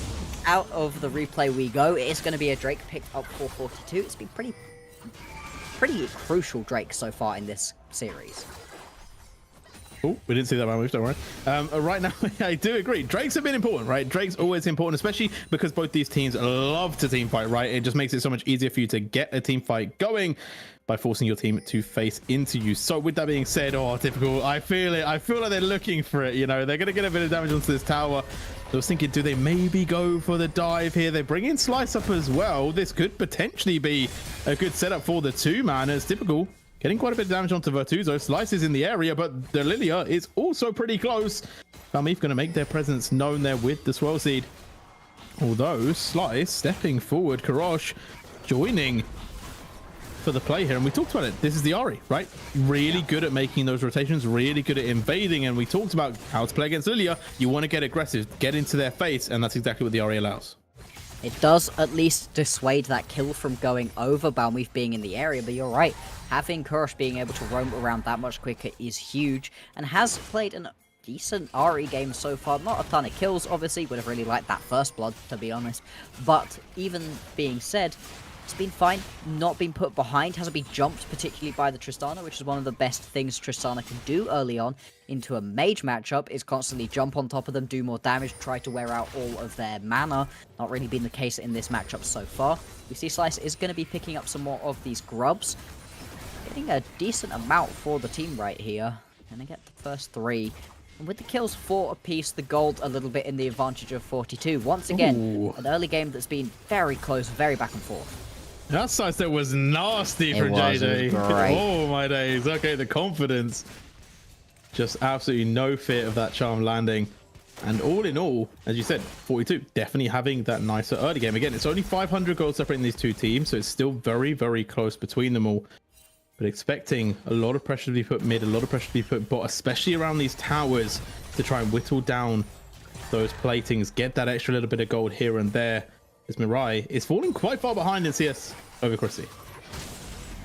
out of the replay we go. It is going to be a Drake picked up for 42. It's been pretty crucial Drake so far in this series. Oh, we didn't see that move, don't worry. Right now, I do agree. Drakes have been important, right? Drake's always important, especially because both these teams love to team fight, right? It just makes it so much easier for you to get a team fight going by forcing your team to face into you. So with that being said, Typical, I feel it. I feel like they're looking for it, you know? They're going to get a bit of damage onto this tower. I was thinking, do they maybe go for the dive here? They bring in Slice up as well. This could potentially be a good setup for the 2-man as Typical. Getting quite a bit of damage onto Virtuoso. Slice is in the area, but the Lilia is also pretty close. Valmeef going to make their presence known there with the Swell Seed. Although, Slice stepping forward. Karosh joining for the play here. And we talked about it. This is the Ahri, right? Really good at making those rotations. Really good at invading. And we talked about how to play against Lilia. You want to get aggressive. Get into their face. And that's exactly what the Ahri allows. It does at least dissuade that kill from going over, Balmeef being in the area, but you're right. Having Kurosh being able to roam around that much quicker is huge, and has played a decent Ahri game so far. Not a ton of kills, obviously. Would have really liked that first blood, to be honest. But even being said, it's been fine, not been put behind, hasn't been jumped particularly by the Tristana, which is one of the best things Tristana can do early on into a mage matchup, is constantly jump on top of them, do more damage, try to wear out all of their mana. Not really been the case in this matchup so far. We see Slice is going to be picking up some more of these grubs. Getting a decent amount for the team right here. Gonna get the first 3. And with the kills 4 apiece, the gold a little bit in the advantage of 42. Once again, an early game that's been very close, very back and forth. That sidestep was nasty from JJ. Oh my days. Okay, the confidence. Just absolutely no fear of that charm landing. And all in all, as you said, 42, definitely having that nicer early game. Again, it's only 500 gold separating these two teams, so it's still very, very close between them all. But expecting a lot of pressure to be put mid, a lot of pressure to be put bot, especially around these towers to try and whittle down those platings, get that extra little bit of gold here and there. As Mirai is falling quite far behind in CS over Chrissy.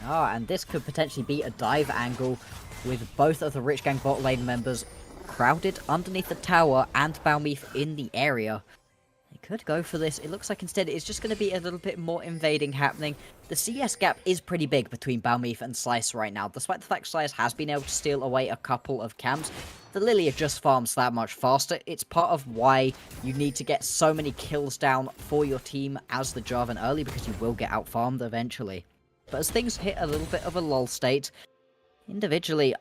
Oh, and this could potentially be a dive angle with both of the Rich Gang bot lane members crowded underneath the tower and Balmeath in the area. They could go for this. It looks like instead it's just going to be a little bit more invading happening. The CS gap is pretty big between Balmeath and Slice right now. Despite the fact Slice has been able to steal away a couple of camps, the Lilia just farms that much faster. It's part of why you need to get so many kills down for your team as the Jarvan early, because you will get out-farmed eventually. But as things hit a little bit of a lull state, individually,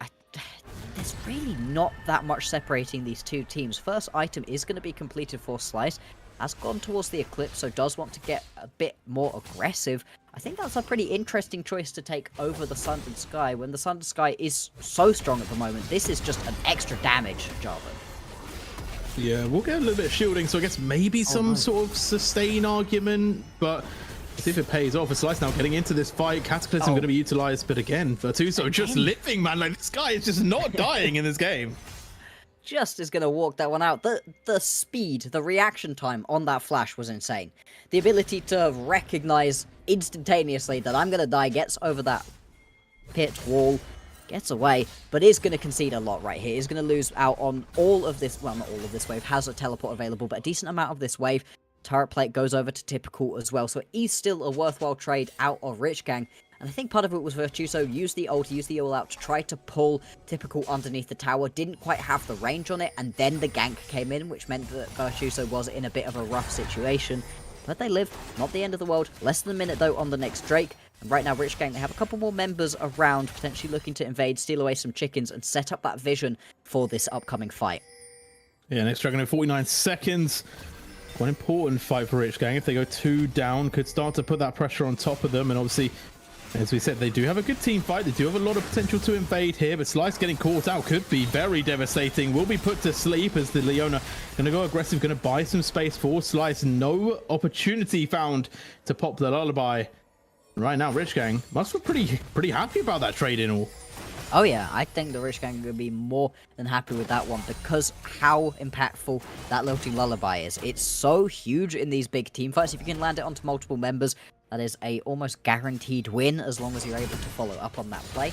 there's really not that much separating these two teams. First item is going to be completed for Slice, has gone towards the Eclipse, so does want to get a bit more aggressive. I think that's a pretty interesting choice to take over the Sundered Sky. When the Sundered Sky is so strong at the moment, this is just an extra damage, Jarvan. Yeah, we'll get a little bit of shielding, so I guess maybe some sort of sustain argument, but see if it pays off. It's Slice now getting into this fight. Cataclysm going to be utilized, but again, Virtuoso just living, man. Like, this guy is just not dying in this game. Just is going to walk that one out. The speed, the reaction time on that flash was insane. The ability to recognize instantaneously that I'm going to die, gets over that pit wall, gets away, but is going to concede a lot right here. Is going to lose out on all of this, well, not all of this wave, has a teleport available, but a decent amount of this wave. Turret plate goes over to Typical as well, so it is still a worthwhile trade out of Rich Gang. And I think part of it was Virtuoso used the ult, used the all out to try to pull Typical underneath the tower, didn't quite have the range on it, and then the gank came in, which meant that Virtuoso was in a bit of a rough situation. But they live, not the end of the world. Less than a minute though on the next Drake. And right now Rich Gang, they have a couple more members around, potentially looking to invade, steal away some chickens, and set up that vision for this upcoming fight. Yeah, next Dragon in 49 seconds. Quite an important fight for Rich Gang. If they go 2 down, could start to put that pressure on top of them. And obviously, as we said, they do have a good team fight. They do have a lot of potential to invade here, but Slice getting caught out could be very devastating. Will be put to sleep as the Leona going to go aggressive, going to buy some space for Slice. No opportunity found to pop the lullaby. Right now, Rich Gang must be pretty happy about that trade in all. Oh yeah, I think the Rich Gang are going to be more than happy with that one, because how impactful that Lilting Lullaby is. It's so huge in these big team fights. If you can land it onto multiple members, that is a almost guaranteed win, as long as you're able to follow up on that play.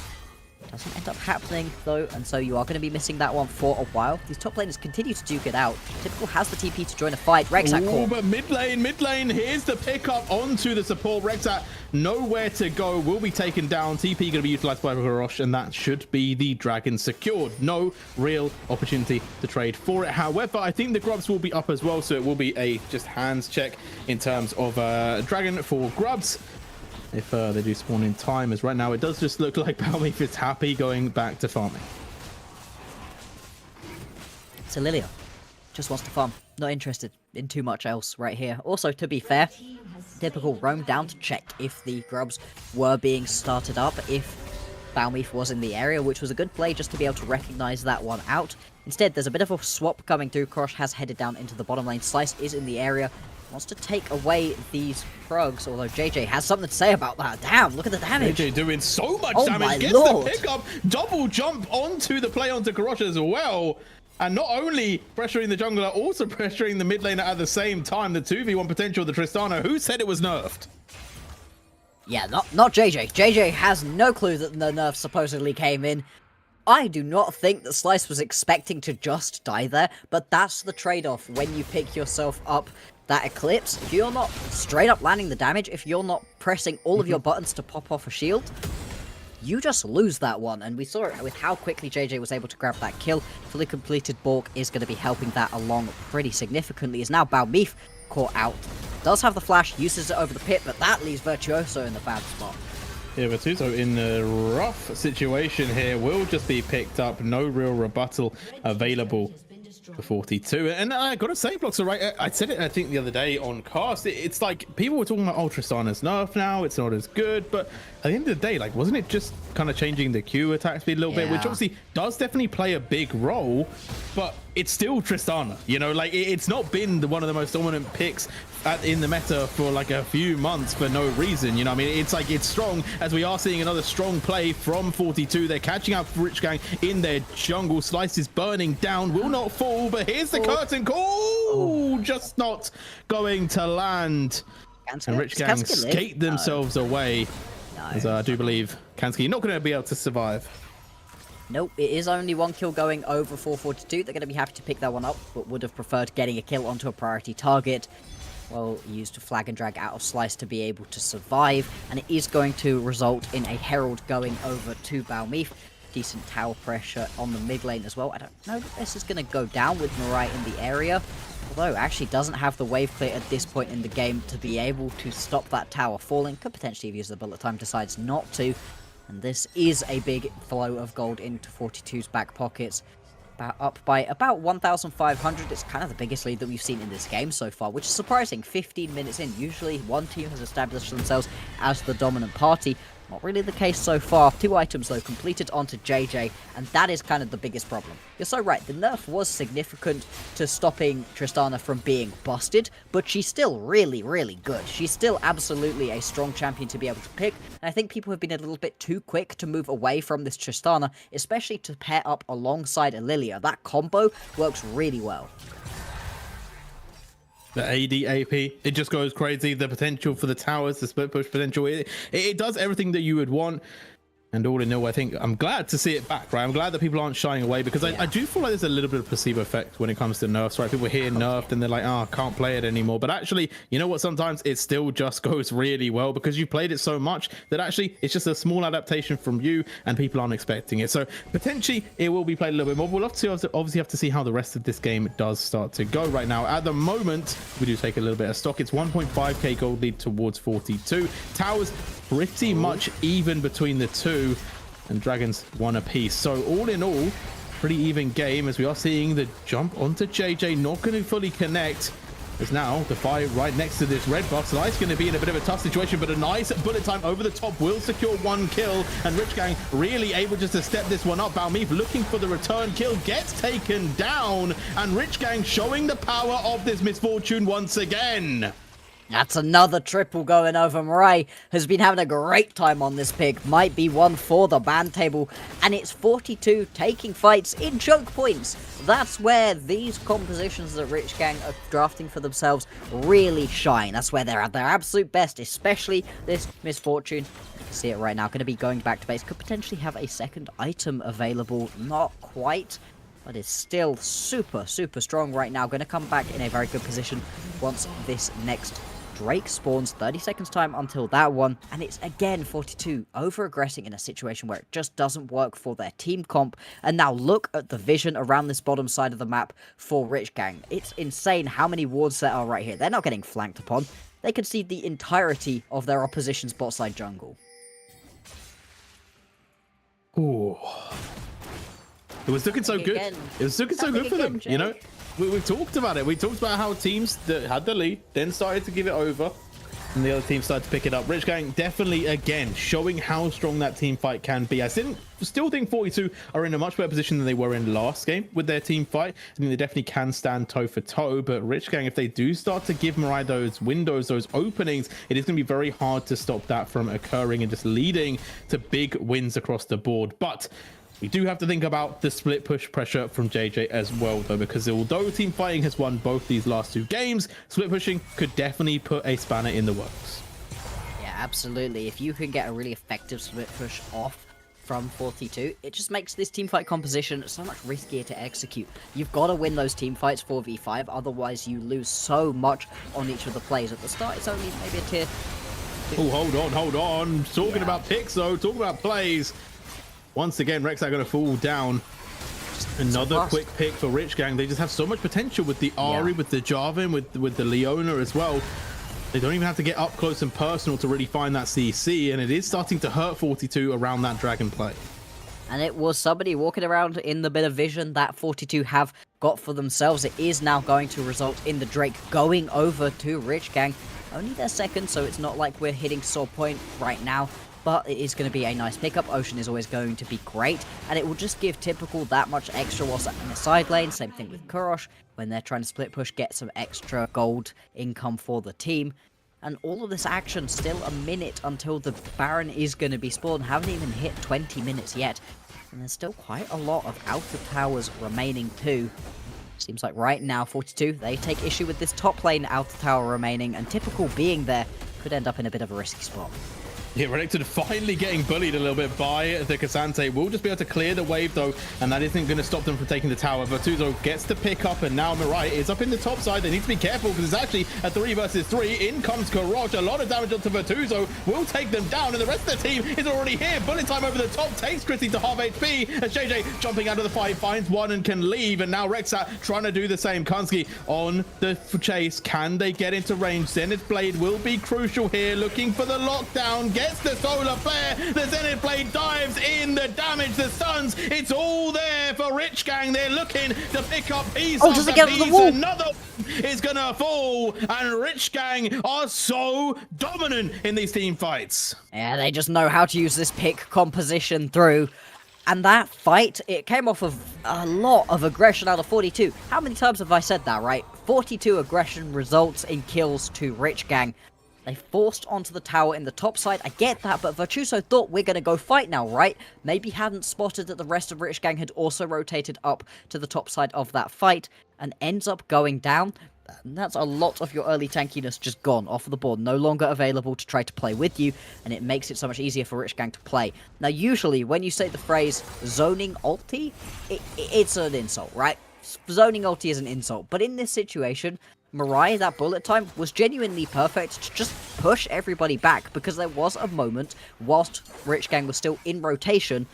Doesn't end up happening though, and so you are going to be missing that one for a while. These top laners continue to duke it out. Typical has the TP to join a fight. Rexat call. But mid lane, here's the pickup onto the support. Rexat nowhere to go, will be taken down. TP going to be utilized by Garrosh, and that should be the dragon secured. No real opportunity to trade for it. However, I think the Grubs will be up as well, so it will be a just hands check in terms of dragon for Grubs. If they do spawn in time, as right now it does just look like Balmeath is happy going back to farming. So Lilia just wants to farm, not interested in too much else right here. Also, to be fair, Typical roamed down to check if the Grubs were being started up, if Balmeath was in the area, which was a good play just to be able to recognize that one out. Instead, there's a bit of a swap coming through. Krosh has headed down into the bottom lane. Slice is in the area. Wants to take away these Prugs, although JJ has something to say about that. Damn, look at the damage. JJ doing so much oh damage. Gets Lord. the pickup, double jump onto the play onto Garrosh as well. And not only pressuring the jungler, also pressuring the mid laner at the same time. The 2v1 potential of the Tristana. Who said it was nerfed? Yeah, not JJ. JJ has no clue that the nerf supposedly came in. I do not think that Slice was expecting to just die there, but that's the trade-off when you pick yourself up that Eclipse. If you're not straight up landing the damage, if you're not pressing all of your buttons to pop off a shield, you just lose that one. And we saw it with how quickly JJ was able to grab that kill. Fully completed Bork is going to be helping that along pretty significantly. Is now Balmeath caught out. Does have the flash, uses it over the pit, but that leaves Virtuoso in the bad spot. Yeah, Virtuoso in a rough situation here, will just be picked up. No real rebuttal available for 42. And I gotta say, Blocks are right. I said it, I think, the other day on cast. It's like people were talking about Tristana's nerf now. It's not as good, but at the end of the day, like, wasn't it just kind of changing the Q attack speed a little bit, which obviously does definitely play a big role, but it's still Tristana, you know, like it's not been one of the most dominant picks in the meta for like a few months for no reason, you know. I mean, it's like it's strong, as we are seeing another strong play from 42. They're catching up Rich Gang in their jungle. Slice is burning down, will not fall, but here's the curtain call. Just not going to land. And Rich Gang skate themselves away, as I do believe Kansky not going to be able to survive. Nope, it is only 1 kill going over 442. They're going to be happy to pick that one up, but would have preferred getting a kill onto a priority target. Well, used to flag and drag out of Slice to be able to survive, and it is going to result in a Herald going over to Balmeef. Decent tower pressure on the mid lane as well. I don't know that this is going to go down with Mirai in the area, although actually doesn't have the wave clear at this point in the game to be able to stop that tower falling. Could potentially have used the bullet time, decides not to. And this is a big flow of gold into 42's back pockets. Up by about 1,500. It's kind of the biggest lead that we've seen in this game so far, which is surprising. 15 minutes in. Usually one team has established themselves as the dominant party. Not really the case so far. 2 items, though, completed onto JJ, and that is kind of the biggest problem. You're so right, the nerf was significant to stopping Tristana from being busted, but she's still really, really good. She's still absolutely a strong champion to be able to pick, and I think people have been a little bit too quick to move away from this Tristana, especially to pair up alongside Lilia. That combo works really well. The AD AP, it just goes crazy. The potential for the towers, the split push potential, it does everything that you would want. And all in all, I think I'm glad to see it back, right? I'm glad that people aren't shying away, because I do feel like there's a little bit of placebo effect when it comes to nerfs, right? People hear nerfed and they're like, oh, I can't play it anymore. But actually, you know what? Sometimes it still just goes really well because you played it so much that actually it's just a small adaptation from you and people aren't expecting it. So potentially it will be played a little bit more. We'll obviously have to see how the rest of this game does start to go. Right now, at the moment, we do take a little bit of stock. It's 1.5k gold lead towards 42. Towers pretty much even between the two, and Dragons 1 apiece. So all in all, pretty even game, as we are seeing the jump onto JJ, not going to fully connect. As now the fight right next to this red box. Light's going to be in a bit of a tough situation, but a nice bullet time over the top will secure 1 kill, and Rich Gang really able just to step this one up. Balmeef looking for the return kill, gets taken down, and Rich Gang showing the power of this misfortune once again. That's another triple going over. Mirai has been having a great time on this pick. Might be one for the ban table. And it's 42 taking fights in choke points. That's where these compositions that Rich Gang are drafting for themselves really shine. That's where they're at their absolute best, especially this misfortune. You can see it right now. Going to be going back to base. Could potentially have a second item available. Not quite, but it's still super, super strong right now. Going to come back in a very good position once this next Drake spawns. 30 seconds time until that one, and it's again 42 over-aggressing in a situation where it just doesn't work for their team comp. And now look at the vision around this bottom side of the map for Rich Gang. It's insane how many wards there are right here. They're not getting flanked upon. They can see the entirety of their opposition's bot side jungle. Ooh. It was looking so good. It was looking so good for them, you know? We talked about it. We talked about how teams that had the lead then started to give it over, and the other team started to pick it up. Rich Gang definitely, again, showing how strong that team fight can be. I still think 42 are in a much better position than they were in last game with their team fight. I think they definitely can stand toe for toe, but Rich Gang, if they do start to give Mirai those windows, those openings, it is going to be very hard to stop that from occurring and just leading to big wins across the board. But we do have to think about the split push pressure from JJ as well, though, because although team fighting has won both these last 2 games, split pushing could definitely put a spanner in the works. Yeah, absolutely. If you can get a really effective split push off from 42, it just makes this team fight composition so much riskier to execute. You've got to win those team fights 4v5, otherwise you lose so much on each of the plays. At the start, it's only maybe a tier. Oh, hold on. Talking about picks, though, talking about plays. Once again, Rex are going to fall down. Another quick pick for Rich Gang. They just have so much potential with the Ahri, with the Jarvan, with the Leona as well. They don't even have to get up close and personal to really find that CC, and it is starting to hurt 42 around that Dragon play. And it was somebody walking around in the bit of vision that 42 have got for themselves. It is now going to result in the Drake going over to Rich Gang. Only their second, so it's not like we're hitting sore point right now. But it is going to be a nice pickup. Ocean is always going to be great, and it will just give Typical that much extra whilst in the side lane. Same thing with Kurosh, when they're trying to split push, get some extra gold income for the team. And all of this action, still a minute until the Baron is going to be spawned. Haven't even hit 20 minutes yet, and there's still quite a lot of outer towers remaining too. Seems like right now, 42, they take issue with this top lane outer tower remaining, and Typical being there could end up in a bit of a risky spot. Yeah, Renekton finally getting bullied a little bit by the Cassante. Will just be able to clear the wave though, and that isn't going to stop them from taking the tower. Vertuzo gets the pick up, and now Mirai is up in the top side. They need to be careful because it's actually a 3 versus 3. In comes Karosh. A lot of damage onto Vertuzo. Will take them down, and the rest of the team is already here. Bullet time over the top takes Chrissy to half HP. As JJ jumping out of the fight finds one and can leave, and now Rexat trying to do the same. Kansky on the chase. Can they get into range? Zenith Blade will be crucial here. Looking for the lockdown. Gets the solar flare. The Zenith Blade dives in. The damage, the stuns. It's all there for Rich Gang. They're looking to pick up piece does it get on the wall? Another is gonna fall, and Rich Gang are so dominant in these team fights. Yeah, they just know how to use this pick composition through. And that fight, it came off of a lot of aggression out of 42. How many times have I said that, right? 42 aggression results in kills to Rich Gang. They forced onto the tower in the top side. I get that, but Virtuoso thought we're going to go fight now, right? Maybe hadn't spotted that the rest of Rich Gang had also rotated up to the top side of that fight and ends up going down. And that's a lot of your early tankiness just gone off of the board, no longer available to try to play with you, and it makes it so much easier for Rich Gang to play. Now, usually, when you say the phrase zoning ulti, it's an insult, right? Zoning ulti is an insult, but in this situation, Mirai, that bullet time, was genuinely perfect to just push everybody back, because there was a moment, whilst Rich Gang was still in rotation,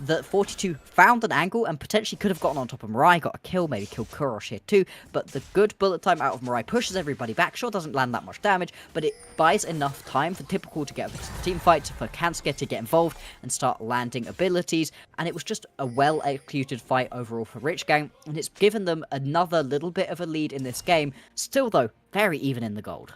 that 42 found an angle and potentially could have gotten on top of Mirai, got a kill, maybe killed Kurosh here too, but the good bullet time out of Mirai pushes everybody back. Sure, doesn't land that much damage, but it buys enough time for Typical to get into the team fight, for Kansuke to get involved and start landing abilities, and it was just a well-executed fight overall for Rich Gang, and it's given them another little bit of a lead in this game, still though, very even in the gold.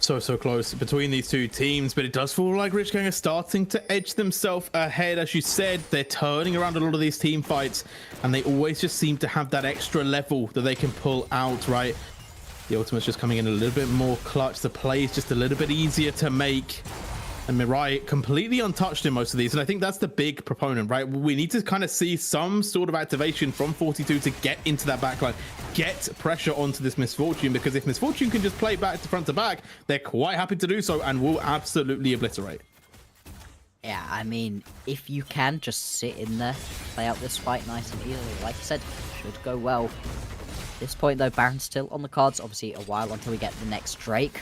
So close between these two teams, but it does feel like Rich Gang are starting to edge themselves ahead. As you said, they're turning around a lot of these team fights, and they always just seem to have that extra level that they can pull out, right? The ultimate's just coming in a little bit more clutch. The play is just a little bit easier to make. And Mirai completely untouched in most of these, and I think that's the big proponent, right? We need to kind of see some sort of activation from 42 to get into that backline, get pressure onto this Misfortune, because if Misfortune can just play back to front to back, they're quite happy to do so and will absolutely obliterate. Yeah, I mean, if you can just sit in there, play out this fight nice and easily, like I said, should go well. At this point though, Baron's still on the cards, obviously a while until we get the next Drake.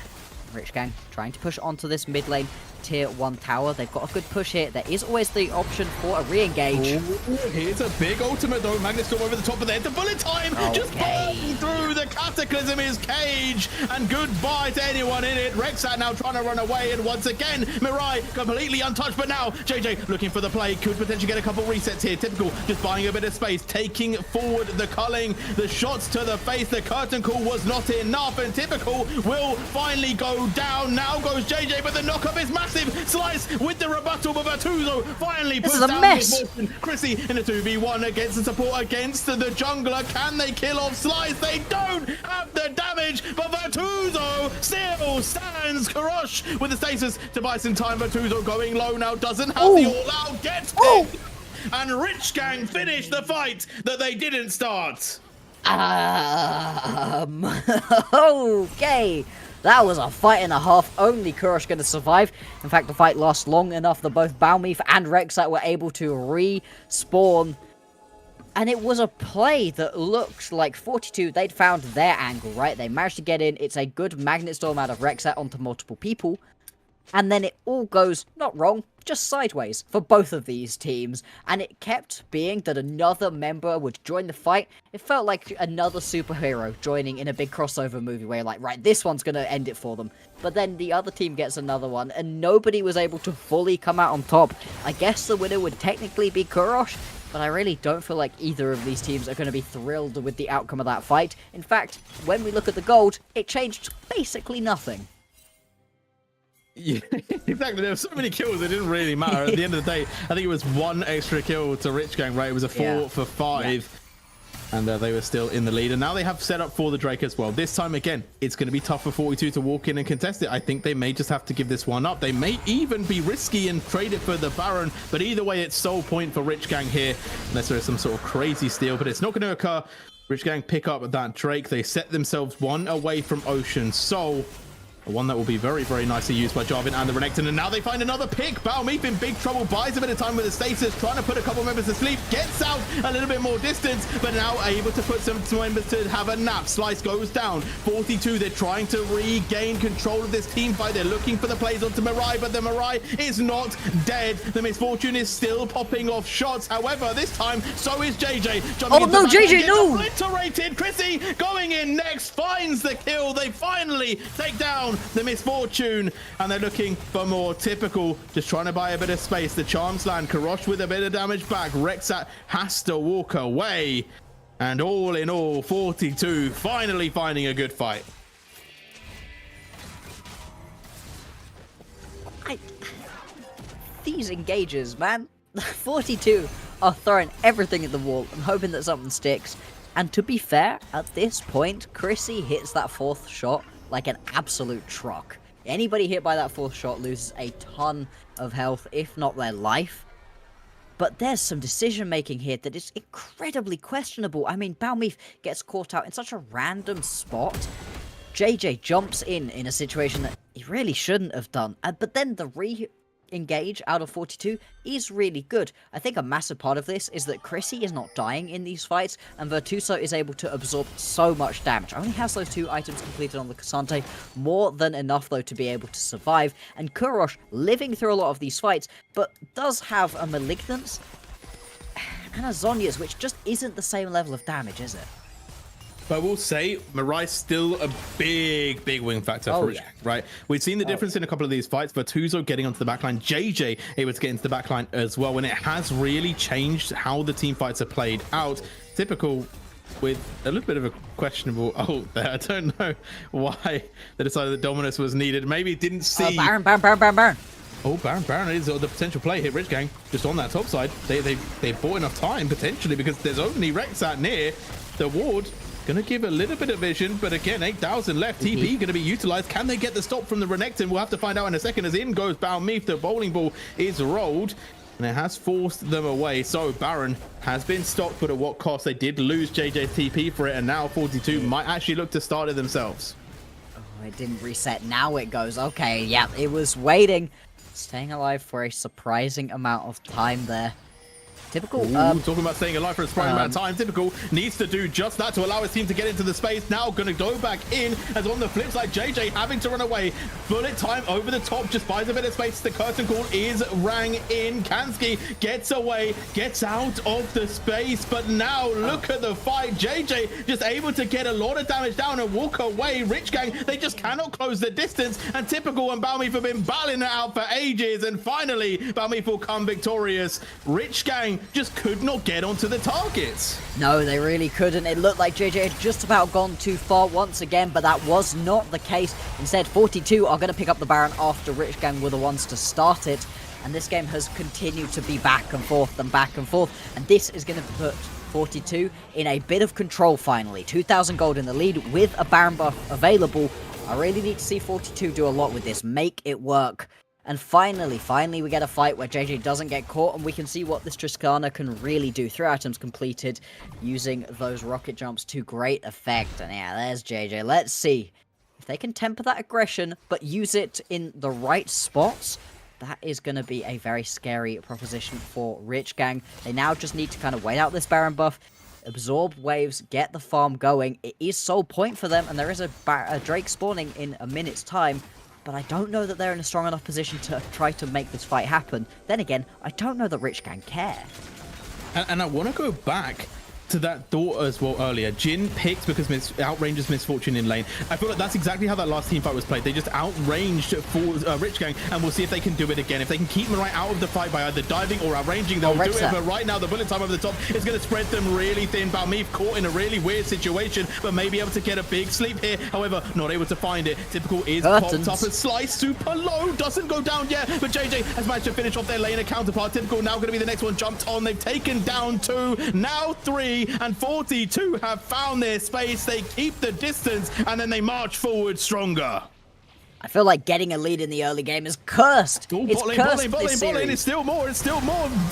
Rich Gang trying to push onto this mid lane tier 1 tower. They've got a good push here. There is always the option for a re-engage. Here's a big ultimate though. Magnet Storm over the top of there. The bullet time just burning through. The Cataclysm is cage, and goodbye to anyone in it. Rexat now trying to run away, and once again Mirai completely untouched, but now JJ looking for the play, could potentially get a couple resets here. Typical just buying a bit of space, taking forward the culling, the shots to the face. The curtain call was not enough, and Typical will finally go down. Now goes JJ, but the knockup is massive. Slice with the rebuttal, but Vertuzo finally puts down the Chrissy in a 2v1 against the support, against the jungler. Can they kill off Slice? They don't have the damage, but Vertuzo still stands. Karosh with the stasis to buy some time. Vertuzo going low now, doesn't have the all-out, gets picked, and Rich Gang finish the fight that they didn't start. Okay. That was a fight and a half. Only Kurosh going to survive. In fact, the fight lasts long enough that both Balmeath and Rexat were able to respawn. And it was a play that looked like 42, they'd found their angle, right? They managed to get in. It's a good Magnet Storm out of Rexat onto multiple people. And then it all goes, not wrong, just sideways for both of these teams. And it kept being that another member would join the fight. It felt like another superhero joining in a big crossover movie where you're like, right, this one's going to end it for them. But then the other team gets another one, and nobody was able to fully come out on top. I guess the winner would technically be Kurosh, but I really don't feel like either of these teams are going to be thrilled with the outcome of that fight. In fact, when we look at the gold, it changed basically nothing. Yeah, exactly. There were so many kills, it didn't really matter. At the end of the day, I think it was 1 extra kill to Rich Gang, right? It was a 4 for 5. Yeah. And they were still in the lead. And now they have set up for the Drake as well. This time, again, it's going to be tough for 42 to walk in and contest it. I think they may just have to give this one up. They may even be risky and trade it for the Baron. But either way, it's sole point for Rich Gang here, unless there is some sort of crazy steal. But it's not going to occur. Rich Gang pick up that Drake. They set themselves 1 away from Ocean. So One that will be very, very nicely used by Jarvan and the Renekton. And now they find another pick. Balmeep in big trouble, buys a bit of time with the stasis, trying to put a couple members to sleep, gets out a little bit more distance, but now able to put some members to have a nap. Slice goes down. 42, they're trying to regain control of this team fight. They're looking for the plays onto Mirai, but the Mirai is not dead. The Misfortune is still popping off shots. However, this time, so is JJ. Oh no, JJ, no! Obliterated. Chrissy going in next, finds the kill. They finally take down the Misfortune, and they're looking for more. Typical, just trying to buy a bit of space. The charms land. Karosh with a bit of damage back. Rexat has to walk away, and all in all, 42 finally finding a good fight. These engages, man. 42 are throwing everything at the wall and hoping that something sticks. And to be fair, at this point, Chrissy hits that fourth shot like an absolute truck. Anybody hit by that fourth shot loses a ton of health, if not their life. But there's some decision making here that is incredibly questionable. I mean, Balmeep gets caught out in such a random spot. JJ jumps in a situation that he really shouldn't have done. But then the re-engage out of 42 is really good. I think a massive part of this is that Chrissy is not dying in these fights, and Virtuoso is able to absorb so much damage. Only has those 2 items completed on the Cassante, more than enough though to be able to survive. And Kurosh living through a lot of these fights, but does have a Malignance and a Zhonya's, which just isn't the same level of damage, is it? But I will say, Mirai's still a big win factor for Rich, right? We've seen the difference in a couple of these fights. Virtuoso getting onto the backline, JJ able to get into the backline as well, and it has really changed how the team fights are played out. Typical with a little bit of a questionable ult there. I don't know why they decided that Dominus was needed. Maybe didn't see... Baron. Oh, Baron is the potential play here. Rich Gang just on that top side. They bought enough time, potentially, because there's only Rexat near the ward. Gonna give a little bit of vision, but again, 8,000 left. TP gonna be utilized. Can they get the stop from the Renekton? We'll have to find out in a second, as in goes Balmeep. The bowling ball is rolled, and it has forced them away. So Baron has been stopped, but at what cost? They did lose JJ's TP for it, and now 42 might actually look to start it themselves. Oh, it didn't reset. Now it goes. Okay, yeah, it was waiting. Staying alive for a surprising amount of time there. Typical. Talking about staying alive for a surprising amount of time. Typical needs to do just that to allow his team to get into the space. Now going to go back in, as on the flip side, JJ having to run away. Bullet time over the top, just buys a bit of space. The curtain call is rang in. Kansky gets away, gets out of the space, but now look at the fight. JJ just able to get a lot of damage down and walk away. Rich Gang, they just cannot close the distance, and Typical and Balmeep have been battling it out for ages, and finally Balmeep will come victorious. Rich Gang just could not get onto the targets. No, they really couldn't. It looked like JJ had just about gone too far once again, but that was not the case. Instead, 42 are going to pick up the Baron after Rich Gang were the ones to start it. And this game has continued to be back and forth and back and forth. And this is going to put 42 in a bit of control finally. 2,000 gold in the lead with a Baron buff available. I really need to see 42 do a lot with this. Make it work. And finally, we get a fight where JJ doesn't get caught, and we can see what this Triskana can really do. 3 items completed, using those rocket jumps to great effect. And yeah, there's JJ. Let's see if they can temper that aggression, but use it in the right spots. That is going to be a very scary proposition for Rich Gang. They now just need to kind of wait out this Baron buff, absorb waves, get the farm going. It is sole point for them, and there is a Drake spawning in a minute's time. But I don't know that they're in a strong enough position to try to make this fight happen. Then again, I don't know that Rich Gang care. And I want to go back to that thought as well earlier. Jhin picked because outranges Misfortune in lane. I feel like that's exactly how that last team fight was played. They just outranged for Rich Gang, and we'll see if they can do it again. If they can keep Mirai out of the fight by either diving or outranging, they'll do it. But right now, the bullet time over the top is going to spread them really thin. Balmeep caught in a really weird situation, but may be able to get a big sleep here. However, not able to find it. Typical is popped up and sliced super low. Doesn't go down yet, but JJ has managed to finish off their laner counterpart. Typical now going to be the next one jumped on. They've taken down 2, now 3, and 42 have found their space. They keep the distance, and then they march forward stronger. I feel like getting a lead in the early game is cursed. Ooh, It's cursed this bot lane. series. It's still more.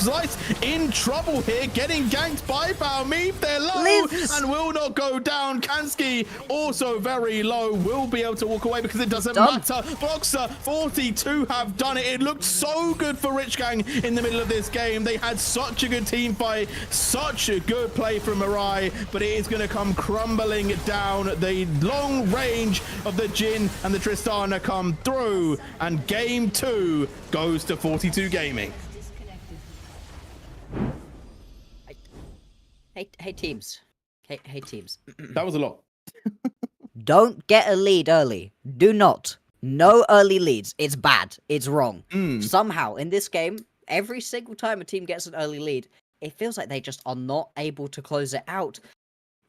Zeiss in trouble here, getting ganked by Balmeep. They're low Lives. and will not go down. Kansky also very low. Will be able to walk away because it doesn't Done. matter. Boxer 42 have done it. It looked so good for Rich Gang in the middle of this game. They had such a good team fight, such a good play from Mirai, but it is going to come crumbling down. The long range of the Jhin and the Tristana come through, and game 2 goes to 42 Gaming. Hey teams. Hey teams. That was a lot. Don't get a lead early. Do not. No early leads. It's bad. It's wrong. Somehow in this game, every single time a team gets an early lead, it feels like they just are not able to close it out.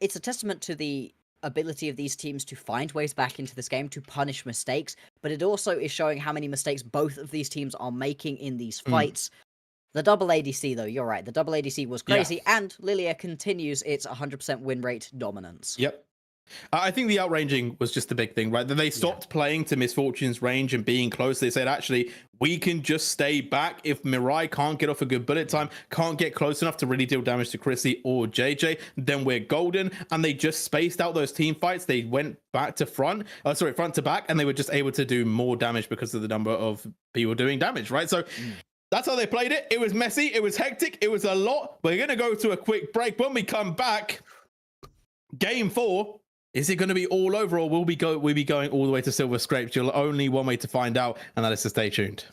It's a testament to the ability of these teams to find ways back into this game, to punish mistakes, but it also is showing how many mistakes both of these teams are making in these fights. The double ADC, though, you're right. The double ADC was crazy, and Lilia continues its 100% win rate dominance. Yep. I think the outranging was just the big thing, right? That they stopped playing to Misfortune's range and being close. They said, actually, we can just stay back. If Mirai can't get off a good bullet time, can't get close enough to really deal damage to Chrissy or JJ, then we're golden. And they just spaced out those team fights. They went back to front to back, and they were just able to do more damage because of the number of people doing damage, right? So that's how they played it. It was messy. It was hectic. It was a lot. We're going to go to a quick break. When we come back, game 4, is it going to be all over, or will we be going all the way to Silver Scrapes? You'll only one way to find out, and that is to stay tuned.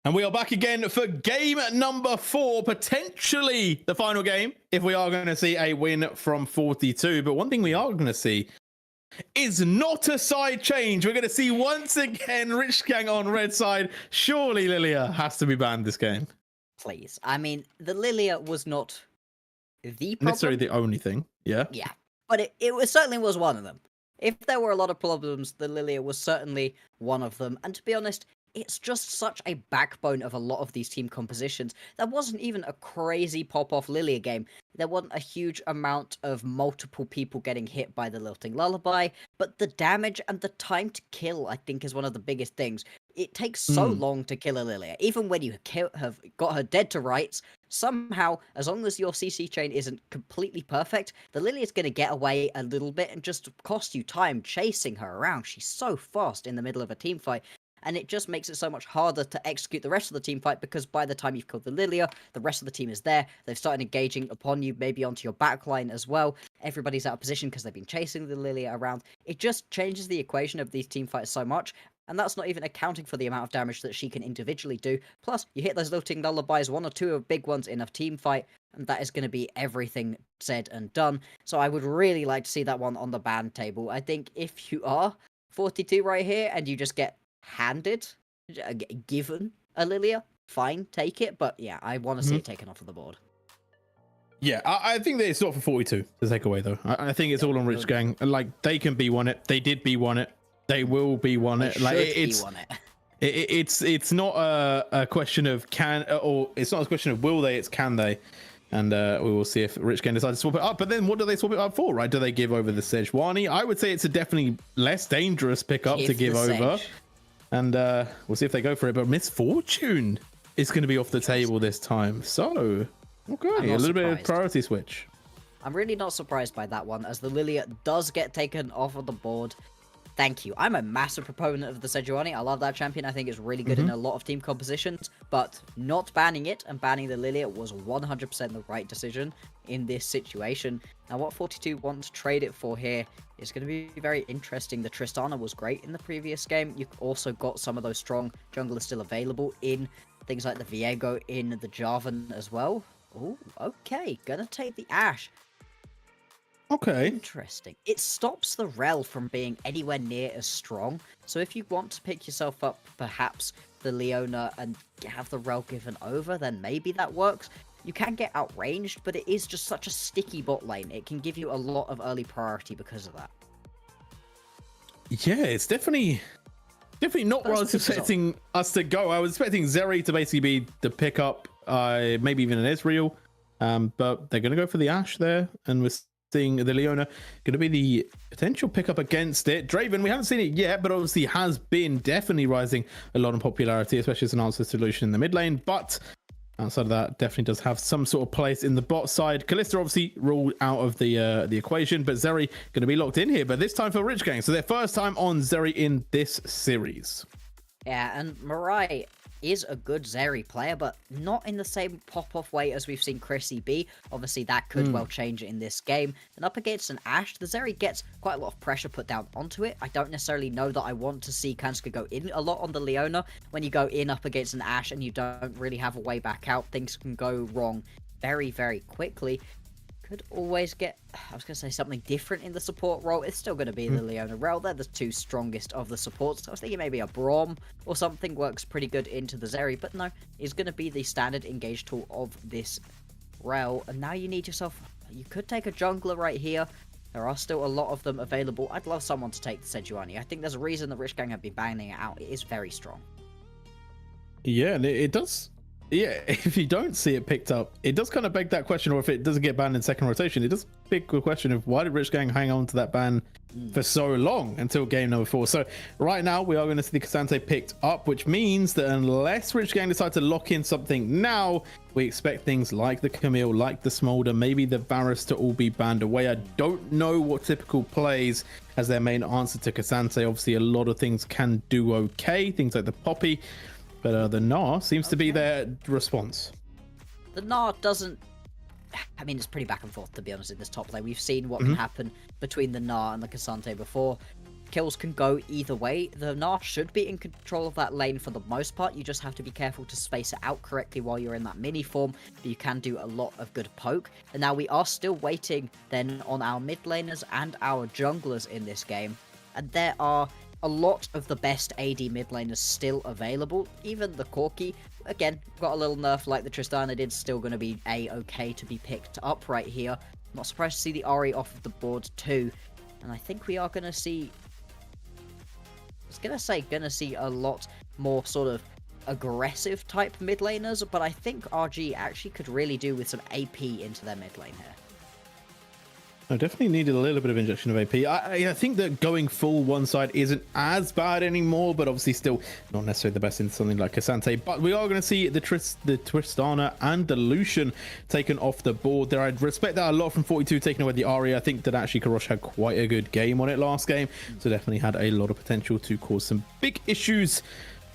And we are back again for game number 4, potentially the final game, if we are going to see a win from 42. But one thing we are going to see is not a side change. We're going to see once again Rich Gang on red side. Surely Lilia has to be banned this game. Please. I mean, the Lilia was not the problem. Necessarily the only thing. Yeah. Yeah. But it certainly was one of them. If there were a lot of problems, the Lilia was certainly one of them. And to be honest, it's just such a backbone of a lot of these team compositions. There wasn't even a crazy pop-off Lilia game. There wasn't a huge amount of multiple people getting hit by the Lilting Lullaby, but the damage and the time to kill, I think, is one of the biggest things. It takes so long to kill a Lilia. Even when you have got her dead to rights, somehow, as long as your CC chain isn't completely perfect, the Lilia's going to get away a little bit and just cost you time chasing her around. She's so fast in the middle of a team fight. And it just makes it so much harder to execute the rest of the team fight, because by the time you've killed the Lilia, the rest of the team is there. They've started engaging upon you, maybe onto your backline as well. Everybody's out of position because they've been chasing the Lilia around. It just changes the equation of these team fights so much. And that's not even accounting for the amount of damage that she can individually do. Plus, you hit those Lilting Lullabies, 1 or 2 of big ones in a team fight, and that is going to be everything said and done. So I would really like to see that one on the ban table. I think if you are 42 right here and you just get given a Lilia, fine, take it. But yeah, I want to see it taken off of the board. Yeah, I think that it's not for 42 to take away, though. I think it's all on Rich Gang. Like, they can B1 it. They did B1 it. They will B1 it. Like, it's not a question of can, or it's not a question of will they, it's can they. And we will see if Rich Gang decides to swap it up. But then what do they swap it up for, right? Do they give over the Sejuani? I would say it's a definitely less dangerous pickup to give over. And we'll see if they go for it. But Misfortune is going to be off the table this time. So, okay, a little bit of priority switch. I'm really not surprised by that one, as the Lilia does get taken off of the board. Thank you. I'm a massive proponent of the Sejuani. I love that champion. I think it's really good in a lot of team compositions. But not banning it and banning the Lilia was 100% the right decision in this situation. Now, what 42 want to trade it for here is going to be very interesting. The Tristana was great in the previous game. You've also got some of those strong junglers still available in things like the Viego, in the Jarvan as well. Oh, okay. Gonna take the Ashe. Okay. Interesting. It stops the Rel from being anywhere near as strong. So if you want to pick yourself up, perhaps the Leona, and have the Rel given over, then maybe that works. You can get outranged, but it is just such a sticky bot lane. It can give you a lot of early priority because of that. Yeah, it's definitely not where I was expecting us to go. I was expecting Zeri to basically be the pickup, maybe even an Ezreal. But they're going to go for the Ashe there, and we're seeing the Leona going to be the potential pickup against it. Draven, we haven't seen it yet, but obviously has been definitely rising a lot in popularity, especially as an answer solution in the mid lane. But outside of that, definitely does have some sort of place in the bot side. Kalista obviously ruled out of the equation, but Zeri going to be locked in here. But this time for Rich Gang, so their first time on Zeri in this series. Yeah, and Mirai is a good Zeri player, but not in the same pop-off way as we've seen Chrissy be. Obviously, that could well change in this game. And up against an Ashe, the Zeri gets quite a lot of pressure put down onto it. I don't necessarily know that I want to see Kanska go in a lot on the Leona. When you go in up against an Ashe and you don't really have a way back out, things can go wrong very, very quickly. Could always get, I was going to say something different in the support role. It's still going to be the Leona Rel. They're the two strongest of the supports. So I was thinking maybe a Braum or something works pretty good into the Zeri. But no, it's going to be the standard engage tool of this Rel. And now you need yourself, you could take a jungler right here. There are still a lot of them available. I'd love someone to take the Sejuani. I think there's a reason that Rich Gang have been banning it out. It is very strong. Yeah, and it does. Yeah, if you don't see it picked up, it does kind of beg that question, or if it doesn't get banned in second rotation, it does beg the question of why did Rich Gang hang on to that ban for so long until game number 4. So right now we are going to see the Cassante picked up, which means that unless Rich Gang decide to lock in something now, we expect things like the Camille, like the Smolder, maybe the Varus to all be banned away. I don't know what typical plays as their main answer to Cassante. Obviously a lot of things can do okay, things like the Poppy. But the Gnar seems to be their response. The Gnar doesn't... I mean, it's pretty back and forth, to be honest, in this top lane. We've seen what can happen between the Gnar and the Cassante before. kills can go either way. The Gnar should be in control of that lane for the most part. You just have to be careful to space it out correctly while you're in that mini form, but you can do a lot of good poke. And now we are still waiting then on our mid laners and our junglers in this game, and there are a lot of the best AD mid laners still available. Even the Corki, again, got a little nerf like the Tristana did, still going to be a-okay to be picked up right here. Not surprised to see the Ahri off of the board too. And I think we are going to see... I was going to say going to see a lot more sort of aggressive type mid laners, but I think RG actually could really do with some AP into their mid lane here. I definitely needed a little bit of injection of AP. I think that going full one side isn't as bad anymore, but obviously still not necessarily the best in something like Asante. But we are going to see the Tristana and the Lucian taken off the board there. I'd respect that a lot from 42 taking away the Ahri. I think that actually Karosh had quite a good game on it last game, so definitely had a lot of potential to cause some big issues.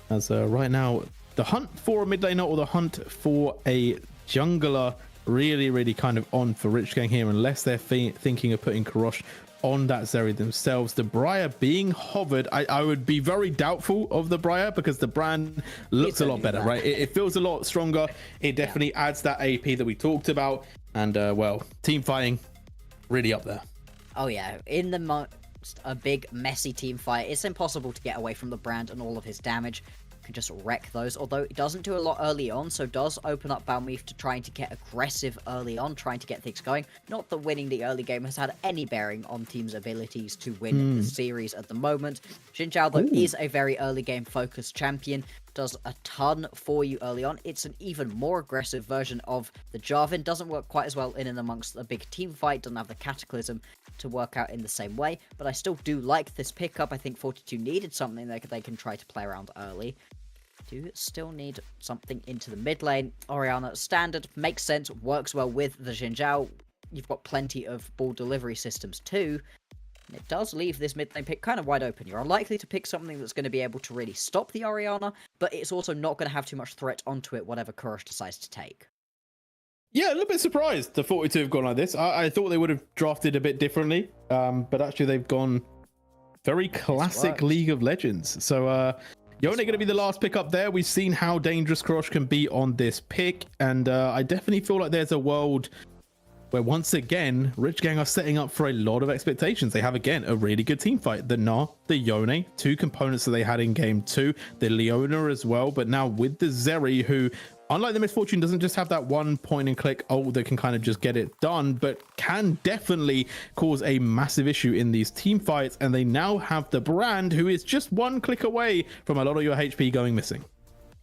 As right now, the hunt for a mid laner or the hunt for a jungler really kind of on for Rich Gang here, unless they're thinking of putting Karosh on that Zeri themselves. The Briar being hovered, I would be very doubtful of the Briar because the brand looks a lot better, right? It feels a lot stronger. It definitely adds that AP that we talked about, and well, team fighting really up there. Oh yeah, in the most a big messy team fight, it's impossible to get away from the brand and all of his damage. Can just wreck those, although it doesn't do a lot early on, so does open up Balmeef to trying to get aggressive early on, trying to get things going. Not that winning the early game has had any bearing on teams' abilities to win the series at the moment. Xin Zhao, though, is a very early game focused champion, does a ton for you early on. It's an even more aggressive version of the Jarvan, doesn't work quite as well in and amongst a big team fight, doesn't have the Cataclysm to work out in the same way, but I still do like this pickup. I think 42 needed something that they can try to play around early. Do still need something into the mid lane. Orianna standard, makes sense, works well with the Xin Zhao. You've got plenty of ball delivery systems too. And it does leave this mid lane pick kind of wide open. You're unlikely to pick something that's going to be able to really stop the Orianna, but it's also not going to have too much threat onto it, whatever Karosh decides to take. Yeah, a little bit surprised the 42 have gone like this. I thought they would have drafted a bit differently, but actually they've gone very classic League of Legends. So Yone going to be the last pick up there. We've seen how dangerous Karosh can be on this pick, and I definitely feel like there's a world where once again Rich Gang are setting up for a lot of expectations. They have again a really good team fight. The Gnar, the Yone, two components that they had in game 2, the Leona as well, but now with the Zeri, who unlike the Misfortune doesn't just have that one point and click ult that can kind of just get it done, but can definitely cause a massive issue in these team fights. And they now have the brand, who is just one click away from a lot of your HP going missing.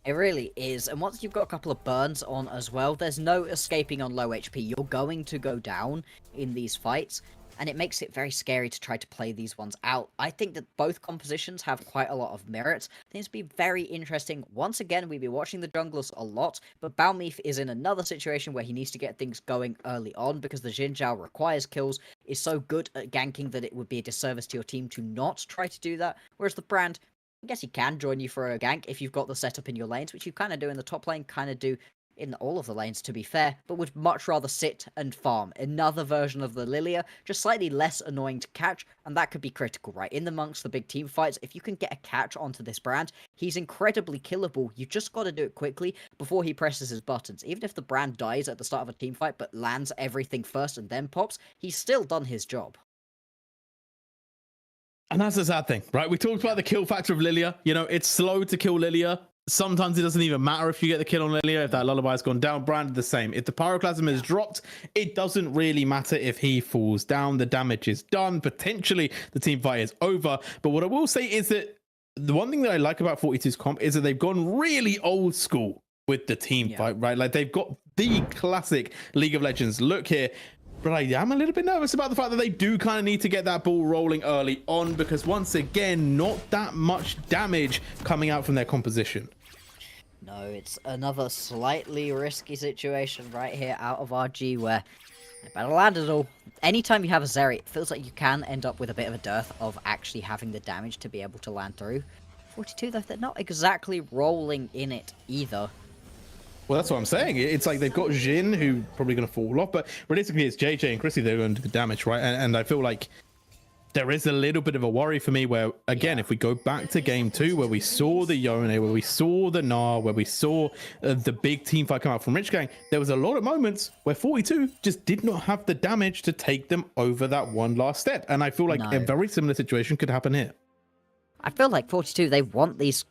It really is, and once you've got a couple of burns on as well, there's no escaping on low HP. You're going to go down in these fights, and it makes it very scary to try to play these ones out. I think that both compositions have quite a lot of merit. I think it's be very interesting. Once again, we've been watching the junglers a lot, but Balmeef is in another situation where he needs to get things going early on because the Xin Zhao requires kills, is so good at ganking that it would be a disservice to your team to not try to do that, whereas the brand, I guess he can join you for a gank if you've got the setup in your lanes, which you kind of do in the top lane, kind of do in all of the lanes, to be fair, but would much rather sit and farm. Another version of the Lilia, just slightly less annoying to catch, and that could be critical, right? In amongst the big team fights, if you can get a catch onto this brand, he's incredibly killable. You just got to do it quickly before he presses his buttons. Even if the brand dies at the start of a team fight, but lands everything first and then pops, he's still done his job. And that's the sad thing, right? We talked about the kill factor of Lilia. You know, it's slow to kill Lilia. Sometimes it doesn't even matter if you get the kill on Lilia, if that lullaby's gone down. Brand the same. If the pyroclasm is dropped, it doesn't really matter if he falls down. The damage is done. Potentially the team fight is over. But what I will say is that the one thing that I like about 42's comp is that they've gone really old school with the team fight, right? Like they've got the classic League of Legends look here. But I am a little bit nervous about the fact that they do kind of need to get that ball rolling early on, because once again, not that much damage coming out from their composition. No, it's another slightly risky situation right here out of RG where they better land it all. Anytime you have a Zeri, it feels like you can end up with a bit of a dearth of actually having the damage to be able to land through. 42, though, they're not exactly rolling in it either. Well, that's what I'm saying. It's like they've got Jhin, who probably going to fall off, but realistically, it's JJ and Chrissy that are going to do the damage, right? And I feel like there is a little bit of a worry for me where, again, if we go back to game 2, where we saw the Yone, where we saw the Gnar, where we saw the big team fight come out from Rich Gang, there was a lot of moments where 42 just did not have the damage to take them over that one last step. And I feel like a very similar situation could happen here. I feel like 42, they want these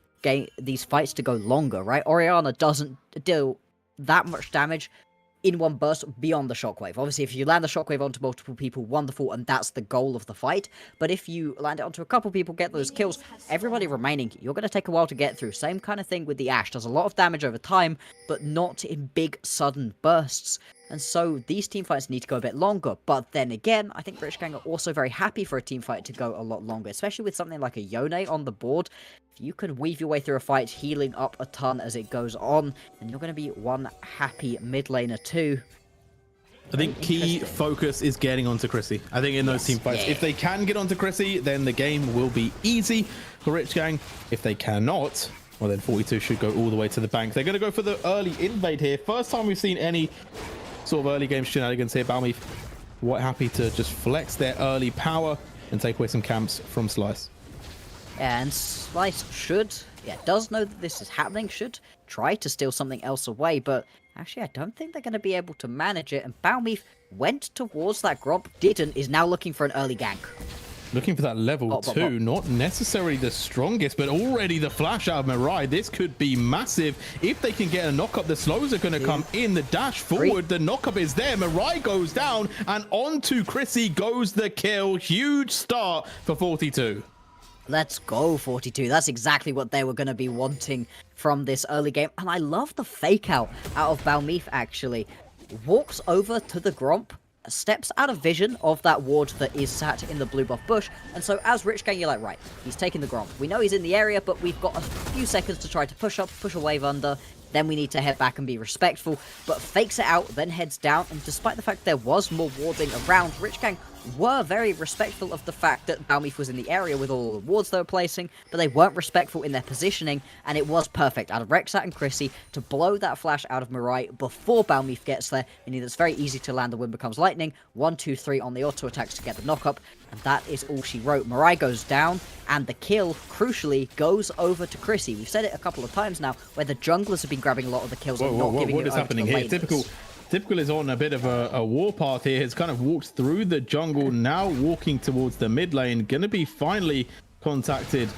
fights to go longer, right? Orianna doesn't deal that much damage in one burst beyond the shockwave. Obviously, if you land the shockwave onto multiple people, wonderful, and that's the goal of the fight. But if you land it onto a couple people, get those kills, everybody remaining, you're going to take a while to get through. Same kind of thing with the Ashe. Does a lot of damage over time, but not in big, sudden bursts. And so these teamfights need to go a bit longer. But then again, I think Rich Gang are also very happy for a teamfight to go a lot longer, especially with something like a Yone on the board. If you can weave your way through a fight, healing up a ton as it goes on, then you're going to be one happy mid laner too. I think key focus is getting onto Chrissy. I think in those team fights, if they can get onto Chrissy, then the game will be easy for Rich Gang. If they cannot, well, then 42 should go all the way to the bank. They're going to go for the early invade here. First time we've seen any sort of early game shenanigans here. Balmy quite happy to just flex their early power and take away some camps from Slice. Yeah, and Slice does know that this is happening, should try to steal something else away, but actually I don't think they're going to be able to manage it, and Balmy went towards that Gromp, is now looking for an early gank. Looking for that level 2, not necessarily the strongest, but already the flash out of Mirai. This could be massive. If they can get a knock up, the slows are going to come in. The dash forward, the knock up is there. Mirai goes down, and onto Chrissy goes the kill. Huge start for 42. Let's go, 42. That's exactly what they were going to be wanting from this early game. And I love the fake out of Balmeef, actually. Walks over to the Gromp, steps out of vision of that ward that is sat in the blue buff bush. And so as Rich Gang, you're like, right, he's taking the Gromp. We know he's in the area, but we've got a few seconds to try to push up, push a wave under. Then we need to head back and be respectful. But fakes it out, then heads down. And despite the fact there was more warding around, Rich Gang were very respectful of the fact that Balmeef was in the area with all the wards they were placing, but they weren't respectful in their positioning, and it was perfect out of Rexat and Chrissy to blow that flash out of Mirai before Balmeef gets there, meaning it's very easy to land the Wind Becomes Lightning, 1, 2, 3 on the auto attacks to get the knock-up, and that is all she wrote. Mirai goes down, and the kill, crucially, goes over to Chrissy. We've said it a couple of times now, where the junglers have been grabbing a lot of the kills and not giving it over to the laners. Typical is on a bit of a warpath here. Has kind of walked through the jungle, now walking towards the mid lane. Gonna be finally contacted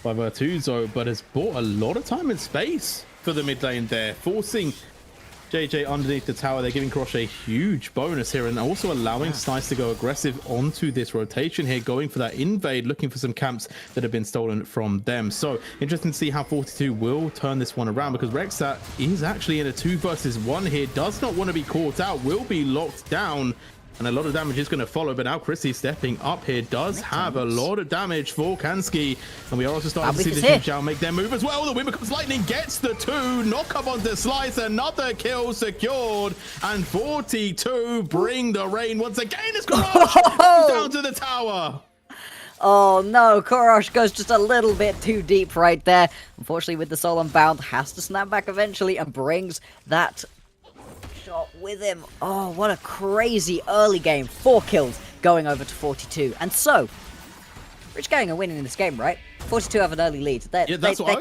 by Virtuzo, but has bought a lot of time and space for the mid lane there, forcing JJ underneath the tower. They're giving Krosh a huge bonus here and also allowing Slice to go aggressive onto this rotation here, going for that invade, looking for some camps that have been stolen from them. So interesting to see how 42 will turn this one around, because Rexat is actually in a 2 versus 1 here, does not want to be caught out, will be locked down, and a lot of damage is going to follow. But now Chrissy stepping up here does have a lot of damage for Kansky, and we are also starting to see the Team Xiao make their move as well. The Wind Becomes Lightning gets the 2, knock up onto Slice, another kill secured, and 42 bring the rain once again. It's down to the tower. Oh no, Korosh goes just a little bit too deep right there. Unfortunately, with the soul unbound, has to snap back eventually and brings that shot with him. Oh, what a crazy early game. 4 kills going over to 42. And so, Rich Gang are winning in this game, right? 42 have an early lead. They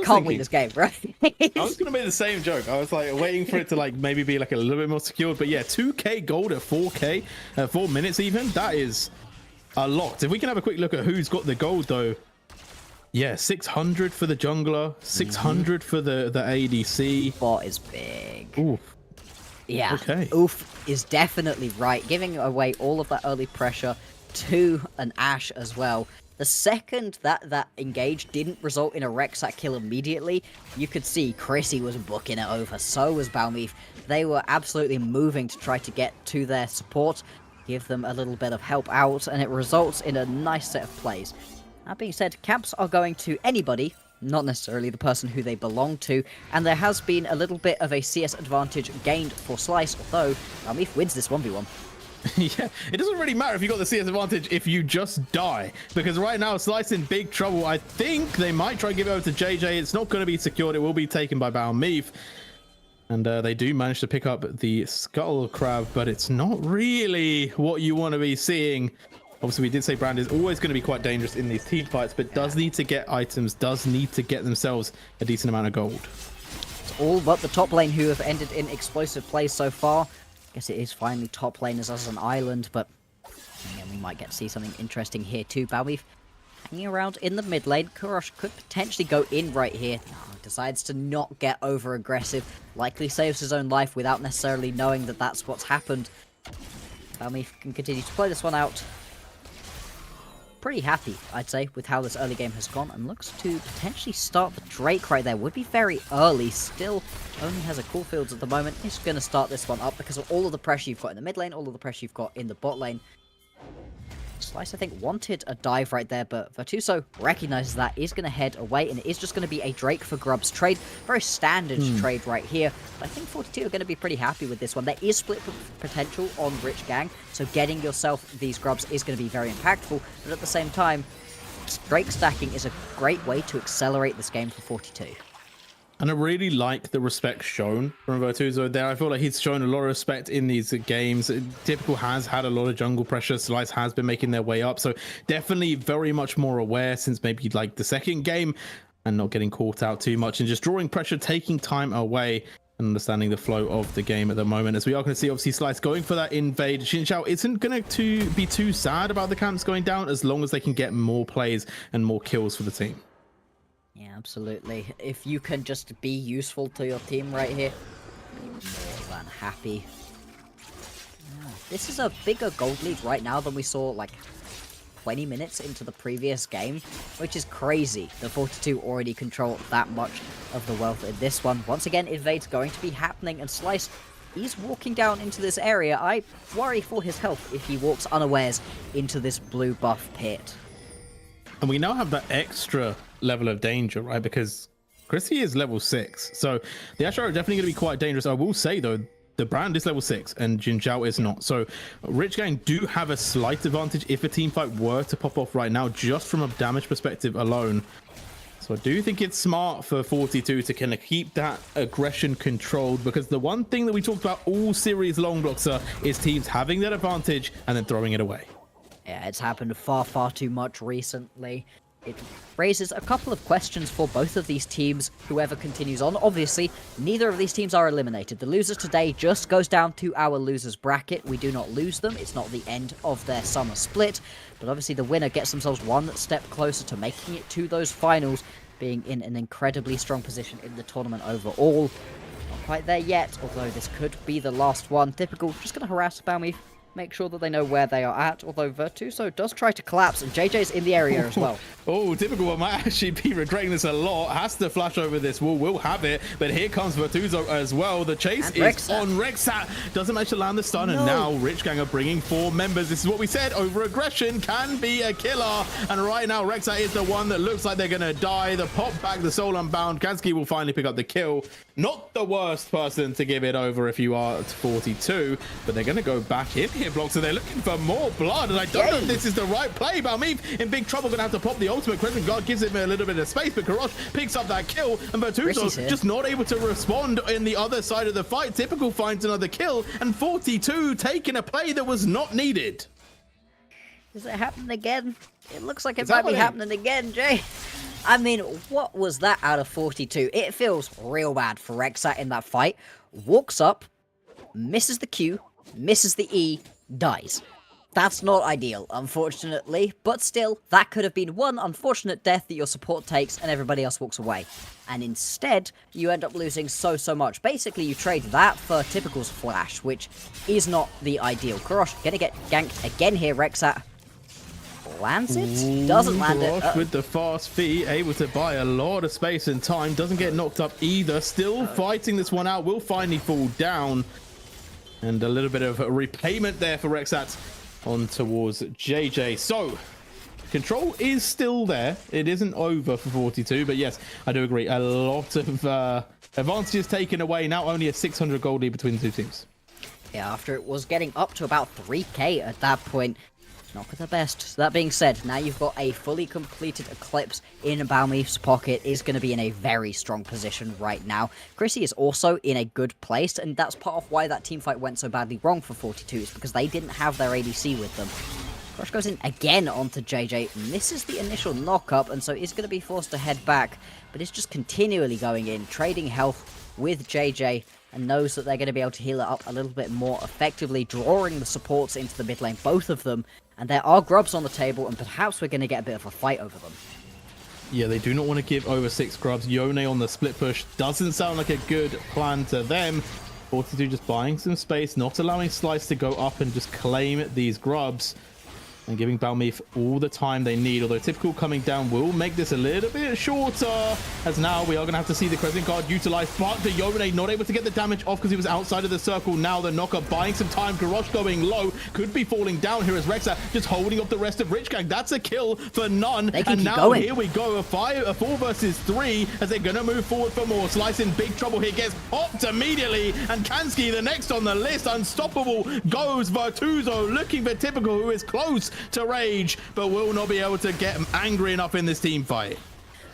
can't win this game, right? I was going to make the same joke. I was like waiting for it to like maybe be like a little bit more secured. But yeah, 2k gold at 4k, 4 minutes even. That is a lot. If we can have a quick look at who's got the gold though. Yeah, 600 for the jungler, 600 for the ADC. Bot is big. Ooh. Yeah, okay. Oof is definitely right, giving away all of that early pressure to an Ashe as well. The second that engage didn't result in a Rexat kill immediately, you could see Chrissy was booking it over, so was Balmeef. They were absolutely moving to try to get to their support, give them a little bit of help out, and it results in a nice set of plays. That being said, camps are going to anybody, not necessarily the person who they belong to, and there has been a little bit of a CS advantage gained for Slice, although Balmeef wins this 1v1. Yeah, it doesn't really matter if you got the CS advantage if you just die, because right now Slice in big trouble. I think they might try and give it over to JJ. It's not going to be secured. It will be taken by Balmeef, and they do manage to pick up the Skull Crab, but it's not really what you want to be seeing Obviously, we did say Brand is always going to be quite dangerous in these team fights, but does need to get items, does need to get themselves a decent amount of gold. It's all but the top lane who have ended in explosive plays so far. Guess it is finally top laners as an island, but again, we might get to see something interesting here too. Balweave hanging around in the mid lane. Kurosh could potentially go in right here. No, decides to not get over aggressive. Likely saves his own life without necessarily knowing that that's what's happened. Balweave can continue to play this one out. Pretty happy, I'd say, with how this early game has gone, and looks to potentially start the Drake right there. Would be very early, still only has a cool fields at the moment. He's going to start this one up because of all of the pressure you've got in the mid lane, all of the pressure you've got in the bot lane. Slice, I think, wanted a dive right there, but Virtuoso recognizes that, is going to head away, and it is just going to be a Drake for Grubs trade. Very standard trade right here, but I think 42 are going to be pretty happy with this one. There is split potential on Rich Gang, so getting yourself these Grubs is going to be very impactful, but at the same time, Drake stacking is a great way to accelerate this game for 42. And I really like the respect shown from Virtuoso there. I feel like he's shown a lot of respect in these games. Typical has had a lot of jungle pressure. Slice has been making their way up. So definitely very much more aware since maybe like the second game and not getting caught out too much and just drawing pressure, taking time away and understanding the flow of the game at the moment. As we are going to see, obviously, Slice going for that invade. Xin Zhao isn't going to be too sad about the camps going down as long as they can get more plays and more kills for the team. Yeah, absolutely. If you can just be useful to your team right here, more than happy. Yeah, this is a bigger gold lead right now than we saw like 20 minutes into the previous game, which is crazy. The 42 already control that much of the wealth in this one. Once again, invade's going to be happening, and Slice is walking down into this area. I worry for his health if he walks unawares into this blue buff pit. And we now have that extra level of danger, right? Because Chrissy is level 6. So the Asher are definitely going to be quite dangerous. I will say, though, the Brand is level 6 and Xin Zhao is not. So Rich Gang do have a slight advantage if a team fight were to pop off right now, just from a damage perspective alone. So I do think it's smart for 42 to kind of keep that aggression controlled, because the one thing that we talked about all series long, Bloxer, is teams having that advantage and then throwing it away. Yeah, it's happened far too much recently. It raises a couple of questions for both of these teams, whoever continues on. Obviously, neither of these teams are eliminated. The loser today just goes down to our losers bracket. We do not lose them. It's not the end of their summer split. But obviously, the winner gets themselves one step closer to making it to those finals, being in an incredibly strong position in the tournament overall. Not quite there yet, although this could be the last one. Typical, just going to harass Balmy. Make sure that they know where they are at, although Virtuoso does try to collapse, and JJ's in the area as well. Oh, Typical one might actually be regretting this a lot. Has to flash over this wall, will have it, but here comes Virtuoso as well. The chase and is Rexat. on Rexat. Doesn't manage to land the stun, and now Rich Gang are bringing 4 members. This is what we said, over aggression can be a killer, and right now Rexat is the one that looks like they're going to die. The pop back, the soul unbound. Kansky will finally pick up the kill. Not the worst person to give it over if you are at 42, but they're going to go back in here, Block, so they're looking for more blood, and I don't know if this is the right play. Balmeev in big trouble, going to have to pop the ultimate. Crescent Guard gives him a little bit of space, but Karosh picks up that kill, and Virtuoso just not able to respond in the other side of the fight. Typical finds another kill, and 42 taking a play that was not needed. Is it happening again? It looks like it might be happening again, Jay. I mean, what was that out of 42? It feels real bad for Rexat in that fight. Walks up, misses the Q, misses the E, dies. That's not ideal, unfortunately, but still, that could have been one unfortunate death that your support takes and everybody else walks away. And instead, you end up losing so much. Basically, you trade that for Typical's flash, which is not the ideal. Kurosh gonna get ganked again here, Rexat. Lands it? Doesn't land it. With the fast feet, able to buy a lot of space and time. Doesn't get knocked up either. Still fighting this one out. Will finally fall down. And a little bit of a repayment there for Rexat on towards JJ. So, control is still there. It isn't over for 42. But yes, I do agree. A lot of advantages taken away. Now only a 600 gold lead between the two teams. Yeah, after it was getting up to about 3k at that point. Not for the best. That being said, now you've got a fully completed Eclipse in Balmeef's pocket. Is going to be in a very strong position right now. Chrissy is also in a good place, and that's part of why that teamfight went so badly wrong for 42, is because they didn't have their ADC with them. Crush goes in again onto JJ, misses the initial knock-up, and so is going to be forced to head back, but is just continually going in, trading health with JJ, and knows that they're going to be able to heal it up a little bit more effectively, drawing the supports into the mid lane, both of them, and there are grubs on the table, and perhaps we're going to get a bit of a fight over them. Yeah, they do not want to give over 6 grubs. Yone on the split push doesn't sound like a good plan to them. 42 just buying some space, not allowing Slice to go up and just claim these grubs, and giving Balmeath all the time they need, although Typical coming down will make this a little bit shorter, as now we are going to have to see the Crescent Guard utilized, but the Yone not able to get the damage off because he was outside of the circle. Now the knocker buying some time, Garrosh going low, could be falling down here as Rexa just holding up the rest of Rich Gang. That's a kill for none, and now going. Here we go, a 4 versus 3, as they're going to move forward for more. Slice in big trouble here, gets popped immediately, and Kansky the next on the list. Unstoppable goes Virtuoso, looking for Typical, who is close to rage, but will not be able to get angry enough in this team fight.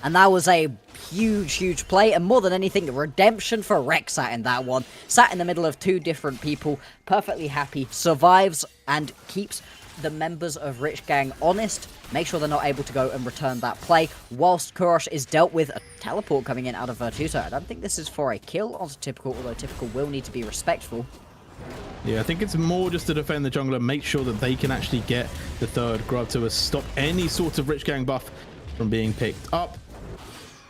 And that was a huge play, and more than anything, redemption for Rexat in that one. Sat in the middle of 2 different people, perfectly happy, survives and keeps the members of Rich Gang honest, make sure they're not able to go and return that play, whilst Kurosh is dealt with a teleport coming in out of Virtuoso. I don't think this is for a kill onto Typical, although Typical will need to be respectful. Yeah, I think it's more just to defend the jungler, make sure that they can actually get the 3rd grub to stop any sort of Rich Gang buff from being picked up.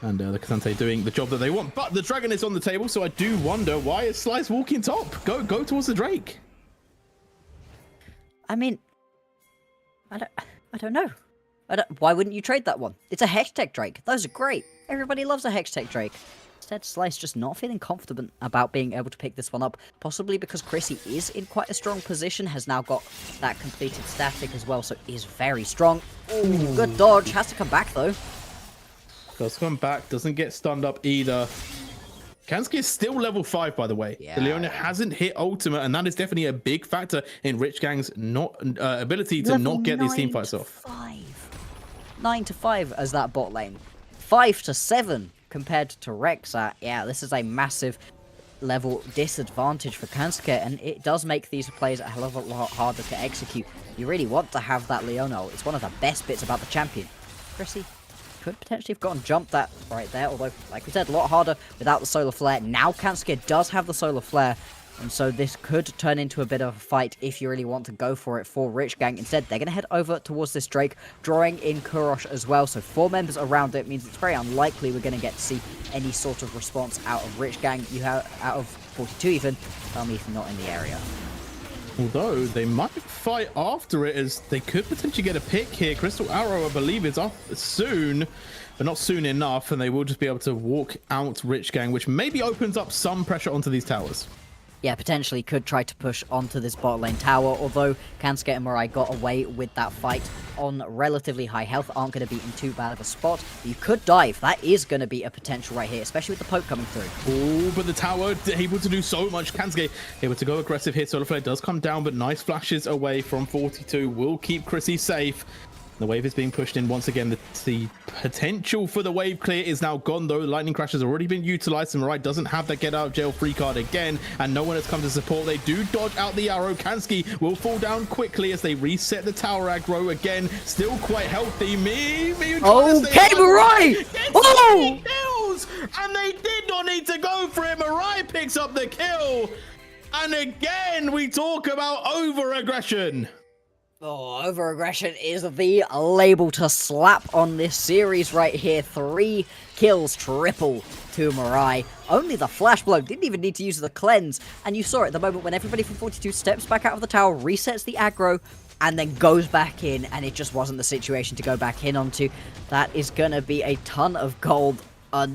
And the K'Sante doing the job that they want. But the dragon is on the table, so I do wonder, why is Slice walking top? Go towards the Drake. I mean, I don't know. Why wouldn't you trade that one? It's a Hextech Drake. Those are great. Everybody loves a Hextech Drake. Instead, Slice just not feeling confident about being able to pick this one up, possibly because Chrissy is in quite a strong position, has now got that completed static as well, so is very strong. Ooh, good dodge, has to come back though. Does come back, doesn't get stunned up either. Kansky is still level 5, by the way. Yeah. The Leona hasn't hit ultimate, and that is definitely a big factor in Rich Gang's ability to not get these team fights off. 9 to 5 as that bot lane. 5 to 7 compared to Rexat. Yeah, this is a massive level disadvantage for Kansky, and it does make these plays a hell of a lot harder to execute. You really want to have that Leona. It's one of the best bits about the champion. Chrissy could potentially have gotten jumped that right there, although, like we said, a lot harder without the solar flare. Now Kansky does have the solar flare, and so this could turn into a bit of a fight if you really want to go for it for Rich Gang. Instead, they're going to head over towards this Drake, drawing in Kurosh as well, so 4 members around it means it's very unlikely we're going to get to see any sort of response out of Rich Gang. You have out of 42 even, Balmeath not in the area. Although they might fight after it, as they could potentially get a pick here. Crystal Arrow, I believe, is up soon, but not soon enough, and they will just be able to walk out Rich Gang, which maybe opens up some pressure onto these towers. Yeah, potentially could try to push onto this bot lane tower, although Kansky and Mirai got away with that fight on relatively high health, aren't going to be in too bad of a spot. You could dive. That is going to be a potential right here, especially with the poke coming through. Oh, but the tower able to do so much. Kansky able to go aggressive here. Solar Flare does come down, but nice flashes away from 42 will keep Chrissy safe. The wave is being pushed in once again. The potential for the wave clear is now gone, though. Lightning Crash has already been utilized, and Mirai doesn't have that get out of jail free card again, and no one has come to support. They do dodge out the arrow. Kansky will fall down quickly as they reset the tower aggro again. Still quite healthy. Okay, Mirai! Oh! Kills! And they did not need to go for it. Mirai picks up the kill. And again, we talk about over-aggression. Oh, over-aggression is the label to slap on this series right here. 3 kills, triple to Mirai. Only the flash blow, didn't even need to use the cleanse. And you saw it the moment when everybody from 42 steps back out of the tower, resets the aggro, and then goes back in, and it just wasn't the situation to go back in onto. That is going to be a ton of gold.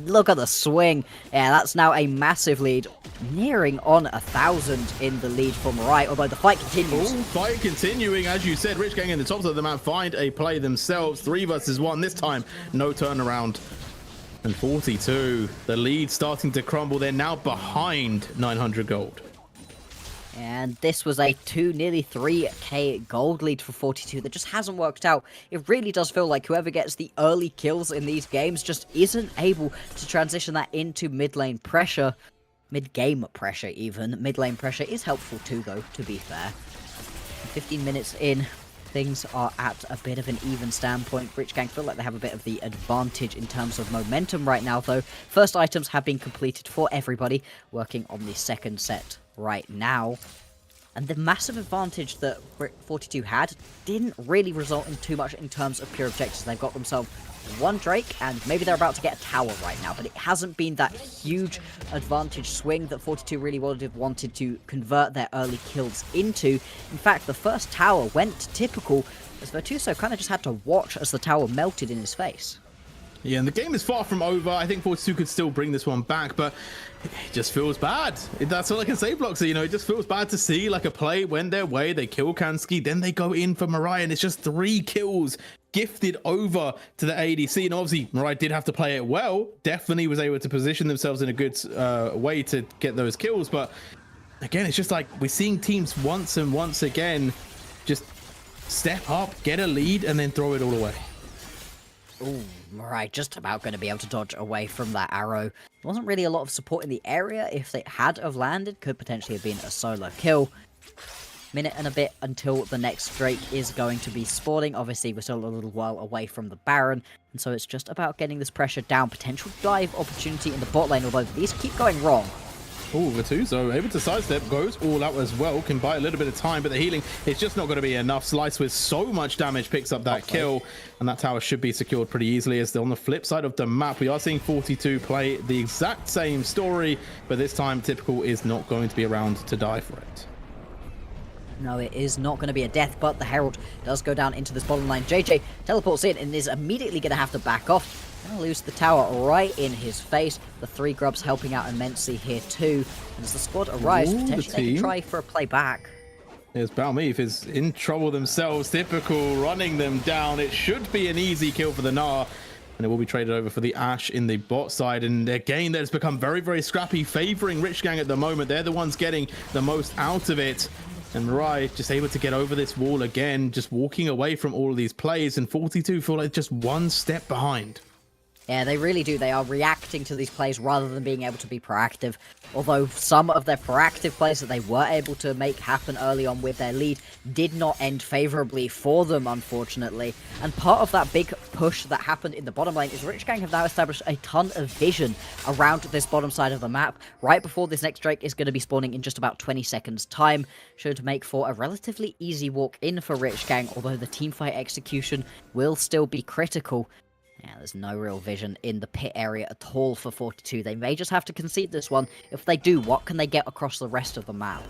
Look at the swing. Yeah, that's now a massive lead. Nearing on 1,000 in the lead for Mirai, although the fight continues. Fight continuing, as you said. Rich Gang in the tops of the map find a play themselves. 3 versus 1 this time. No turnaround. And 42, the lead starting to crumble. They're now behind 900 gold. And this was a nearly 3k gold lead for 42 that just hasn't worked out. It really does feel like whoever gets the early kills in these games just isn't able to transition that into mid lane pressure. Mid-game pressure even. Mid lane pressure is helpful too, though, to be fair. 15 minutes in, things are at a bit of an even standpoint. Rich Gang feel like they have a bit of the advantage in terms of momentum right now, though. First items have been completed for everybody, working on the second set right now. And the massive advantage that 42 had didn't really result in too much in terms of pure objectives. They've got themselves one Drake, and maybe they're about to get a tower right now, but it hasn't been that huge advantage swing that 42 really wanted to convert their early kills into. In fact, the first tower went typical, as Virtuoso kind of just had to watch as the tower melted in his face. Yeah, and the game is far from over. I think 42 could still bring this one back, but it just feels bad. That's all I can say, Bloxer. You know, it just feels bad to see like a play went their way. They kill Kansky, then they go in for Mirai, and it's just 3 kills gifted over to the ADC. And obviously, Mirai did have to play it well. Definitely was able to position themselves in a good way to get those kills. But again, it's just like we're seeing teams once and once again just step up, get a lead, and then throw it all away. Ooh, Mirai just about going to be able to dodge away from that arrow. There wasn't really a lot of support in the area. If it had have landed, could potentially have been a solo kill. Minute and a bit until the next Drake is going to be spawning. Obviously, we're still a little while away from the Baron, and so it's just about getting this pressure down. Potential dive opportunity in the bot lane, although these keep going wrong. Oh, Virtuoso able to sidestep, goes all out as well, can buy a little bit of time, but the healing is just not going to be enough. Slice with so much damage picks up that kill, and that tower should be secured pretty easily. As on the flip side of the map, we are seeing 42 play the exact same story, but this time Typical is not going to be around to die for it. No, it is not going to be a death, but the Herald does go down into this bottom line. JJ teleports in and is immediately going to have to back off. Gonna lose the tower right in his face. The 3 grubs helping out immensely here too. And as the squad arrives, potentially they can try for a play back. Yes, Balmeef is in trouble themselves. Typical running them down. It should be an easy kill for the Gnar. And it will be traded over for the Ashe in the bot side. And again, that has become very, very scrappy, favoring Rich Gang at the moment. They're the ones getting the most out of it. And Mirai just able to get over this wall again, just walking away from all of these plays. And 42 feel like just one step behind. Yeah, they really do. They are reacting to these plays rather than being able to be proactive. Although some of their proactive plays that they were able to make happen early on with their lead did not end favorably for them, unfortunately. And part of that big push that happened in the bottom lane is Rich Gang have now established a ton of vision around this bottom side of the map. Right before this next Drake is going to be spawning in just about 20 seconds time. Should make for a relatively easy walk in for Rich Gang, although the teamfight execution will still be critical. Yeah, there's no real vision in the pit area at all for 42. They may just have to concede this one. If they do, what can they get across the rest of the map?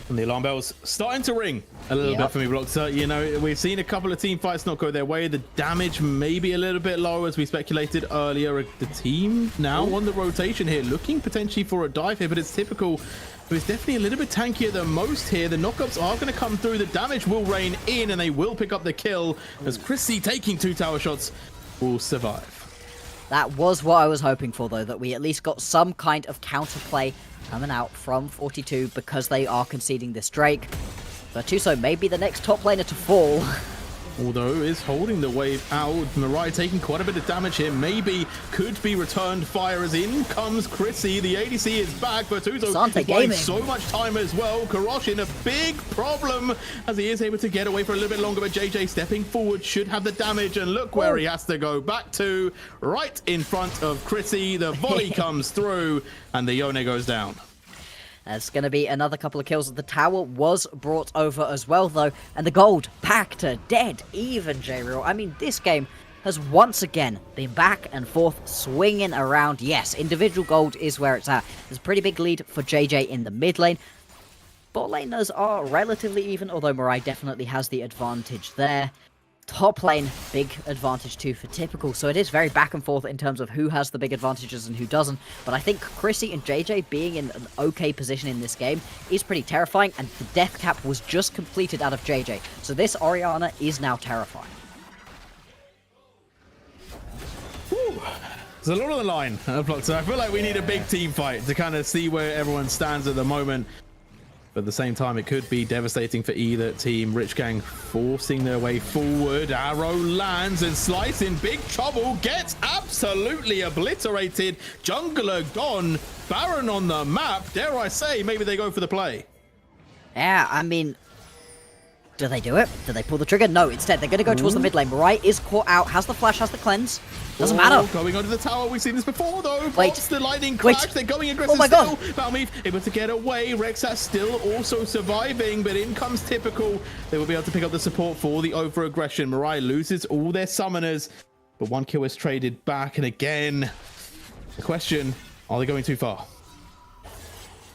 And the alarm bell's starting to ring a little bit for me, Bloxer. You know, we've seen a couple of team fights not go their way. The damage may be a little bit low, as we speculated earlier. The team now on the rotation here, looking potentially for a dive here, but it's Typical, who is definitely a little bit tankier than most here. The knockups are going to come through. The damage will rain in, and they will pick up the kill, as Chrissy, taking 2 tower shots, will survive. That was what I was hoping for, though, that we at least got some kind of counterplay coming out from 42 because they are conceding this Drake. Virtuoso may be the next top laner to fall. Although is holding the wave out. Mirai taking quite a bit of damage here. Maybe could be returned fire, as in comes Chrissy. The ADC is back. Virtuoso buying so much time as well. Karosh in a big problem as he is able to get away for a little bit longer, but JJ stepping forward should have the damage, and look where he has to go back to, right in front of Chrissy. The volley comes through and the Yone goes down. There's going to be another couple of kills. The tower was brought over as well, though. And the gold back to dead even, J-Real. I mean, this game has once again been back and forth, swinging around. Yes, individual gold is where it's at. There's a pretty big lead for JJ in the mid lane. Bot laners are relatively even, although Mirai definitely has the advantage there. Top lane, big advantage too for Typical, so it is very back and forth in terms of who has the big advantages and who doesn't, but I think Chrissy and JJ being in an okay position in this game is pretty terrifying, and the death cap was just completed out of JJ, so this Orianna is now terrifying. Whew. There's a lot on the line, so I feel like we need a big team fight to kind of see where everyone stands at the moment. But at the same time, it could be devastating for either team. Rich Gang forcing their way forward. Arrow lands, and Slice in big trouble. Gets absolutely obliterated. Jungler gone. Baron on the map. Dare I say, maybe they go for the play. Yeah, I mean, Do they do it? Do they pull the trigger? No, instead they're going to go towards the mid lane. Mirai is caught out, has the flash, has the cleanse. Doesn't matter. Going onto the tower. We've seen this before, though. Wait. The lightning crash. They're going aggressive. Oh my god. Balmeef able to get away. Rexat still also surviving, but in comes Typical. They will be able to pick up the support for the over-aggression. Mirai loses all their summoners, but 1 kill is traded back. And again, the question, are they going too far?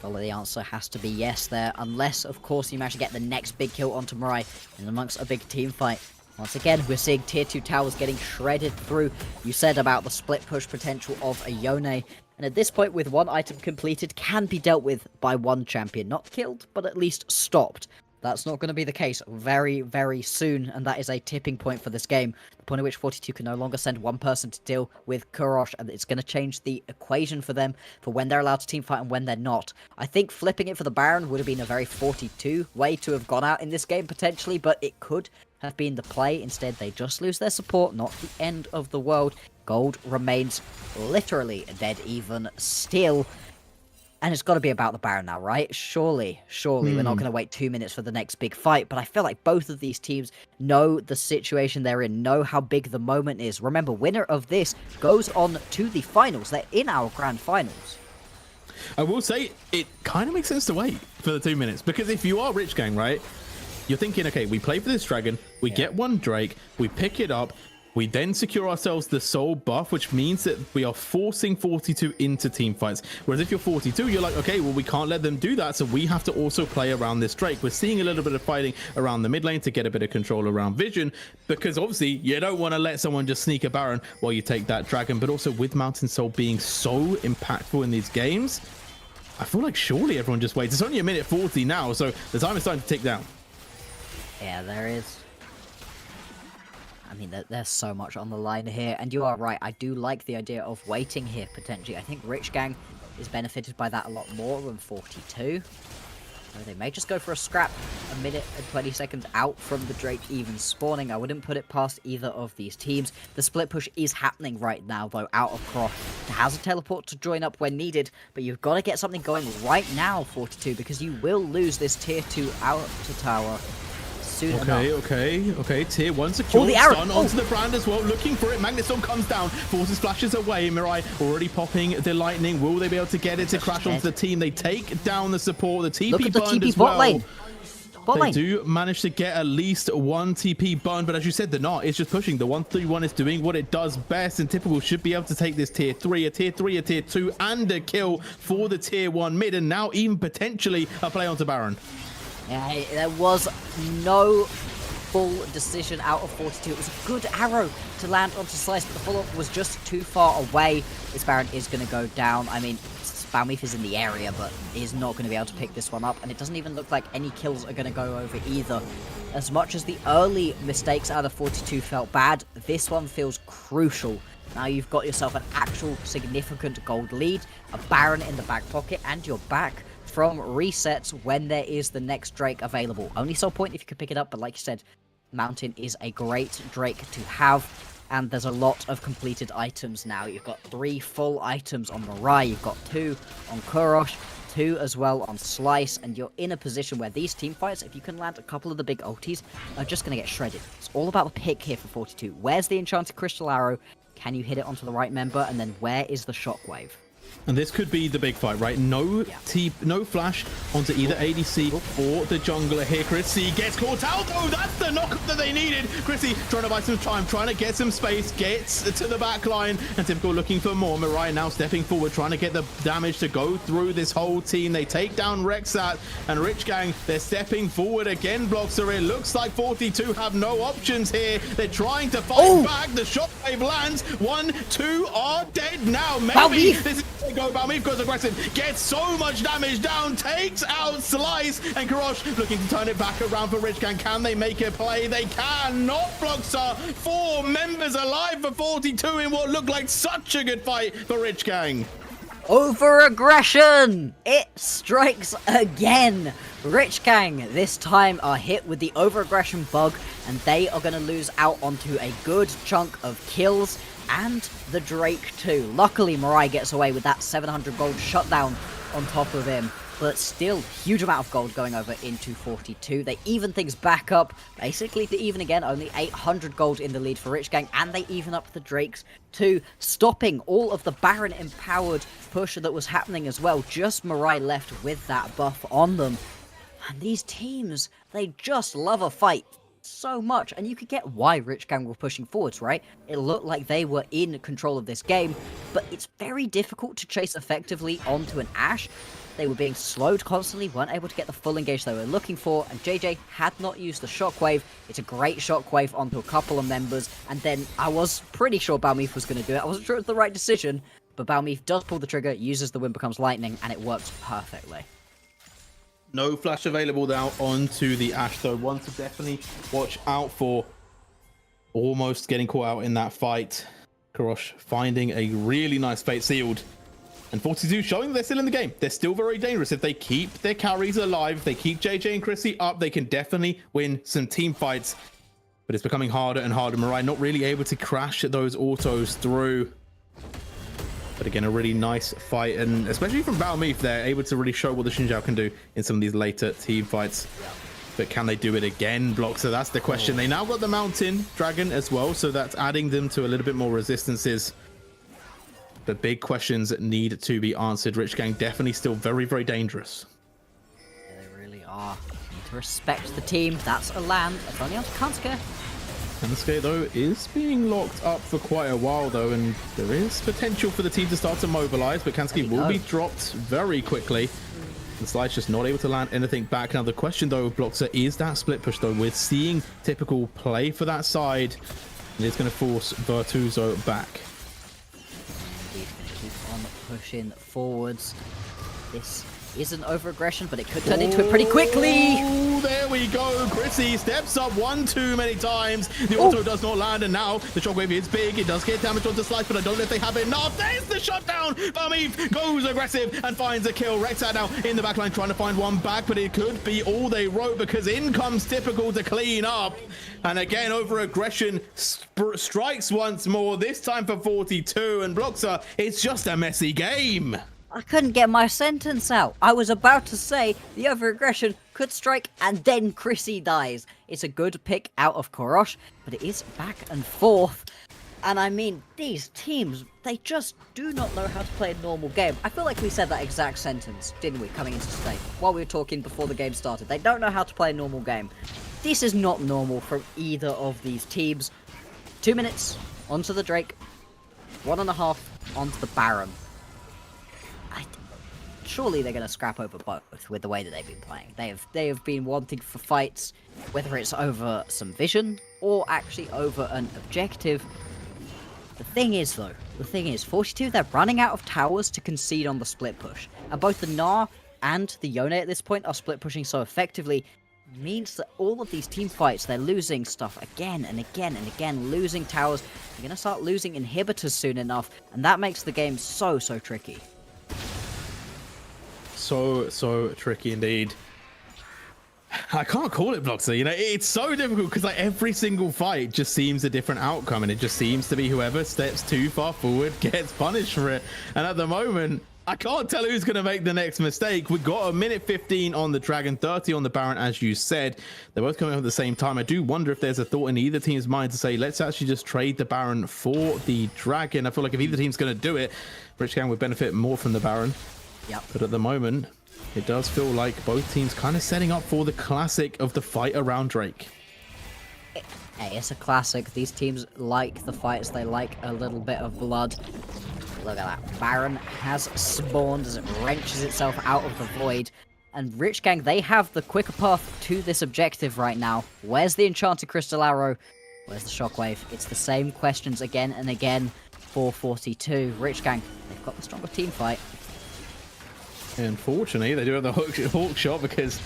Well, the answer has to be yes there, unless, of course, you manage to get the next big kill onto Mirai in amongst a big team fight. Once again, we're seeing tier 2 towers getting shredded through. You said about the split push potential of a Yone, and at this point, with 1 item completed, can be dealt with by 1 champion. Not killed, but at least stopped. That's not going to be the case very, very soon, and that is a tipping point for this game. The point at which 42 can no longer send 1 person to deal with Kurosh, and it's going to change the equation for them for when they're allowed to teamfight and when they're not. I think flipping it for the Baron would have been a very 42 way to have gone out in this game, potentially, but it could have been the play. Instead, they just lose their support, not the end of the world. Gold remains literally dead even still. And it's got to be about the Baron now, right? Surely, we're not going to wait 2 minutes for the next big fight. But I feel like both of these teams know the situation they're in, know how big the moment is. Remember, winner of this goes on to the finals. They're in our grand finals. I will say, it kind of makes sense to wait for the 2 minutes. Because if you are Rich Gang, right? You're thinking, okay, we play for this dragon, we get 1 Drake, we pick it up, we then secure ourselves the soul buff, which means that we are forcing 42 into team fights. Whereas if you're 42, you're like, okay, well, we can't let them do that, so we have to also play around this Drake. We're seeing a little bit of fighting around the mid lane to get a bit of control around vision, because obviously you don't want to let someone just sneak a Baron while you take that dragon. But also with Mountain Soul being so impactful in these games, I feel like surely everyone just waits. It's only a minute 40 now, so the time is starting to tick down. Yeah, there is. I mean, there's so much on the line here, and you are right. I do like the idea of waiting here, potentially. I think Rich Gang is benefited by that a lot more than 42. So they may just go for a scrap a minute and 20 seconds out from the Drake even spawning. I wouldn't put it past either of these teams. The split push is happening right now, though, out of Cross. It has a teleport to join up when needed, but you've got to get something going right now, 42, because you will lose this tier 2 out to tower. Okay. Tier 1 secure. The arrow. Stun onto the brand as well. Looking for it. Magnet Storm comes down. Forces flashes away. Mirai already popping the lightning. Will they be able to get it to crash onto the team? They take down the support. The TP burned as well. They do manage to get at least 1 TP burn, but as you said, they're not. It's just pushing. The 131 is doing what it does best, and Typical should be able to take this tier 3, a tier 3, a tier 2, and a kill for the tier 1 mid, and now even potentially a play onto Baron. Yeah, there was no full decision out of 42. It was a good arrow to land onto Slice, but the follow-up was just too far away. This Baron is going to go down. I mean, Balmeef is in the area, but is not going to be able to pick this one up, and it doesn't even look like any kills are going to go over either. As much as the early mistakes out of 42 felt bad, this one feels crucial. Now you've got yourself an actual significant gold lead, a Baron in the back pocket, and you're back from resets when there is the next Drake available. Only Soul Point if you could pick it up, but like you said, Mountain is a great Drake to have, and there's a lot of completed items now. You've got 3 full items on Mirai, you've got 2 on Kurosh, 2 as well on Slice, and you're in a position where these team fights, if you can land a couple of the big ultis, are just going to get shredded. It's all about the pick here for 42. Where's the Enchanted Crystal Arrow? Can you hit it onto the right member? And then where is the Shockwave? And this could be the big fight, right? No flash onto either ADC or the jungler here. Chrissy gets caught out, though. That's the knock that they needed. Chrissy trying to buy some time, trying to get some space, gets to the back line, and Typical looking for more. Mirai now stepping forward, trying to get the damage to go through this whole team. They take down Rexat, and Rich Gang, they're stepping forward again. Bloxer, it looks like 42 have no options here. They're trying to fight back. The shockwave lands. 1, 2 are dead now. Maybe this is go. Balmeef goes aggressive, gets so much damage down, takes out Slice, and Kurosh looking to turn it back around for Rich Gang. Can they make a play? They can not. Bloxer, 4 members alive for 42 in what looked like such a good fight for Rich Gang. Over-aggression! It strikes again! Rich Gang this time are hit with the over-aggression bug, and they are going to lose out onto a good chunk of kills and the Drake too. Luckily, Mirai gets away with that 700 gold shutdown on top of him. but still huge amount of gold going over into 42. They even things back up, basically to even again, only 800 gold in the lead for Rich Gang, and they even up the Drakes too, stopping all of the Baron empowered push that was happening as well. Just Mirai left with that buff on them. And these teams, they just love a fight so much, and you could get why Rich Gang were pushing forwards, right? It looked like they were in control of this game, but it's very difficult to chase effectively onto an Ashe. They were being slowed constantly, weren't able to get the full engage they were looking for, and JJ had not used the shockwave. It's a great shockwave onto a couple of members, and then I was pretty sure Balmeef was going to do it. I wasn't sure it was the right decision, but Balmeef does pull the trigger, uses the Wind Becomes Lightning, and it works perfectly. No flash available now onto the Ashe, though. One to definitely watch out for. Almost getting caught out in that fight. Karosh finding a really nice fate sealed. And 42 showing they're still in the game. They're still very dangerous. If they keep their carries alive, if they keep JJ and Chrissy up, they can definitely win some team fights. But it's becoming harder and harder. Mirai not really able to crash those autos through. But again, a really nice fight, and especially from Balmeef, they're able to really show what the Xin Zhao can do in some of these later team fights. But can they do it again, Block? So that's the question. They now got the Mountain Dragon as well, so that's adding them to a little bit more resistances. The big questions need to be answered. Rich Gang definitely still very, very dangerous. Yeah, they really are. Need to respect the team. That's a land. It's only on to Kansuke. Kansuke, though, is being locked up for quite a while, though, and there is potential for the team to start to mobilize, but Kansuke will be dropped very quickly. The Slide's just not able to land anything back. Now, the question, though, Bloxer, is that split push, though. We're seeing typical play for that side, and it's going to force Virtuoso back. Indeed, going to keep on pushing forwards. This isn't over-aggression, but it could turn into it pretty quickly. Oh, there we go. Chrissy steps up one too many times. The auto does not land, and now the shockwave is big. It does get damage onto Slice, but I don't know if they have enough. There's the shutdown. Balmeef goes aggressive and finds a kill. Rexat now in the backline trying to find one back, but it could be all they wrote because in comes Typical to clean up. And again, over-aggression strikes once more, this time for 42. And Bloxer, it's just a messy game. I couldn't get my sentence out. I was about to say the over-aggression could strike and then Chrissy dies. It's a good pick out of Korosh, but it is back and forth. And I mean, these teams, they just do not know how to play a normal game. I feel like we said that exact sentence, didn't we, coming into today, while we were talking before the game started. They don't know how to play a normal game. This is not normal from either of these teams. 2 minutes onto the Drake, 1.5 onto the Baron. Surely they're going to scrap over both with the way that they've been playing. They have been wanting for fights, whether it's over some vision or actually over an objective. The thing is, 42, they're running out of towers to concede on the split push. And both the Gnar and the Yone at this point are split pushing so effectively, means that all of these team fights, they're losing stuff again and again and again, losing towers. They're going to start losing inhibitors soon enough, and that makes the game so tricky. So tricky indeed. I can't call it, Bloxer. You know, it's so difficult because like every single fight just seems a different outcome, and it just seems to be whoever steps too far forward gets punished for it. And at the moment, I can't tell who's going to make the next mistake. We've got a minute 15 on the Dragon, 30 on the Baron, as you said. They're both coming up at the same time. I do wonder if there's a thought in either team's mind to say, let's actually just trade the Baron for the Dragon. I feel like if either team's going to do it, Rich Gang would benefit more from the Baron. Yep. But at the moment, it does feel like both teams kind of setting up for the classic of the fight around Drake. Hey, it's a classic. These teams like the fights. They like a little bit of blood. Look at that. Baron has spawned as it wrenches itself out of the void. And Rich Gang, they have the quicker path to this objective right now. Where's the Enchanted Crystal Arrow? Where's the Shockwave? It's the same questions again and again for 42. Rich Gang, they've got the stronger team fight. Unfortunately, they do have the hook shot because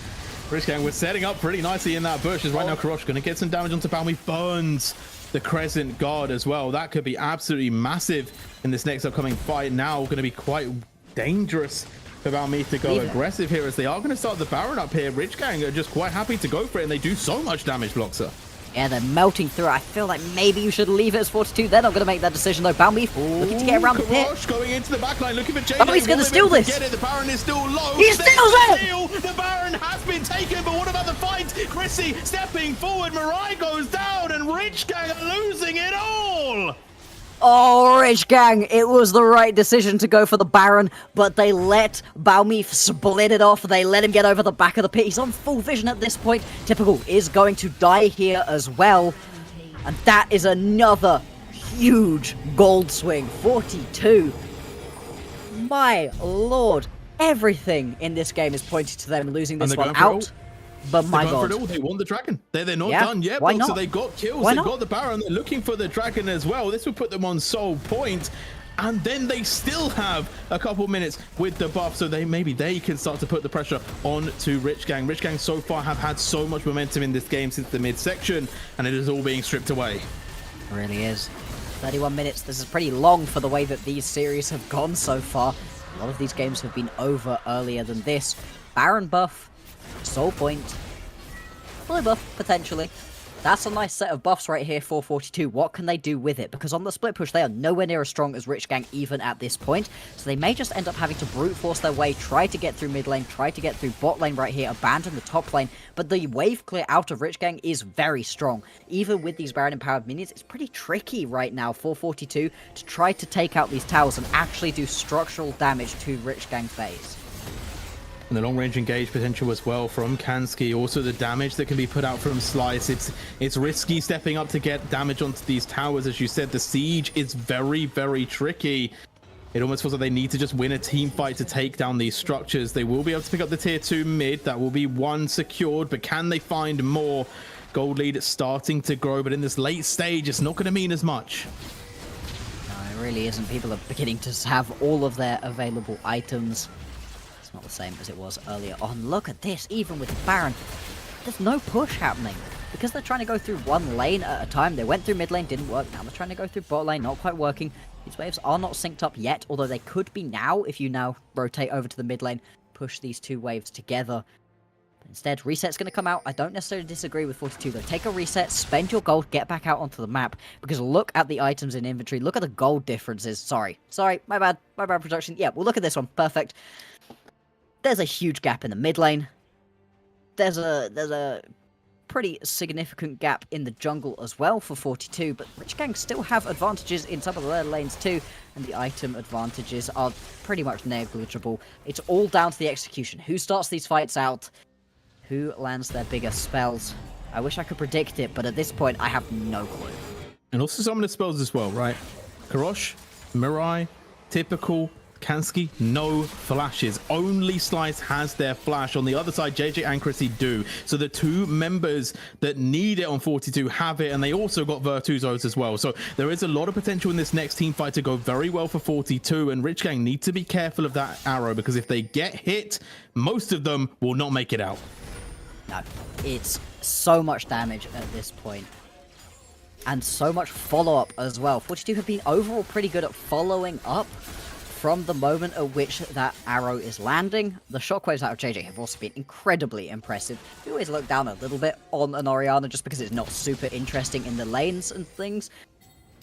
Rich Gang was setting up pretty nicely in that bush. As right now, Karosh going to get some damage onto Balmeef. Burns the Crescent Guard as well. That could be absolutely massive in this next upcoming fight. Now going to be quite dangerous for Balmeef to go aggressive here, as they are going to start the Baron up here. Rich Gang are just quite happy to go for it, and they do so much damage, Bloxer. Yeah, they're melting through it. I feel like maybe you should leave it as 42. They're not going to make that decision, though. Balmeef looking to get around the pit. Karosh going into the backline, looking for JJ. Balmeef's going to steal this. Get it. The Baron is still low. He steals it! The Baron has been taken, but what about the fight? Chrissy stepping forward. Mirai goes down, and Rich Gang are losing it all. Oh, Rich Gang, it was the right decision to go for the Baron, but they let Balmeef split it off. They let him get over the back of the pit. He's on full vision at this point. Typical is going to die here as well. And that is another huge gold swing. 42. My lord. Everything in this game is pointing to them losing this one out. But my god. They won the dragon. They're not done yet. Why not? So they got kills. They got the Baron. They're looking for the dragon as well. This will put them on sole point. And then they still have a couple minutes with the buff, so maybe they can start to put the pressure on to Rich Gang. Rich Gang so far have had so much momentum in this game since the midsection, and it is all being stripped away. It really is. 31 minutes. This is pretty long for the way that these series have gone so far. A lot of these games have been over earlier than this. Baron buff. Soul point. Fully buff, potentially. That's a nice set of buffs right here for 42. What can they do with it? Because on the split push, they are nowhere near as strong as Rich Gang even at this point. So they may just end up having to brute force their way, try to get through mid lane, try to get through bot lane right here, abandon the top lane. But the wave clear out of Rich Gang is very strong. Even with these Baron empowered minions, it's pretty tricky right now for 42 to try to take out these towers and actually do structural damage to Rich Gang phase. And the long-range engage potential as well from Kansky. Also the damage that can be put out from Slice. It's risky stepping up to get damage onto these towers. As you said, the siege is very, very tricky. It almost feels like they need to just win a team fight to take down these structures. They will be able to pick up the tier 2 mid. That will be one secured, but can they find more? Gold lead starting to grow, but in this late stage, it's not going to mean as much. No, it really isn't. People are beginning to have all of their available items. Not the same as it was earlier on. Look at this, even with Baron, there's no push happening because they're trying to go through one lane at a time. They went through mid lane, didn't work. Now they're trying to go through bot lane, not quite working. These waves are not synced up yet, although they could be now if you now rotate over to the mid lane, push these two waves together. But instead, reset's going to come out. I don't necessarily disagree with 42 though. Take a reset, spend your gold, get back out onto the map, because look at the items in inventory. Look at the gold differences. Sorry, my bad production. Yeah, well look at this one, perfect. There's a huge gap in the mid lane. There's a pretty significant gap in the jungle as well for 42, but Rich Gang still have advantages in some of their lanes too, and the item advantages are pretty much negligible. It's all down to the execution. Who starts these fights out? Who lands their biggest spells? I wish I could predict it, but at this point, I have no clue. And also some of the spells as well, right? Karosh, Mirai, Typical, Kansky, no flashes. Only Slice has their flash. On the other side, JJ and Chrissy do. So the two members that need it on 42 have it, and they also got Virtuosos as well. So there is a lot of potential in this next team fight to go very well for 42, and Rich Gang need to be careful of that arrow, because if they get hit, most of them will not make it out. No, it's so much damage at this point. And so much follow-up as well. 42 have been overall pretty good at following up from the moment at which that arrow is landing. The shockwaves out of JJ have also been incredibly impressive. We always look down a little bit on an Orianna just because it's not super interesting in the lanes and things.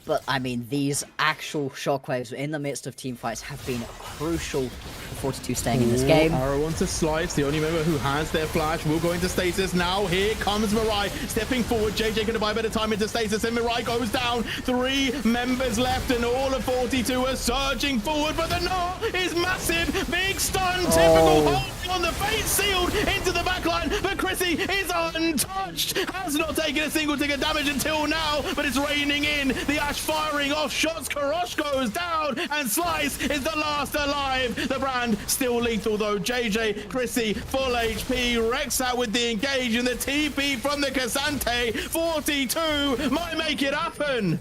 But, I mean, these actual shockwaves in the midst of team fights have been crucial for 42 staying in this game. Arrow onto Slice, the only member who has their flash, will go into stasis now. Here comes Mirai, stepping forward. JJ going to buy a bit of time into stasis, and Mirai goes down. 3 members left, and all of 42 are surging forward, but the knot is massive. Big stun, Typical holding on the face, sealed into the backline, but Chrissy is untouched. Has not taken a single tick of damage until now, but it's raining in. The Ash firing off shots. Karosh goes down, and Slice is the last alive. The brand still lethal though. JJ, Chrissy, full HP. Rex out with the engage, and the TP from the Cassante. 42 might make it happen.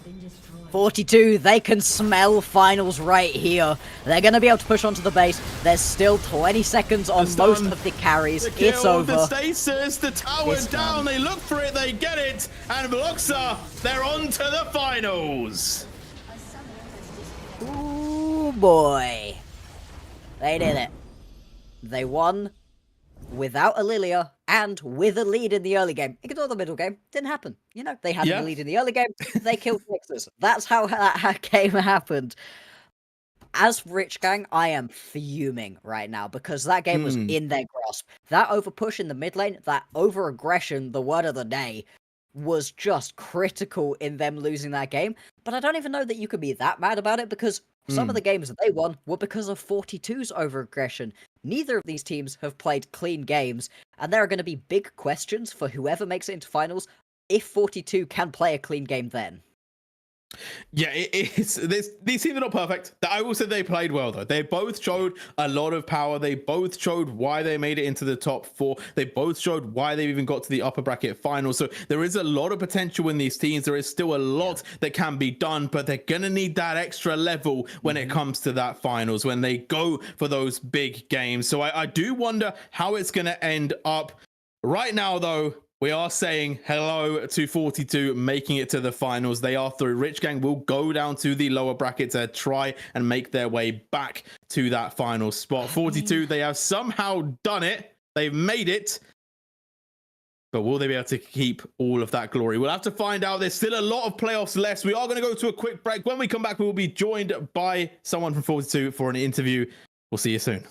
42, they can smell finals right here. They're going to be able to push onto the base. There's still 20 seconds on most of the carries. It's over. The stasis, the tower's down. They look for it, they get it. And Bloxa, they're on to the finals. Ooh, boy. They did it. They won without a Lilia and with a lead in the early game. Ignore the middle game. Didn't happen. You know, they had a lead in the early game. They killed Nexus. That's how that game happened. As Rich Gang, I am fuming right now because that game was in their grasp. That over push in the mid lane, that over aggression, the word of the day, was just critical in them losing that game. But I don't even know that you could be that mad about it because some of the games that they won were because of 42's over aggression. Neither of these teams have played clean games, and there are going to be big questions for whoever makes it into finals if 42 can play a clean game then. Yeah, these teams are not perfect. I will say they played well, though. They both showed a lot of power. They both showed why they made it into the top 4. They both showed why they even got to the upper bracket final. So there is a lot of potential in these teams. There is still a lot that can be done, but they're going to need that extra level when it comes to that finals, when they go for those big games. So I do wonder how it's going to end up. Right now, though, we are saying hello to 42 making it to the finals. They are through. Rich Gang will go down to the lower bracket to try and make their way back to that final spot. 42, they have somehow done it. They've made it. But will they be able to keep all of that glory? We'll have to find out. There's still a lot of playoffs left. We are going to go to a quick break. When we come back, we will be joined by someone from 42 for an interview. We'll see you soon.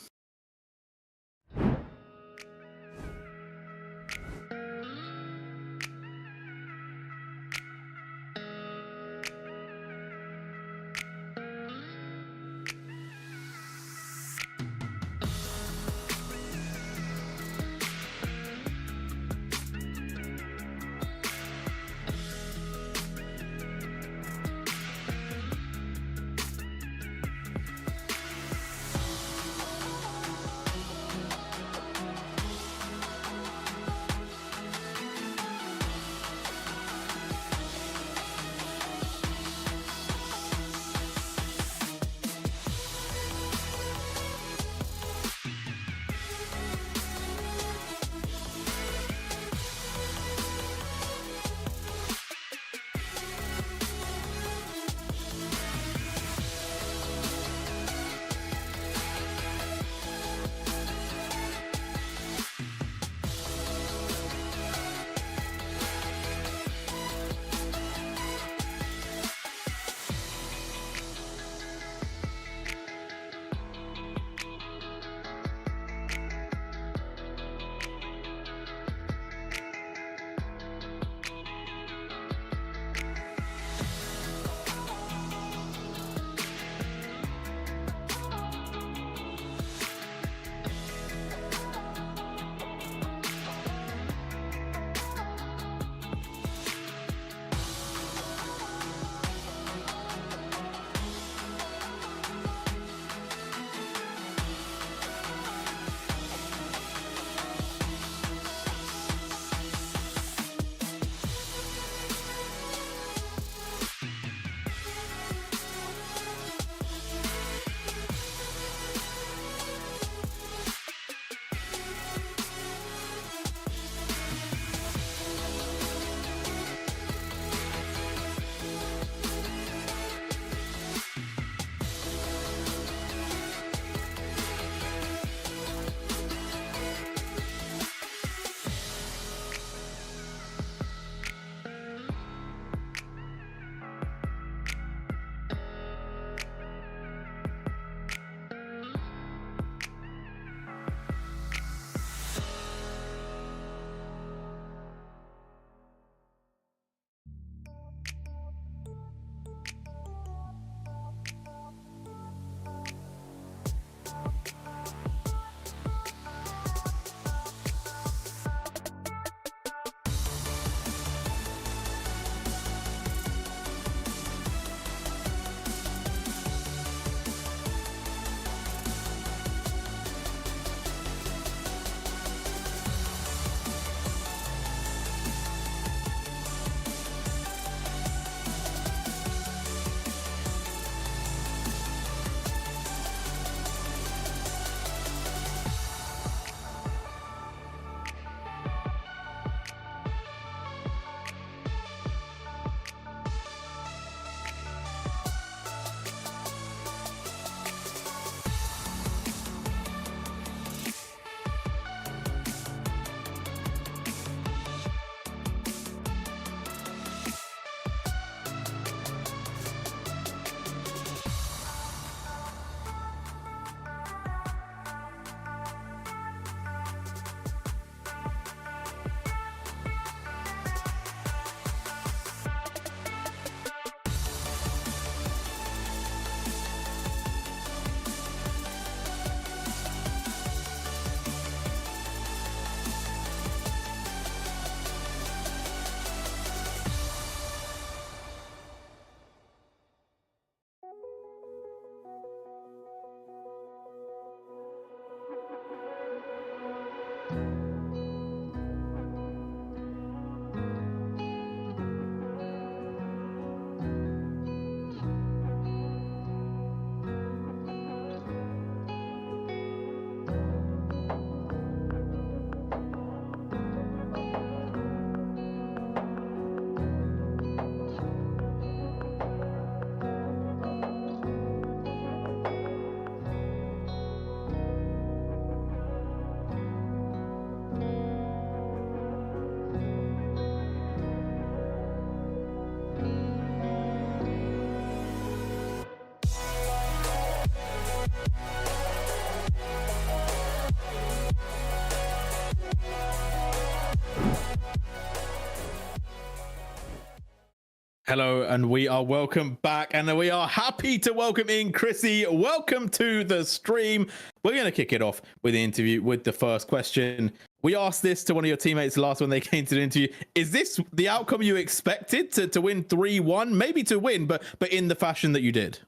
Hello, and we are welcome back, and we are happy to welcome in Chrissy. Welcome to the stream. We're going to kick it off with the interview with the first question. We asked this to one of your teammates last when they came to the interview. Is this the outcome you expected to win 3-1? Maybe to win, but in the fashion that you did?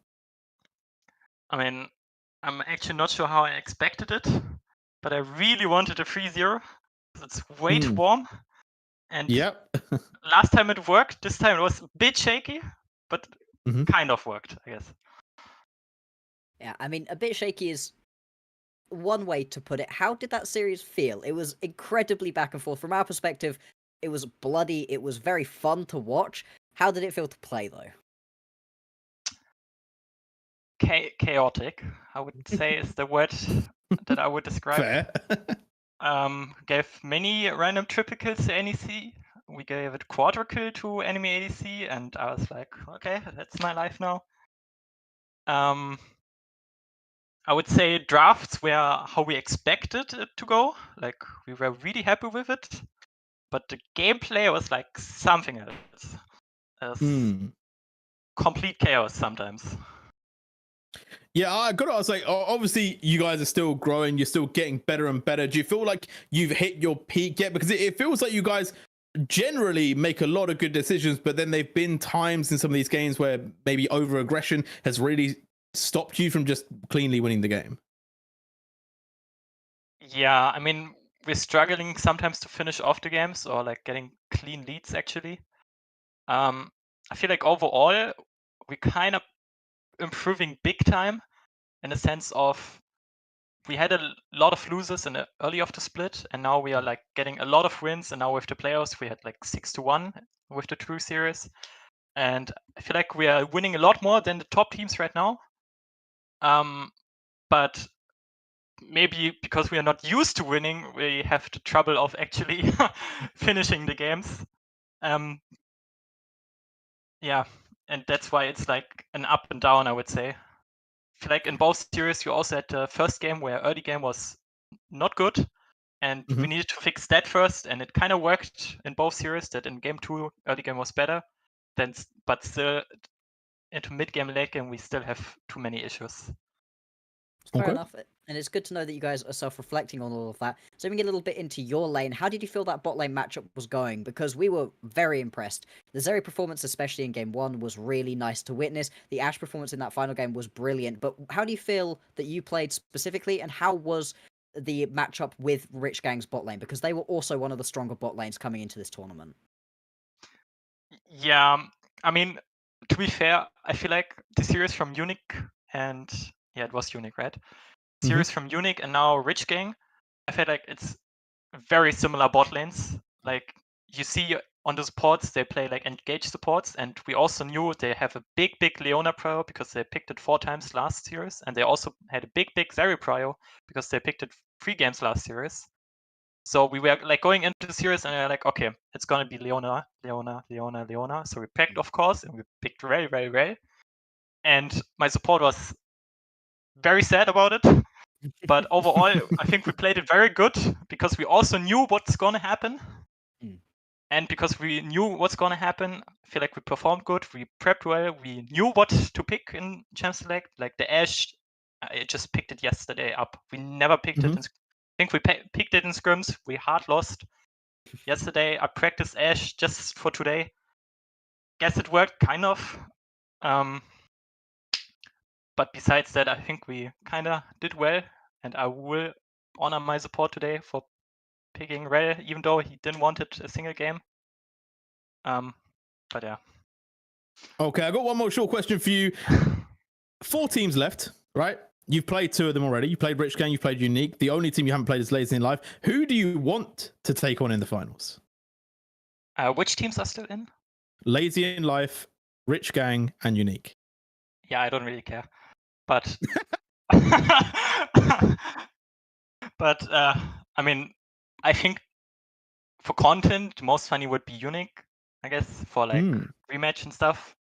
I mean, I'm actually not sure how I expected it, but I really wanted a 3-0. It's way too warm. And Yep. last time it worked. This time it was a bit shaky, but kind of worked, I guess. Yeah, I mean, a bit shaky is one way to put it. How did that series feel? It was incredibly back and forth. From our perspective, it was bloody. It was very fun to watch. How did it feel to play, though? Chaotic, I would say, is the word that I would describe. Fair. Gave many random triple kills to NEC. We gave it quarter kill to enemy ADC, and I was like, okay, that's my life now. I would say drafts were how we expected it to go. Like, we were really happy with it, but the gameplay was like something else. Complete chaos sometimes. Yeah, I got to ask, like, obviously you guys are still growing, you're still getting better and better. Do you feel like you've hit your peak yet? Because it feels like you guys generally make a lot of good decisions, but then there've been times in some of these games where maybe over aggression has really stopped you from just cleanly winning the game. Yeah, I mean, we're struggling sometimes to finish off the games or like getting clean leads actually. I feel like overall we kind of improving big time in the sense of we had a lot of losers in the early of the split, and now we are like getting a lot of wins. And now with the playoffs, we had like 6-1 with the True Series, and I feel like we are winning a lot more than the top teams right now. But maybe because we are not used to winning, we have the trouble of actually finishing the games. Yeah, and that's why it's like an up and down, I would say. I feel like in both series, you also had the first game where early game was not good, and we needed to fix that first, and it kind of worked in both series, that in game 2, early game was better, but still into mid game, late game, we still have too many issues. Fair enough. And it's good to know that you guys are self-reflecting on all of that. So we can get a little bit into your lane. How did you feel that bot lane matchup was going? Because we were very impressed. The Zeri performance, especially in game 1, was really nice to witness. The Ashe performance in that final game was brilliant. But how do you feel that you played specifically, and how was the matchup with Rich Gang's bot lane? Because they were also one of the stronger bot lanes coming into this tournament. Yeah, I mean, to be fair, I feel like the series from Unique and yeah, it was Unique, right? Series from Unique and now Rich Gang, I feel like it's very similar bot lanes. Like you see on the supports, they play like engage supports, and we also knew they have a big Leona prio because they picked it 4 times last series, and they also had a big Zeri prio because they picked it 3 games last series. So we were like going into the series and we were like, okay, it's gonna be Leona. So we picked, of course, and we picked very well. And my support was very sad about it. But overall, I think we played it very good because we also knew what's gonna happen. And because we knew what's gonna happen, I feel like we performed good. We prepped well. We knew what to pick in Champ Select. Like the Ashe, I just picked it yesterday up. We never picked it in. I think we picked it in scrims. We hard lost yesterday. I practiced Ashe just for today. Guess it worked kind of. But besides that, I think we kind of did well, and I will honor my support today for picking Rel, even though he didn't want it a single game. But yeah. Okay, I got one more short question for you. 4 teams left, right? You've played 2 of them already. You played Rich Gang, you've played Unique. The only team you haven't played is Lazy in Life. Who do you want to take on in the finals? Which teams are still in? Lazy in Life, Rich Gang, and Unique. Yeah, I don't really care. But but I mean, I think for content, the most funny would be Unique, I guess, for like rematch and stuff.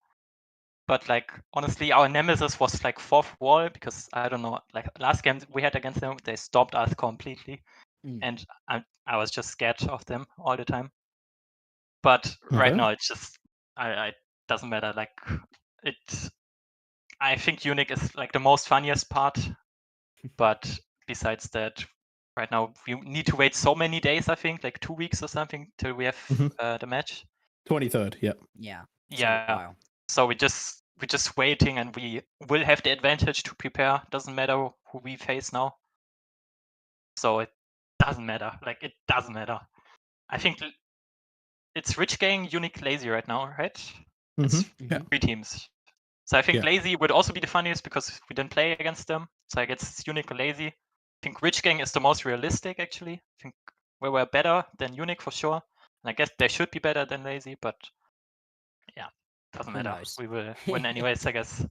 But like honestly, our nemesis was like 4th wall because I don't know, like last game we had against them, they stopped us completely, and I was just scared of them all the time. But right now it's just I doesn't matter. Like it, I think Unique is like the most funniest part, but besides that, right now we need to wait so many days. I think like 2 weeks or something till we have the match. 23rd. Yeah. Yeah. Yeah. So we're just waiting, and we will have the advantage to prepare. Doesn't matter who we face now. So it doesn't matter. Like it doesn't matter. I think it's Rich Gang, Unique, Lazy right now, right? It's Yeah. 3 teams. So I think Yeah. Lazy would also be the funniest because we didn't play against them. So I guess it's Unique or Lazy. I think Rich Gang is the most realistic, actually. I think we were better than Unique for sure. And I guess they should be better than Lazy, but yeah, doesn't Who matter. knows? We will win anyways, I guess.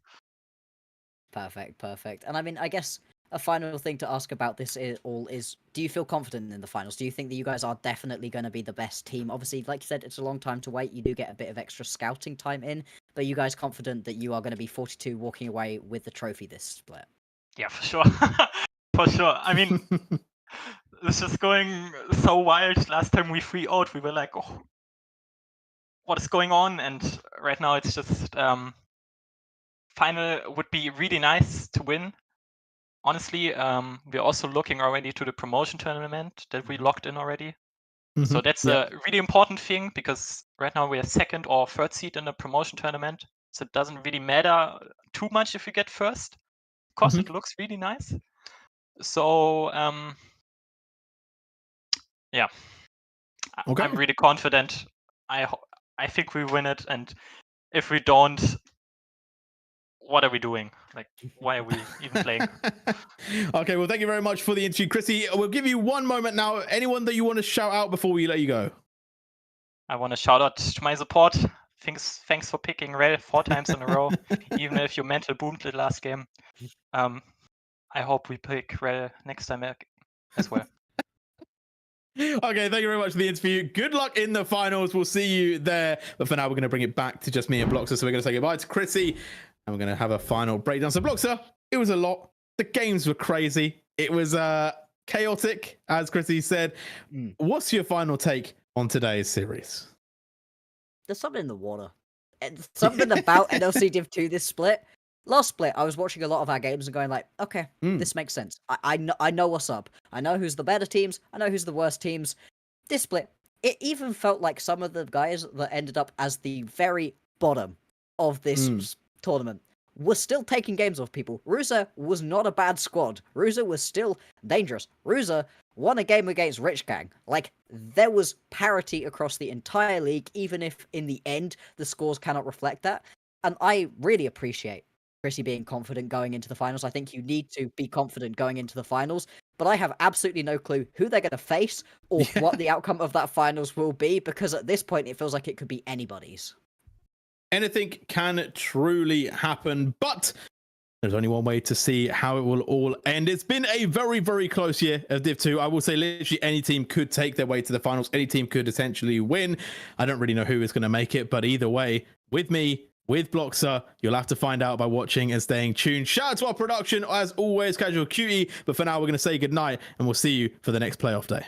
Perfect. And I mean, I guess a final thing to ask about this is, do you feel confident in the finals? Do you think that you guys are definitely going to be the best team? Obviously, like you said, it's a long time to wait. You do get a bit of extra scouting time in, but are you guys confident that you are going to be 42 walking away with the trophy this split? Yeah, for sure. For sure. I mean, it's just going so wild. Last time we 3-0'd, we were like, oh, what is going on? And right now it's just final would be really nice to win. Honestly, we're also looking already to the promotion tournament that we locked in already. So that's a really important thing, because right now we are 2nd or 3rd seed in the promotion tournament. So it doesn't really matter too much if you get first. Of course, it looks really nice. So yeah, Okay. I'm really confident. I think we win it, and if we don't, what are we doing? Like, why are we even playing? Okay, well, thank you very much for the interview, Chrissy. We'll give you one moment now. Anyone that you want to shout out before we let you go? I want to shout out to my support. Thanks for picking Rel 4 times in a row, even if your mental boomed the last game. I hope we pick Rel next time as well. Okay, thank you very much for the interview. Good luck in the finals. We'll see you there. But for now, we're going to bring it back to just me and Bloxer. So we're going to say goodbye to Chrissy, and we're going to have a final breakdown. So Bloxer, it was a lot. The games were crazy. It was chaotic, as Chrissy said. What's your final take on today's series? There's something in the water. Something about NLC Div 2 this split. Last split, I was watching a lot of our games and going like, okay, this makes sense. I know what's up. I know who's the better teams. I know who's the worst teams. This split, it even felt like some of the guys that ended up as the very bottom of this tournament were still taking games off people. Ruza was not a bad squad. Ruza was still dangerous. Ruza won a game against Rich Gang. Like, there was parity across the entire league, even if in the end the scores cannot reflect that. And I really appreciate Chrissy being confident going into the finals. I think you need to be confident going into the finals, but I have absolutely no clue who they're going to face or what the outcome of that finals will be, because at this point it feels like it could be anybody's. Anything can truly happen, but there's only one way to see how it will all end. It's been a very, very close year of Div 2. I will say literally any team could take their way to the finals. Any team could essentially win. I don't really know who is going to make it, but either way, with me, with Bloxer, you'll have to find out by watching and staying tuned. Shout out to our production, as always, Casual Cutie. But for now, we're going to say goodnight, and we'll see you for the next playoff day.